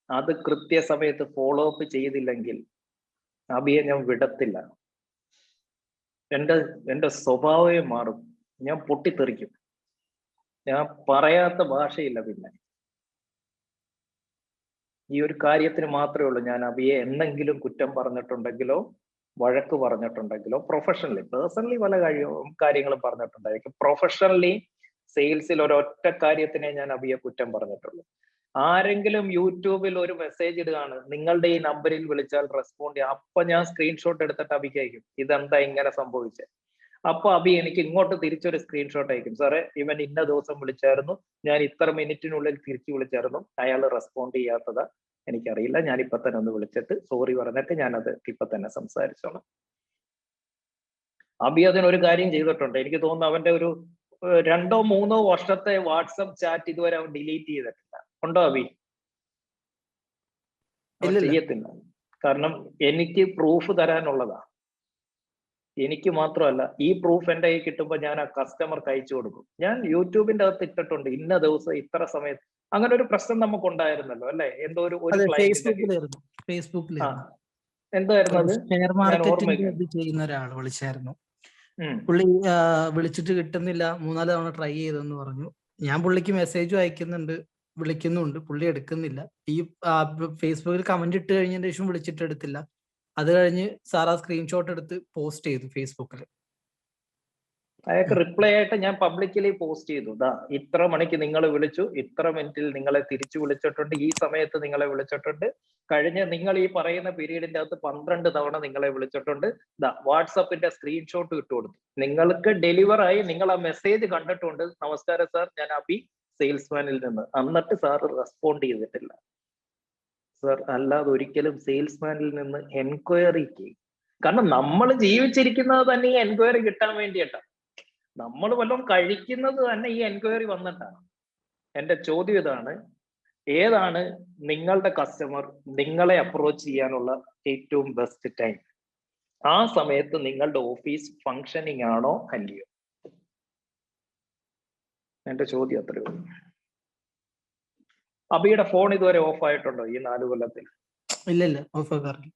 അത് കൃത്യസമയത്ത് ഫോളോ അപ്പ് ചെയ്തില്ലെങ്കിൽ അബിയെ ഞാൻ വിടത്തില്ല. എന്റെ സ്വഭാവമേ മാറും, ഞാൻ പൊട്ടിത്തെറിക്കും. ഞാൻ പറയാത്ത ഭാഷയില്ല. പിന്നെ ഈ ഒരു കാര്യത്തിന് മാത്രമേ ഉള്ളൂ ഞാൻ അബിയെ എന്തെങ്കിലും കുറ്റം പറഞ്ഞിട്ടുണ്ടെങ്കിലോ വഴക്ക് പറഞ്ഞിട്ടുണ്ടെങ്കിലോ, പ്രൊഫഷണലി, പേഴ്സണലി പല കാര്യങ്ങളും പറഞ്ഞിട്ടുണ്ടായിരിക്കും. പ്രൊഫഷണലി സെയിൽസിൽ ഒരൊറ്റ കാര്യത്തിനെ ഞാൻ അബിയെ കുറ്റം പറഞ്ഞിട്ടുള്ളൂ. ആരെങ്കിലും യൂട്യൂബിൽ ഒരു മെസ്സേജ് ഇടുകയാണ്, നിങ്ങളുടെ ഈ നമ്പറിൽ വിളിച്ചാൽ റെസ്പോണ്ട് ചെയ്യാം, അപ്പൊ ഞാൻ സ്ക്രീൻഷോട്ട് എടുത്തിട്ട് അബിക്ക് അയക്കും, ഇതെന്താ ഇങ്ങനെ സംഭവിച്ചത്. അപ്പൊ അബി എനിക്ക് ഇങ്ങോട്ട് തിരിച്ചൊരു സ്ക്രീൻഷോട്ട് അയക്കും, സാറേ ഇവൻ ഇന്ന ദിവസം വിളിച്ചായിരുന്നു, ഞാൻ ഇത്ര മിനിറ്റിനുള്ളിൽ തിരിച്ചു വിളിച്ചായിരുന്നു, അയാൾ റെസ്പോണ്ട് ചെയ്യാത്തതാ, എനിക്കറിയില്ല, ഞാൻ ഇപ്പൊ തന്നെ ഒന്ന് വിളിച്ചിട്ട് സോറി പറഞ്ഞിട്ട് ഞാനത് ഇപ്പൊ തന്നെ സംസാരിച്ചോളാം. അബി അതിനൊരു കാര്യം ചെയ്തിട്ടുണ്ട്. എനിക്ക് തോന്നുന്നു അവന്റെ ഒരു 2-3 വർഷത്തെ വാട്സപ്പ് ചാറ്റ് ഇതുവരെ അവൻ ഡിലീറ്റ് ചെയ്തിട്ടില്ല. ഉണ്ടോ അബി? അവൻ ചെയ്യത്തില്ല. കാരണം എനിക്ക് പ്രൂഫ് തരാനുള്ളതാ. എനിക്ക് മാത്രമല്ല, ഈ പ്രൂഫ് എന്റെ കയ്യിൽ കിട്ടുമ്പോൾ ഞാൻ ആ കസ്റ്റമർക്ക് അയച്ചു കൊടുക്കും. ഞാൻ യൂട്യൂബിന്റെ അകത്ത് ഇട്ടിട്ടുണ്ട്, ഇന്ന ദിവസം ഇത്ര സമയത്ത്. അങ്ങനെ ഒരു പ്രശ്നം നമുക്ക് ഉണ്ടായിരുന്നല്ലോ അല്ലെ? എന്തോ ഒരു ഫേസ്ബുക്കിൽ എന്തായിരുന്നു അത്? ഷെയർ മാർക്കറ്റിംഗ് ചെയ്യുന്ന ഒരാൾ വിളിച്ചായിരുന്നു. പുള്ളി വിളിച്ചിട്ട് കിട്ടുന്നില്ല, 3-4 തവണ ട്രൈ ചെയ്തെന്ന് പറഞ്ഞു. ഞാൻ പുള്ളിക്ക് മെസ്സേജും അയക്കുന്നുണ്ട്, വിളിക്കുന്നുണ്ട്, പുള്ളി എടുക്കുന്നില്ല. ഈ ഫേസ്ബുക്കിൽ കമന്റ് ഇട്ട് കഴിഞ്ഞതിന് ശേഷം വിളിച്ചിട്ട് എടുത്തില്ല. അത് കഴിഞ്ഞ് സാർ ആ സ്ക്രീൻഷോട്ട് എടുത്ത് പോസ്റ്റ് ചെയ്തു ഫേസ്ബുക്കിൽ. അയാൾക്ക് റിപ്ലൈ ആയിട്ട് ഞാൻ പബ്ലിക്കലി പോസ്റ്റ് ചെയ്തു, ദാ ഇത്ര മണിക്ക് നിങ്ങൾ വിളിച്ചു, ഇത്ര മിനിറ്റിൽ നിങ്ങളെ തിരിച്ചു വിളിച്ചിട്ടുണ്ട്, ഈ സമയത്ത് നിങ്ങളെ വിളിച്ചിട്ടുണ്ട്, കഴിഞ്ഞ നിങ്ങൾ ഈ പറയുന്ന പീരീഡിന്റെ അകത്ത് 12 തവണ നിങ്ങളെ വിളിച്ചിട്ടുണ്ട്, ദാ വാട്സപ്പിന്റെ സ്ക്രീൻഷോട്ട് ഇട്ട് കൊടുത്തു. നിങ്ങൾക്ക് ഡെലിവർ ആയി, നിങ്ങൾ ആ മെസ്സേജ് കണ്ടിട്ടുണ്ട്, നമസ്കാരം സാർ, ഞാൻ അബി സെയിൽസ്മാനിൽ നിന്ന്. എന്നിട്ട് സാർ റെസ്പോണ്ട് ചെയ്തിട്ടില്ല. സാർ അല്ലാതെ ഒരിക്കലും സെയിൽസ്മാനിൽ നിന്ന് എൻക്വയറിക്ക്, കാരണം നമ്മൾ ജീവിച്ചിരിക്കുന്നത് തന്നെ ഈ എൻക്വയറി കിട്ടാൻ വേണ്ടിയിട്ടാണ്. നമ്മൾ വല്ലതും കഴിക്കുന്നത് തന്നെ ഈ എൻക്വയറി വന്നിട്ടാണ്. എന്റെ ചോദ്യം ഇതാണ്, ഏതാണ് നിങ്ങളുടെ കസ്റ്റമർ നിങ്ങളെ അപ്രോച്ച് ചെയ്യാനുള്ള ഏറ്റവും ബെസ്റ്റ് ടൈം? ആ സമയത്ത് നിങ്ങളുടെ ഓഫീസ് ഫങ്ഷനിങ് ആണോ അല്ലയോ? എന്റെ ചോദ്യം അത്രയേ ഉള്ളൂ. അബിയുടെ ഫോൺ ഇതുവരെ ഓഫ് ആയിട്ടുണ്ടോ ഈ 4 കൊല്ലത്തിൽ? ഇല്ല, ഓഫ് ആക്കാറില്ല.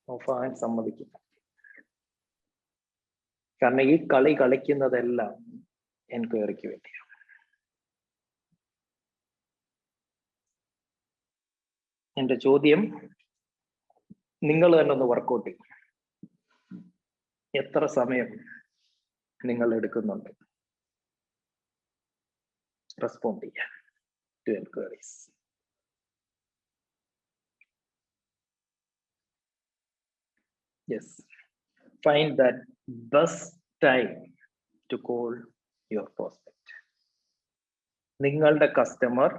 ഓഫ് ആകാൻ സമ്മതിക്കില്ല. കാരണം ഈ കളി കളിക്കുന്നതെല്ലാം എൻക്വയറിക്ക് വേണ്ടിയാണ്. എന്റെ ചോദ്യം നിങ്ങൾ തന്നെ ഒന്ന് വർക്കൗട്ട് ചെയ്യും. എത്ര സമയം നിങ്ങൾ എടുക്കുന്നുണ്ട് റെസ്പോണ്ട് ചെയ്യാൻ to enquiries? Yes. Find that best time to call your prospect. നിങ്ങളുടെ കസ്റ്റമർ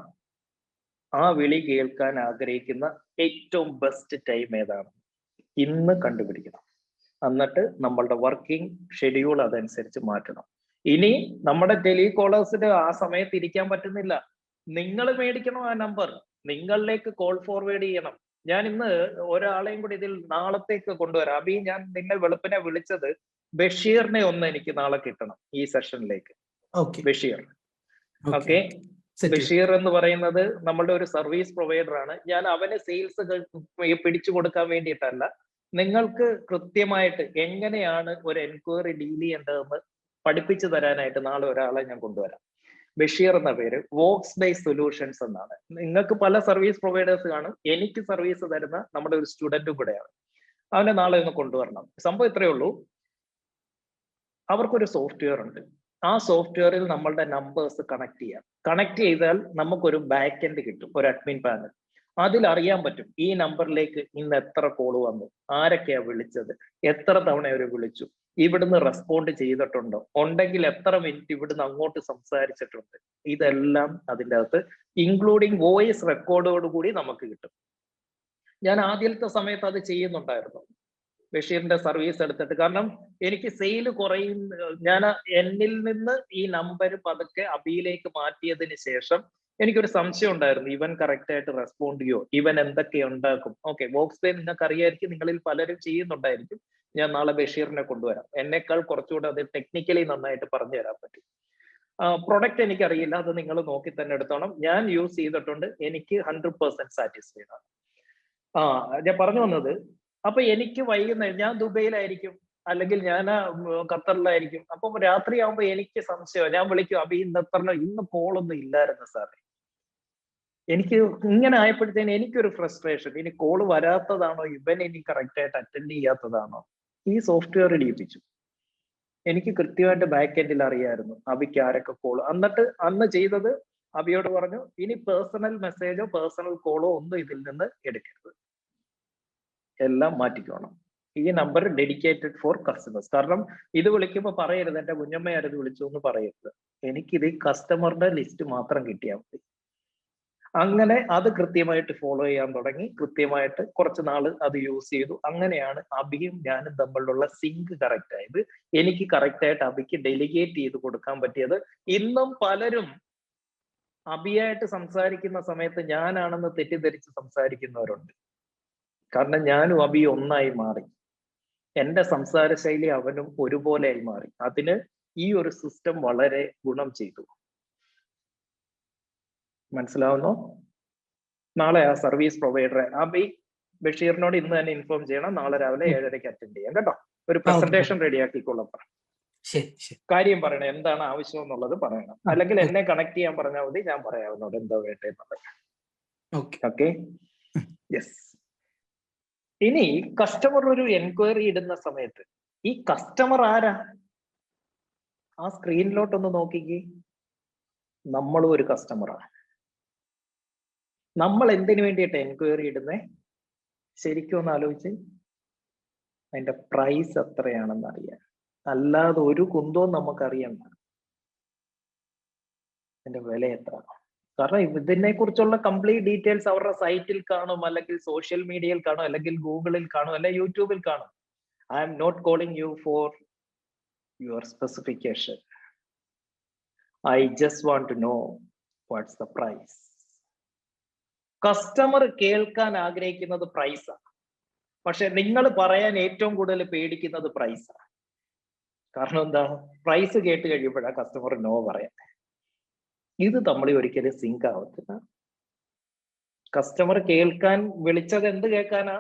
ആ വിളി കേൾക്കാൻ ആഗ്രഹിക്കുന്ന ഏറ്റവും ബെസ്റ്റ് ടൈം ഏതാണ് ഇന്ന് കണ്ടുപിടിക്കണം. എന്നിട്ട് നമ്മളുടെ വർക്കിംഗ് ഷെഡ്യൂൾ അതനുസരിച്ച് മാറ്റണം. ഇനി നമ്മുടെ ടെലികോളേഴ്സിന് ആ സമയത്ത് ഇരിക്കാൻ പറ്റുന്നില്ല, നിങ്ങൾ മേടിക്കണം ആ നമ്പർ, നിങ്ങളിലേക്ക് കോൾ ഫോർവേഡ് ചെയ്യണം. ഞാൻ ഇന്ന് ഒരാളെയും കൂടി ഇതിൽ നാളത്തേക്ക് കൊണ്ടുവരാം. അബി, ഞാൻ നിന്നെ വെളുപ്പിനെ വിളിച്ചത് ബഷീറിനെ ഒന്ന് എനിക്ക് നാളെ കിട്ടണം ഈ സെഷനിലേക്ക്. ബഷീർ, ഓക്കെ. ബഷീർ എന്ന് പറയുന്നത് നമ്മളുടെ ഒരു സർവീസ് പ്രൊവൈഡർ ആണ്. ഞാൻ അവന് സെയിൽസ് പിടിച്ചു കൊടുക്കാൻ വേണ്ടിയിട്ടല്ല, നിങ്ങൾക്ക് കൃത്യമായിട്ട് എങ്ങനെയാണ് ഒരു എൻക്വയറി ഡീൽ ചെയ്യേണ്ടതെന്ന് പഠിപ്പിച്ചു തരാനായിട്ട് നാളെ ഒരാളെ ഞാൻ കൊണ്ടുവരാം. ബഷീർ എന്ന പേര്, വോക്സ് ബേസ് സൊല്യൂഷൻസ് എന്നാണ്. നിങ്ങൾക്ക് പല സർവീസ് പ്രൊവൈഡേഴ്സ് കാണും, എനിക്ക് സർവീസ് തരുന്ന നമ്മുടെ ഒരു സ്റ്റുഡന്റും കൂടെയാണ്. അവനെ നാളെ ഒന്ന് കൊണ്ടുവരണം. സംഭവം ഇത്രയേ ഉള്ളൂ, അവർക്കൊരു സോഫ്റ്റ്വെയർ ഉണ്ട്. ആ സോഫ്റ്റ്വെയറിൽ നമ്മളുടെ നമ്പേഴ്സ് കണക്ട് ചെയ്യാം. കണക്ട് ചെയ്താൽ നമുക്കൊരു ബാക്ക് എൻഡ് കിട്ടും, ഒരു അഡ്മിൻ പാനൽ. അതിൽ അറിയാൻ പറ്റും ഈ നമ്പറിലേക്ക് ഇന്ന് എത്ര കോൾ വന്നു, ആരൊക്കെയാ വിളിച്ചത്, എത്ര തവണ അവർ വിളിച്ചു, ഇവിടുന്ന് റെസ്പോണ്ട് ചെയ്തിട്ടുണ്ടോ, ഉണ്ടെങ്കിൽ എത്ര മിനിറ്റ് ഇവിടുന്ന് അങ്ങോട്ട് സംസാരിച്ചിട്ടുണ്ട്. ഇതെല്ലാം അതിൻ്റെ അകത്ത് ഇൻക്ലൂഡിങ് വോയിസ് റെക്കോർഡോട് കൂടി നമുക്ക് കിട്ടും. ഞാൻ ആദ്യത്തെ സമയത്ത് അത് ചെയ്യുന്നുണ്ടായിരുന്നു, ബഷീറിന്റെ സർവീസ് എടുത്തിട്ട്. കാരണം എനിക്ക് സെയിൽ കുറയും. ഞാൻ എന്നിൽ നിന്ന് ഈ നമ്പർ പതുക്കെ അബിയിലേക്ക് മാറ്റിയതിന് ശേഷം എനിക്കൊരു സംശയം ഉണ്ടായിരുന്നു, ഇവൻ കറക്റ്റ് ആയിട്ട് റെസ്പോണ്ട് ചെയ്യോ, ഇവൻ എന്തൊക്കെ ഉണ്ടാക്കും. ഓക്കെ, ബോക്സ് പേ നിങ്ങൾക്ക് അറിയായിരിക്കും, നിങ്ങളിൽ പലരും ചെയ്യുന്നുണ്ടായിരിക്കും. ഞാൻ നാളെ ബഷീറിനെ കൊണ്ടുവരാം, എന്നെക്കാൾ കുറച്ചുകൂടെ അത് ടെക്നിക്കലി നന്നായിട്ട് പറഞ്ഞു തരാൻ പറ്റും. പ്രൊഡക്റ്റ് എനിക്കറിയില്ല, അത് നിങ്ങൾ നോക്കി തന്നെ എടുത്തോണം. ഞാൻ യൂസ് ചെയ്തിട്ടുണ്ട്, എനിക്ക് 100% സാറ്റിസ്ഫൈഡ് ആണ്. ഞാൻ പറഞ്ഞു വന്നത്, അപ്പൊ എനിക്ക് വൈകുന്നേരം ഞാൻ ദുബൈയിലായിരിക്കും, അല്ലെങ്കിൽ ഞാൻ ഖത്തറിലായിരിക്കും. അപ്പൊ രാത്രിയാകുമ്പോ എനിക്ക് സംശയം, ഞാൻ വിളിക്കും, അപ്പൊ ഇന്ന് കോളൊന്നും ഇല്ലായിരുന്നു സാറേ. എനിക്ക് ഇങ്ങനെ ആയപ്പോഴത്തേന് എനിക്കൊരു ഫ്രസ്ട്രേഷൻ, ഇനി കോള് വരാത്തതാണോ, ഇവൻ ഇനി കറക്റ്റ് ആയിട്ട് അറ്റൻഡ് ചെയ്യാത്തതാണോ. ഈ സോഫ്റ്റ്വെയർ ഇടിയിപ്പിച്ചു. എനിക്ക് കൃത്യമായിട്ട് ബാക്ക് എൻഡിൽ അറിയായിരുന്നു അബിക്ക് ആരൊക്കെ കോള്. എന്നിട്ട് അന്ന് ചെയ്തത്, അബിയോട് പറഞ്ഞു, ഇനി പേഴ്സണൽ മെസ്സേജോ പേഴ്സണൽ കോളോ ഒന്നും ഇതിൽ നിന്ന് എടുക്കരുത്, എല്ലാം മാറ്റിക്കോണം. ഈ നമ്പർ ഡെഡിക്കേറ്റഡ് ഫോർ കസ്റ്റമേഴ്സ്. കാരണം ഇത് വിളിക്കുമ്പോൾ പറയരുത് എന്റെ കുഞ്ഞമ്മയാരത് വിളിച്ചു എന്ന് പറയരുത്, എനിക്കിത് കസ്റ്റമറുടെ ലിസ്റ്റ് മാത്രം കിട്ടിയാൽ മതി. അങ്ങനെ അത് കൃത്യമായിട്ട് ഫോളോ ചെയ്യാൻ തുടങ്ങി. കൃത്യമായിട്ട് കുറച്ച് നാള് അത് യൂസ് ചെയ്തു. അങ്ങനെയാണ് അബിയും ഞാനും തമ്മിലുള്ള സിങ്ക് കറക്റ്റ് ആയത്. എനിക്ക് കറക്റ്റ് ആയിട്ട് അബിക്ക് ഡെലിഗേറ്റ് ചെയ്ത് കൊടുക്കാൻ പറ്റിയത്. ഇന്നും പലരും അബിയായിട്ട് സംസാരിക്കുന്ന സമയത്ത് ഞാനാണെന്ന് തെറ്റിദ്ധരിച്ച് സംസാരിക്കുന്നവരുണ്ട്. കാരണം ഞാനും അബി ഒന്നായി മാറി, എന്റെ സംസാര ശൈലി അവനും ഒരുപോലെയായി മാറി. അതിന് ഈ ഒരു സിസ്റ്റം വളരെ ഗുണം ചെയ്തു. മനസ്സിലാവുന്നോ? നാളെ ആ സർവീസ് പ്രൊവൈഡറെ അബി ബഷീറിനോട് ഇന്ന് തന്നെ ഇൻഫോം ചെയ്യണം, നാളെ രാവിലെ 7:30 അറ്റൻഡ് ചെയ്യാം കേട്ടോ. ഒരു പ്രസന്റേഷൻ റെഡിയാക്കിക്കൊള്ളാം. കാര്യം പറയണം, എന്താണ് ആവശ്യം എന്നുള്ളത് പറയണം. അല്ലെങ്കിൽ എന്നെ കണക്ട് ചെയ്യാൻ പറഞ്ഞാൽ മതി, ഞാൻ പറയാവുന്നോട് എന്താ വേണ്ടതെന്നുള്ളത്. Okay, yes. ഇനി കസ്റ്റമർ ഒരു എൻക്വയറി ഇടുന്ന സമയത്ത് ഈ കസ്റ്റമർ ആരാ? ആ സ്ക്രീനിലോട്ടൊന്ന് നോക്കിക്കേ. നമ്മളും ഒരു കസ്റ്റമറാണ്. നമ്മൾ എന്തിനു വേണ്ടിയിട്ട് എൻക്വയറി ഇടുന്നേ? ശരിക്കും ഒന്ന് ആലോചിച്ച്, അതിന്റെ പ്രൈസ് എത്രയാണെന്ന് അറിയാൻ. അല്ലാതെ ഒരു കുന്തവും നമുക്കറിയണ്ട അതിന്റെ വില എത്ര. കാരണം ഇതിനെ കുറിച്ചുള്ള കംപ്ലീറ്റ് ഡീറ്റെയിൽസ് അവരുടെ സൈറ്റിൽ കാണും, അല്ലെങ്കിൽ സോഷ്യൽ മീഡിയയിൽ കാണും, അല്ലെങ്കിൽ ഗൂഗിളിൽ കാണും, അല്ലെങ്കിൽ യൂട്യൂബിൽ കാണും. I am not calling you for your specification. I just want to know what's the price. Customer കേൾക്കാൻ ആഗ്രഹിക്കുന്നത് പ്രൈസാണ്, പക്ഷെ നിങ്ങൾ പറയാൻ ഏറ്റവും കൂടുതൽ പേടിക്കുന്നത് പ്രൈസാണ്. കാരണം എന്താ? പ്രൈസ് കേട്ട് കഴിയുമ്പോഴാണ് കസ്റ്റമർ നോ പറയാൻ. ഇത് തമ്മിൽ ഒരിക്കലും സിങ്ക് ആവത്തില്ല. കസ്റ്റമർ കേൾക്കാൻ വിളിച്ചത് എന്ത് കേൾക്കാനാ?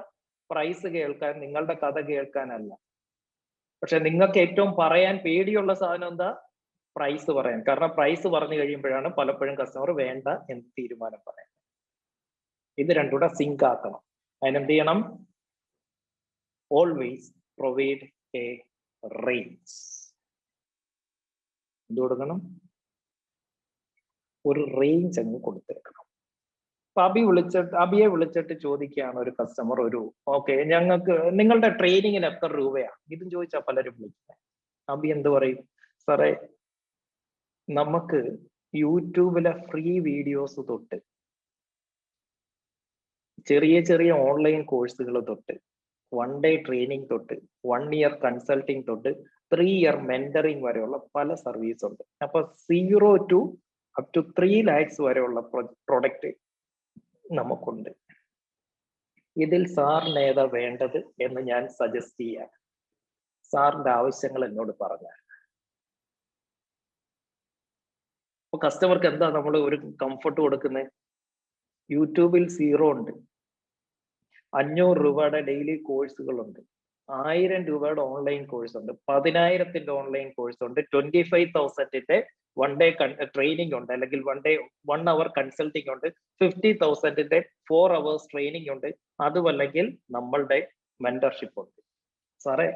പ്രൈസ് കേൾക്കാൻ, നിങ്ങളുടെ കഥ കേൾക്കാനല്ല. പക്ഷെ നിങ്ങൾക്ക് ഏറ്റവും പറയാൻ പേടിയുള്ള സാധനം എന്താ? പ്രൈസ് പറയാൻ. കാരണം പ്രൈസ് പറഞ്ഞു കഴിയുമ്പോഴാണ് പലപ്പോഴും കസ്റ്റമർ വേണ്ട എന്ന് തീരുമാനം പറയാൻ. ഇത് രണ്ടുകൂടെ സിങ്ക് ആക്കണം. അതിനെന്ത് ചെയ്യണം? Always provide A range. എന്ത് കൊടുക്കണം? ഒരു റേഞ്ച് അങ്ങ് കൊടുത്തേക്കണം. അബിയെ വിളിച്ചിട്ട് ചോദിക്കുകയാണ് ഒരു കസ്റ്റമർ, ഓക്കെ ഞങ്ങൾക്ക് നിങ്ങളുടെ ട്രെയിനിങ്ങിന് എത്ര രൂപയാണ് ഇതും ചോദിച്ചാൽ പലരും വിളിക്കുന്നത്. അബി എന്ത് പറയും? സാറേ, നമുക്ക് യൂട്യൂബിലെ ഫ്രീ വീഡിയോസ് തൊട്ട് ചെറിയ ചെറിയ ഓൺലൈൻ കോഴ്സുകൾ തൊട്ട് 1 day ട്രെയിനിങ് തൊട്ട് 1 year കൺസൾട്ടിങ് തൊട്ട് 3 year മെന്ററിങ് വരെയുള്ള പല സർവീസ് ഉണ്ട്. അപ്പൊ 0 to up to 3 lakhs വരെയുള്ള പ്രൊഡക്റ്റ് നമുക്കുണ്ട്. ഇതിൽ സാറിന് ഏതാ വേണ്ടത് എന്ന് ഞാൻ സജസ്റ്റ് ചെയ്യാം. സാറിന്റെ ആവശ്യങ്ങൾ എന്നോട് പറഞ്ഞാൽ അപ്പൊ കസ്റ്റമർക്ക് എന്താ നമ്മൾ ഒരു കംഫർട്ട് കൊടുക്കുന്നത്? യൂട്യൂബിൽ 0 ഉണ്ട്, 500 രൂപയുടെ ഡെയിലി കോഴ്സുകളുണ്ട്, 1000 രൂപയുടെ ഓൺലൈൻ കോഴ്സ് ഉണ്ട്, 10,000 ഓൺലൈൻ കോഴ്സ് ഉണ്ട്, 25,000 1 day ട്രെയിനിങ് ഉണ്ട്, അല്ലെങ്കിൽ 1 hour കൺസൾട്ടിങ് ഉണ്ട്, 50,000 4 hours ട്രെയിനിങ് ഉണ്ട്, അതുമല്ലെങ്കിൽ നമ്മളുടെ മെന്റർഷിപ്പ് ഉണ്ട്. സാറേ,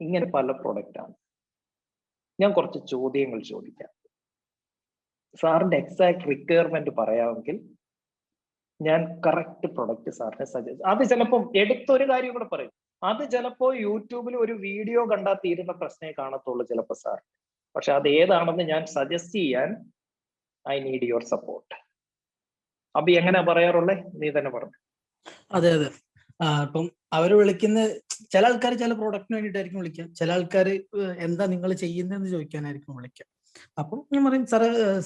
ഇങ്ങനെ പല പ്രൊഡക്റ്റ് ആണ്. ഞാൻ കുറച്ച് ചോദ്യങ്ങൾ ചോദിക്കാം. സാറിന്റെ എക്സാക്ട് റിക്വയർമെന്റ് പറയാമെങ്കിൽ ഞാൻ കറക്റ്റ് പ്രൊഡക്റ്റ് സാറിനെ സജസ്റ്റ്. അത് ചിലപ്പോൾ എടുത്തൊരു കാര്യം കൂടെ പറയും, അത് ചിലപ്പോൾ യൂട്യൂബിൽ ഒരു വീഡിയോ കണ്ടാൽ തീരുന്ന പ്രശ്നമേ കാണത്തുള്ളൂ ചിലപ്പോൾ സാർ. പക്ഷെ അത് ഏതാണെന്ന് ഞാൻ സജസ്റ്റ് ചെയ്യാൻ I need your support. Abi എങ്ങനെയാ പറയാറുള്ളേ? നീ തന്നെ പറഞ്ഞു. അതെ അതെ. ഇപ്പം അവര് വിളിക്കുന്ന ചില ആൾക്കാർ ചില പ്രോഡക്റ്റിന് വേണ്ടിയിട്ടായിരിക്കും വിളിക്കുക, ചില ആൾക്കാർ എന്താ നിങ്ങൾ ചെയ്യുന്നതെന്ന് ചോദിക്കാനായിരിക്കും വിളിക്കുക. അപ്പം ഞാൻ പറയും,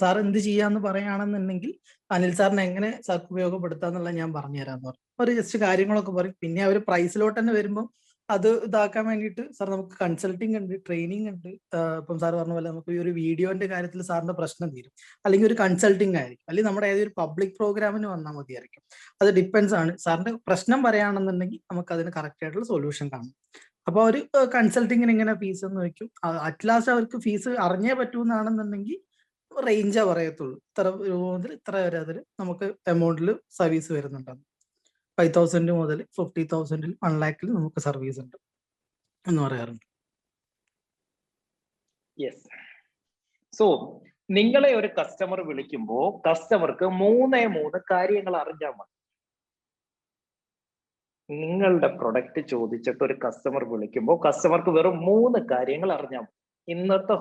സാർ എന്ത് ചെയ്യാന്ന് പറയുകയാണെന്നുണ്ടെങ്കിൽ അനിൽ സാറിനെ എങ്ങനെ സാർക്ക് ഉപയോഗപ്പെടുത്താന്നുള്ള ഞാൻ പറഞ്ഞുതരാന്ന് പറയും. ഒരു ജസ്റ്റ് കാര്യങ്ങളൊക്കെ പറയും. പിന്നെ അവർ പ്രൈസിലോട്ട് തന്നെ വരുമ്പോൾ അത് ഇതാക്കാൻ വേണ്ടിയിട്ട് സാർ നമുക്ക് കൺസൾട്ടിങ് ഉണ്ട്, ട്രെയിനിങ് ഉണ്ട്. ഇപ്പം സാർ പറഞ്ഞ പോലെ നമുക്ക് ഈ ഒരു വീഡിയോന്റെ കാര്യത്തിൽ സാറിന്റെ പ്രശ്നം തീരും, അല്ലെങ്കിൽ ഒരു കൺസൾട്ടിങ് ആയിരിക്കും, അല്ലെങ്കിൽ നമ്മുടെ ഏതൊരു പബ്ലിക് പ്രോഗ്രാമിന് വന്നാൽ മതിയായിരിക്കും. അത് ഡിപ്പെൻസ് ആണ്. സാറിന്റെ പ്രശ്നം പറയുകയാണെന്നുണ്ടെങ്കിൽ നമുക്ക് അതിന് കറക്റ്റ് ആയിട്ടുള്ള സൊല്യൂഷൻ കാണും. അപ്പൊ ഒരു കൺസൾട്ടിങ്ങിന് ഇങ്ങനെ ഫീസ് എന്ന് വെക്കും. അറ്റ് ലാസ്റ്റ് അവർക്ക് ഫീസ് അറിഞ്ഞേ പറ്റൂന്നാണെന്നുണ്ടെങ്കിൽ റേഞ്ചാ പറയത്തുള്ളൂ, ഇത്ര രൂപ മുതൽ ഇത്ര വരെ അതിൽ നമുക്ക് എമൗണ്ടിൽ സർവീസ് വരുന്നുണ്ടാവും. 5,000 മുതൽ 50,000 1 lakhൽ നമുക്ക് സർവീസ് ഉണ്ട് എന്ന് പറയാറുണ്ട്. യെസ്. സോ നിങ്ങളെ ഒരു കസ്റ്റമർ വിളിക്കുമ്പോൾ കസ്റ്റമർക്ക് 3 കാര്യങ്ങൾ അറിഞ്ഞാൽ മതി. നിങ്ങളുടെ പ്രൊഡക്റ്റ് ചോദിച്ചിട്ട് ഒരു കസ്റ്റമർ വിളിക്കുമ്പോൾ കസ്റ്റമർക്ക് വെറും 3 കാര്യങ്ങൾ അറിഞ്ഞാൽ മതി. ഇന്നത്തെ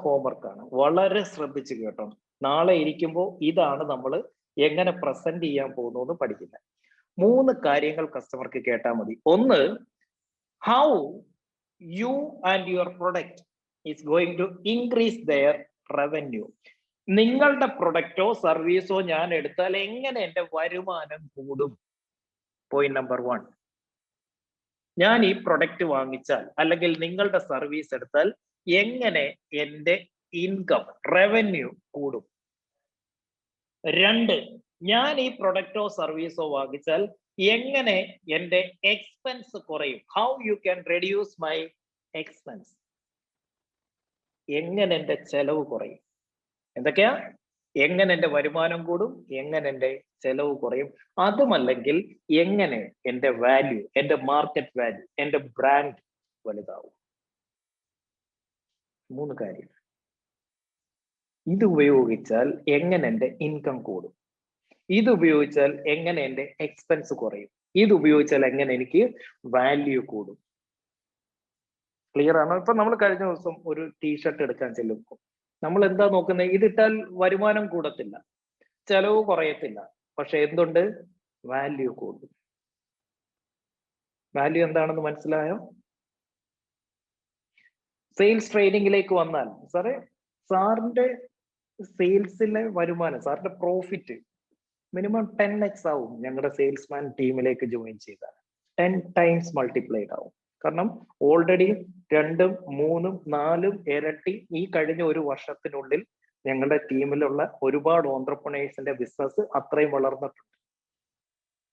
ഹോംവർക്കാണ്. വളരെ ശ്രദ്ധിച്ച് കേട്ടോ. നാളെ ഇരിക്കുമ്പോൾ ഇതാണ് നമ്മൾ എങ്ങനെ പ്രസന്റ് ചെയ്യാൻ പോകുന്നു എന്ന് പഠിക്കുന്നത്. 3 കാര്യങ്ങൾ കസ്റ്റമർക്ക് കേട്ടാൽ മതി. ഒന്ന്, how you and your product is going to increase their revenue. നിങ്ങളുടെ പ്രൊഡക്റ്റോ സർവീസോ ഞാൻ എടുത്താൽ എങ്ങനെ എന്റെ വരുമാനം കൂടും? Point number 1. ഞാൻ ഈ പ്രൊഡക്റ്റ് വാങ്ങിച്ചാൽ അല്ലെങ്കിൽ നിങ്ങളുടെ സർവീസ് എടുത്താൽ എങ്ങനെ എന്റെ ഇൻകം റവന്യൂ കൂടും? 2, ഞാൻ ഈ പ്രൊഡക്റ്റോ സർവീസോ വാങ്ങിച്ചാൽ എങ്ങനെ എന്റെ എക്സ്പെൻസ് കുറയും? How you can reduce my expense. എങ്ങനെ എന്റെ ചെലവ് കുറയും? എന്തൊക്കെയാ? എങ്ങനെ എന്റെ വരുമാനം കൂടും, എങ്ങനെ എന്റെ ചെലവ് കുറയും, അതുമല്ലെങ്കിൽ എങ്ങനെ എന്റെ വാല്യൂ, എന്റെ മാർക്കറ്റ് വാല്യൂ, എന്റെ ബ്രാൻഡ് വലുതാവും. 3 കാര്യം. ഇത് ഉപയോഗിച്ചാൽ എങ്ങനെ എന്റെ ഇൻകം കൂടും, ഇത് ഉപയോഗിച്ചാൽ എങ്ങനെ എന്റെ എക്സ്പെൻസ് കുറയും, ഇത് ഉപയോഗിച്ചാൽ എങ്ങനെ എനിക്ക് വാല്യൂ കൂടും. ക്ലിയർ ആണോ? ഇപ്പൊ നമ്മൾ കഴിഞ്ഞ ദിവസം ഒരു ടീഷർട്ട് എടുക്കാൻ ചെല്ലുമ്പോൾ നമ്മൾ എന്താ നോക്കുന്നത്? ഇതിട്ടാൽ വരുമാനം കൂടത്തില്ല, ചെലവ് കുറയത്തില്ല, പക്ഷെ എന്തുണ്ട്? വാല്യൂ കൂടും. വാല്യൂ എന്താണെന്ന് മനസ്സിലായോ? സെയിൽസ് ട്രെയിനിങ്ങിലേക്ക് വന്നാൽ സാറേ, സാറിന്റെ സെയിൽസിലെ വരുമാനം, സാറിന്റെ പ്രോഫിറ്റ് മിനിമം 10x ആവും ഞങ്ങളുടെ സെയിൽസ്മാൻ ടീമിലേക്ക് ജോയിൻ ചെയ്താൽ. 10 times മൾട്ടിപ്ലൈഡ് ആവും. കാരണം ഓൾറെഡി 2, 3, 4 ഇരട്ടി ഈ കഴിഞ്ഞ ഒരു വർഷത്തിനുള്ളിൽ ഞങ്ങളുടെ ടീമിലുള്ള ഒരുപാട് ഓൺട്രപ്രണേഴ്സിന്റെ ബിസിനസ് അത്രയും വളർന്നിട്ടുണ്ട്.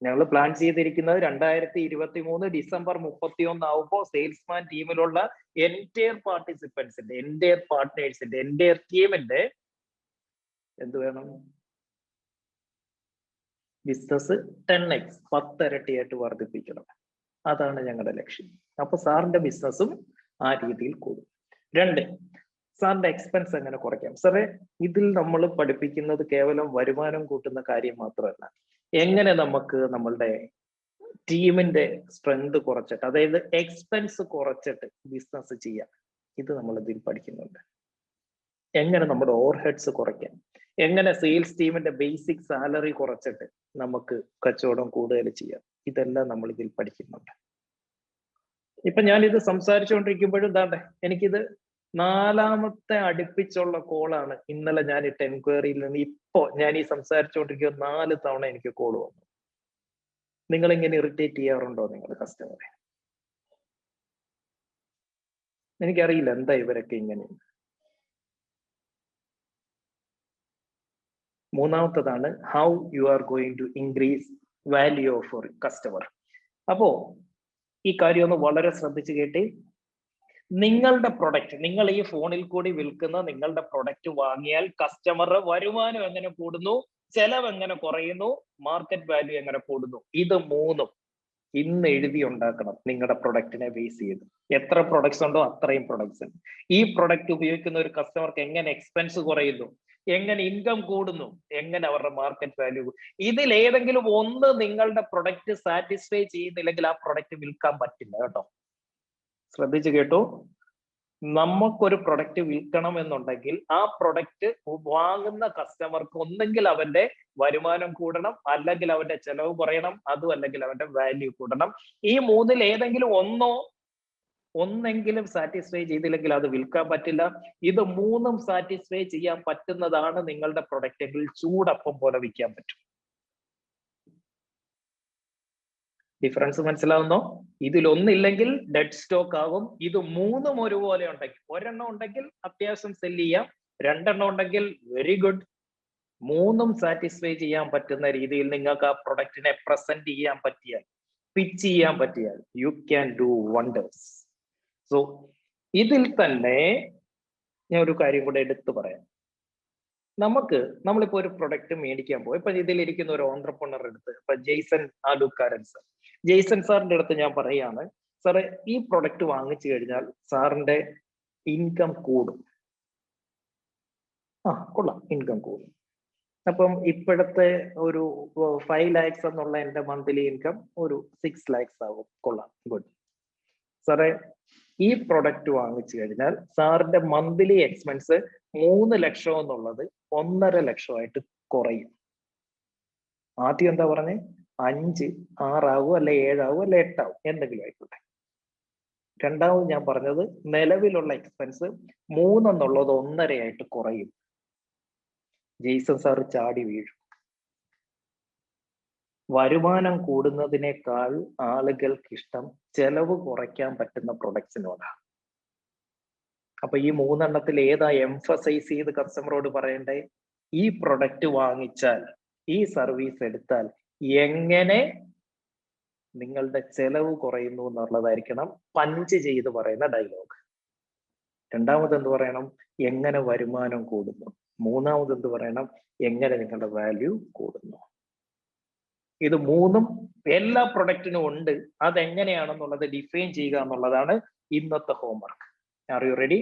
ഞങ്ങൾ പ്ലാൻ ചെയ്തിരിക്കുന്നത് 2023 ഡിസംബർ 31 ആവുമ്പോൾ സെയിൽസ്മാൻ ടീമിലുള്ള എൻറ്റയർ പാർട്ടിസിപ്പൻസിന്റെ, എൻറ്റയർ പാർട്ട്നേഴ്സിന്റെ, എൻറ്റയർ ടീമിന്റെ എന്ത് വേണം? ബിസിനസ് 10x 10 ഇരട്ടിയായിട്ട് വർദ്ധിപ്പിക്കണം. അതാണ് ഞങ്ങളുടെ ലക്ഷ്യം. അപ്പൊ സാറിന്റെ ബിസിനസ്സും ആ രീതിയിൽ കൂടും. 2, സാറിന്റെ എക്സ്പെൻസ് എങ്ങനെ കുറയ്ക്കാം? സാറേ, ഇതിൽ നമ്മൾ പഠിപ്പിക്കുന്നത് കേവലം വരുമാനം കൂട്ടുന്ന കാര്യം മാത്രമല്ല, എങ്ങനെ നമുക്ക് നമ്മളുടെ ടീമിന്റെ സ്ട്രെങ്ത് കുറച്ചിട്ട്, അതായത് എക്സ്പെൻസ് കുറച്ചിട്ട് ബിസിനസ് ചെയ്യാം. ഇത് നമ്മൾ ഇതിൽ പഠിക്കുന്നുണ്ട്. എങ്ങനെ നമ്മുടെ ഓവർ ഹെഡ്സ് കുറയ്ക്കാം, എങ്ങനെ സെയിൽസ് ടീമിന്റെ ബേസിക് സാലറി കുറച്ചിട്ട് നമുക്ക് കച്ചവടം കൂടുതൽ ചെയ്യാം. ഇതെല്ലാം നമ്മൾ ഇതിൽ പഠിക്കുന്നുണ്ട്. ഇപ്പൊ ഞാനിത് സംസാരിച്ചുകൊണ്ടിരിക്കുമ്പോഴും എന്താണ്ട് എനിക്കിത് 4ാമത്തെ അടുപ്പിച്ചുള്ള കോളാണ്. ഇന്നലെ ഞാൻ ഇട്ട എൻക്വയറിയിൽ നിന്ന് ഇപ്പോ ഞാൻ ഈ സംസാരിച്ചുകൊണ്ടിരിക്കുക 4 തവണ എനിക്ക് കോൾ വന്നു. നിങ്ങൾ ഇങ്ങനെ ഇറിറ്റേറ്റ് ചെയ്യാറുണ്ടോ നിങ്ങളുടെ കസ്റ്റമറെ? എനിക്കറിയില്ല എന്താ ഇവരൊക്കെ ഇങ്ങനെ. 3ാമത്തതാണ് how you are going to increase value of customer. അപ്പോ ഈ കാര്യം ഒന്ന് വളരെ ശ്രദ്ധിച്ച് കേട്ടേ. നിങ്ങളുടെ പ്രൊഡക്റ്റ്, നിങ്ങൾ ഈ ഫോണിൽ കൂടി വിൽക്കുന്ന നിങ്ങളുടെ പ്രൊഡക്റ്റ് വാങ്ങിയാൽ കസ്റ്റമറുടെ വരുമാനം എങ്ങനെ കൂടുന്നു, ചെലവ് എങ്ങനെ കുറയുന്നു, മാർക്കറ്റ് വാല്യൂ എങ്ങനെ കൂടുന്നു, ഇത് 3ഉം ഇന്ന് എഴുതി ഉണ്ടാക്കണം. നിങ്ങളുടെ പ്രൊഡക്റ്റിനെ ബേസ് ചെയ്ത് എത്ര പ്രൊഡക്ട്സ് ഉണ്ടോ അത്രയും പ്രൊഡക്ട്സ്. ഈ പ്രൊഡക്റ്റ് ഉപയോഗിക്കുന്ന ഒരു കസ്റ്റമർക്ക് എങ്ങനെ എക്സ്പെൻസ് കുറയുന്നു, എങ്ങനെ ഇൻകം കൂടുന്നു, എങ്ങനെ അവരുടെ മാർക്കറ്റ് വാല്യൂ. ഇതിൽ ഏതെങ്കിലും ഒന്ന് നിങ്ങളുടെ പ്രൊഡക്റ്റ് സാറ്റിസ്ഫൈ ചെയ്യുന്നില്ലെങ്കിൽ ആ പ്രൊഡക്റ്റ് വിൽക്കാൻ പറ്റില്ല കേട്ടോ. ശ്രദ്ധിച്ചു കേട്ടോ. നമുക്കൊരു പ്രൊഡക്റ്റ് വിൽക്കണം എന്നുണ്ടെങ്കിൽ ആ പ്രൊഡക്റ്റ് വാങ്ങുന്ന കസ്റ്റമർക്ക് ഒന്നെങ്കിൽ അവന്റെ വരുമാനം കൂടണം, അല്ലെങ്കിൽ അവന്റെ ചെലവ് കുറയണം, അതും അല്ലെങ്കിൽ അവന്റെ വാല്യൂ കൂടണം. ഈ 3ൽ ഏതെങ്കിലും ഒന്നെങ്കിലും സാറ്റിസ്ഫൈ ചെയ്തില്ലെങ്കിൽ അത് വിൽക്കാൻ പറ്റില്ല. ഇത് 3ഉം സാറ്റിസ്ഫൈ ചെയ്യാൻ പറ്റുന്നതാണ് നിങ്ങളുടെ പ്രൊഡക്റ്റ് എങ്കിൽ ചൂടപ്പം പോലെ വിൽക്കാൻ പറ്റും. ഡിഫറൻസ് മനസ്സിലാവുന്നോ? ഇതിലൊന്നില്ലെങ്കിൽ ഡെഡ് സ്റ്റോക്ക് ആകും. ഇത് 3ഉം ഒരുപോലെ ഉണ്ടെങ്കിൽ, ഒരെണ്ണം ഉണ്ടെങ്കിൽ അത്യാവശ്യം സെല് ചെയ്യാം, 2എണ്ണം ഉണ്ടെങ്കിൽ വെരി ഗുഡ്. 3ഉം സാറ്റിസ്ഫൈ ചെയ്യാൻ പറ്റുന്ന രീതിയിൽ നിങ്ങൾക്ക് ആ പ്രൊഡക്റ്റിനെ പ്രസന്റ് ചെയ്യാൻ പറ്റിയാൽ, പിച്ച് ചെയ്യാൻ പറ്റിയാൽ, you can do wonders. So ഇതിൽ തന്നെ ഞാൻ ഒരു കാര്യം കൂടെ എടുത്തു പറയാം. നമ്മളിപ്പോ ഒരു പ്രൊഡക്റ്റ് മേടിക്കാൻ പോകും. ഇപ്പൊ ഇതിലിരിക്കുന്ന ഒരു ഓൺട്രപ്രണർ എടുത്ത്, ഇപ്പൊ ജെയ്സൺ ആലൂക്കാരൻ സാർ, ജെയ്സൺ സാറിന്റെ അടുത്ത് ഞാൻ പറയാണ്, സാറേ ഈ പ്രൊഡക്റ്റ് വാങ്ങിച്ചു കഴിഞ്ഞാൽ സാറിന്റെ ഇൻകം കൂടും. കൊള്ളാം, ഇൻകം കൂടും. അപ്പം ഇപ്പോഴത്തെ ഒരു 5 lakhs എന്നുള്ള എന്റെ മന്ത്ലി ഇൻകം ഒരു 6 lakhs ആകും. കൊള്ളാം, ഗുഡ്. സാറേ ഈ പ്രൊഡക്റ്റ് വാങ്ങിച്ചു കഴിഞ്ഞാൽ സാറിന്റെ മന്ത്ലി എക്സ്പെൻസ് 3 ലക്ഷം എന്നുള്ളത് 1.5 ലക്ഷമായിട്ട് കുറയും. ആദ്യം എന്താ പറഞ്ഞേ? 5, 6 ആകും, അല്ലെ 7 ആകും, അല്ലെ 8 ആകും, എന്തെങ്കിലും ആയിക്കോട്ടെ. രണ്ടാമത് ഞാൻ പറഞ്ഞത് നിലവിലുള്ള എക്സ്പെൻസ് 3 എന്നുള്ളത് 1.5 ആയിട്ട് കുറയും. ജെയ്സൺ സാർ ചാടി വീഴും. വരുമാനം കൂടുന്നതിനേക്കാൾ ആളുകൾക്ക് ഇഷ്ടം ചെലവ് കുറയ്ക്കാൻ പറ്റുന്ന പ്രൊഡക്ട്സിനോടാണ്. അപ്പൊ ഈ 3 എണ്ണത്തിൽ ഏതാ എംഫസൈസ് ചെയ്ത് കസ്റ്റമറോട് പറയണ്ടേ? ഈ പ്രൊഡക്റ്റ് വാങ്ങിച്ചാൽ, ഈ സർവീസ് എടുത്താൽ എങ്ങനെ നിങ്ങളുടെ ചെലവ് കുറയുന്നു എന്നുള്ളതായിരിക്കണം പഞ്ച് ചെയ്ത് പറയുന്ന ഡയലോഗ്. രണ്ടാമത് എന്ത് പറയണം? എങ്ങനെ വരുമാനം കൂടുന്നു. മൂന്നാമത് എന്ത് പറയണം? എങ്ങനെ നിങ്ങളുടെ വാല്യൂ കൂടുന്നു. ഇത് 3ഉം എല്ലാ പ്രൊഡക്റ്റിനും ഉണ്ട്. അതെങ്ങനെയാണെന്നുള്ളത് ഡിഫൈൻ ചെയ്യുക എന്നുള്ളതാണ് ഇന്നത്തെ homework. Are you ready?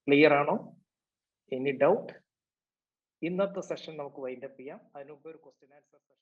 Clear ആണോ? Any doubt? ഇന്നത്തെ സെഷൻ നമുക്ക് വൈൻഡപ്പ് ചെയ്യാം. അതിനുമുമ്പ് ഒരു ക്വസ്റ്റ്യൻ ആൻസർ സെഷൻ